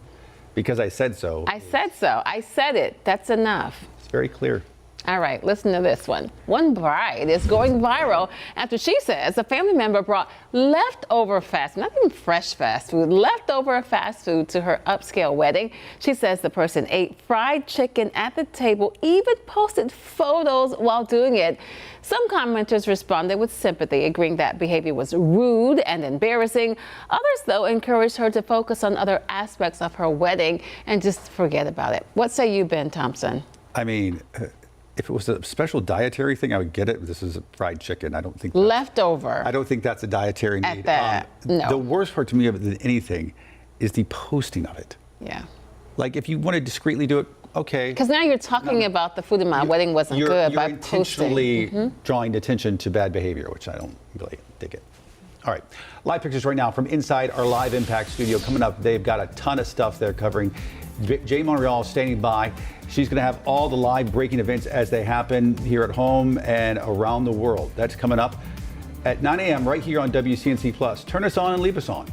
Speaker 2: Because I said so.
Speaker 1: I said so. I said it. That's enough.
Speaker 2: It's very clear.
Speaker 1: All right, listen to this one. One bride is going viral after she says a family member brought leftover fast food, not even fresh fast food, leftover fast food to her upscale wedding. She says the person ate fried chicken at the table, even posted photos while doing it. Some commenters responded with sympathy, agreeing that behavior was rude and embarrassing. Others, though, encouraged her to focus on other aspects of her wedding and just forget about it. What say you, Ben Thompson?
Speaker 2: I mean, if it was a special dietary thing, I would get it. This is a fried chicken. I don't think
Speaker 1: leftover.
Speaker 2: I don't think that's a dietary need.
Speaker 1: At that, no.
Speaker 2: The worst part to me than anything is the posting of it.
Speaker 1: Yeah.
Speaker 2: Like if you want to discreetly do it, okay.
Speaker 1: Because now you're talking about the food in my wedding wasn't good
Speaker 2: you're
Speaker 1: by
Speaker 2: intentionally
Speaker 1: posting.
Speaker 2: drawing attention to bad behavior, which I don't really dig it. All right, live pictures right now from inside our Live Impact studio. Coming up, they've got a ton of stuff they're covering. Jay Monreal is standing by. She's going to have all the live breaking events as they happen here at home and around the world. That's coming up at 9 a.m. right here on WCNC Plus. Turn us on and leave us on.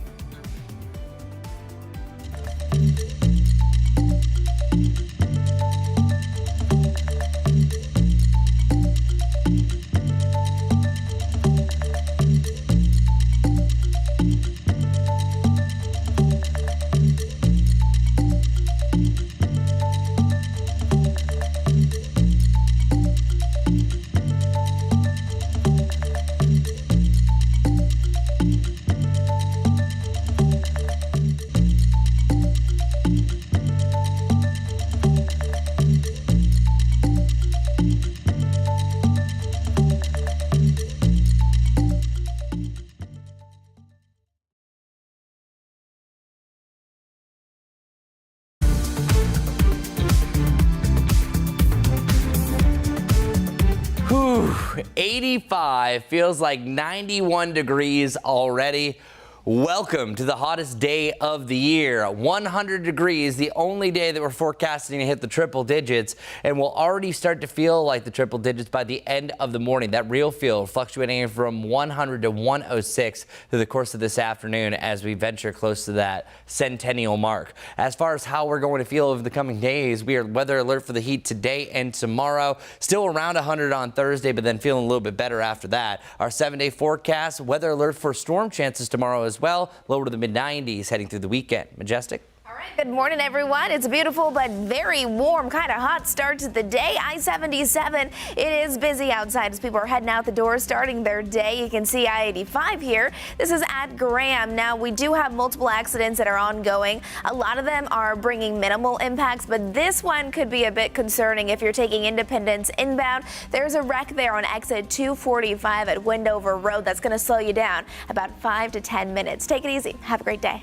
Speaker 5: Whew, 85 feels like 91 degrees already. Welcome to the hottest day of the year. 100 degrees, the only day that we're forecasting to hit the triple digits, and we'll already start to feel like the triple digits by the end of the morning. That real feel fluctuating from 100 to 106 through the course of this afternoon as we venture close to that centennial mark. As far as how we're going to feel over the coming days, we are weather alert for the heat today and tomorrow. Still around 100 on Thursday, but then feeling a little bit better after that. Our 7-day forecast, weather alert for storm chances tomorrow as well, lower to the mid-90s heading through the weekend. Majestic.
Speaker 4: All right, good morning, everyone. It's a beautiful but very warm, kind of hot start to the day. I-77, it is busy outside as people are heading out the door, starting their day. You can see I-85 here. This is at Graham. Now, we do have multiple accidents that are ongoing. A lot of them are bringing minimal impacts, but this one could be a bit concerning if you're taking Independence inbound. There's a wreck there on exit 245 at Windover Road. That's going to slow you down about 5 to 10 minutes. Take it easy. Have a great day.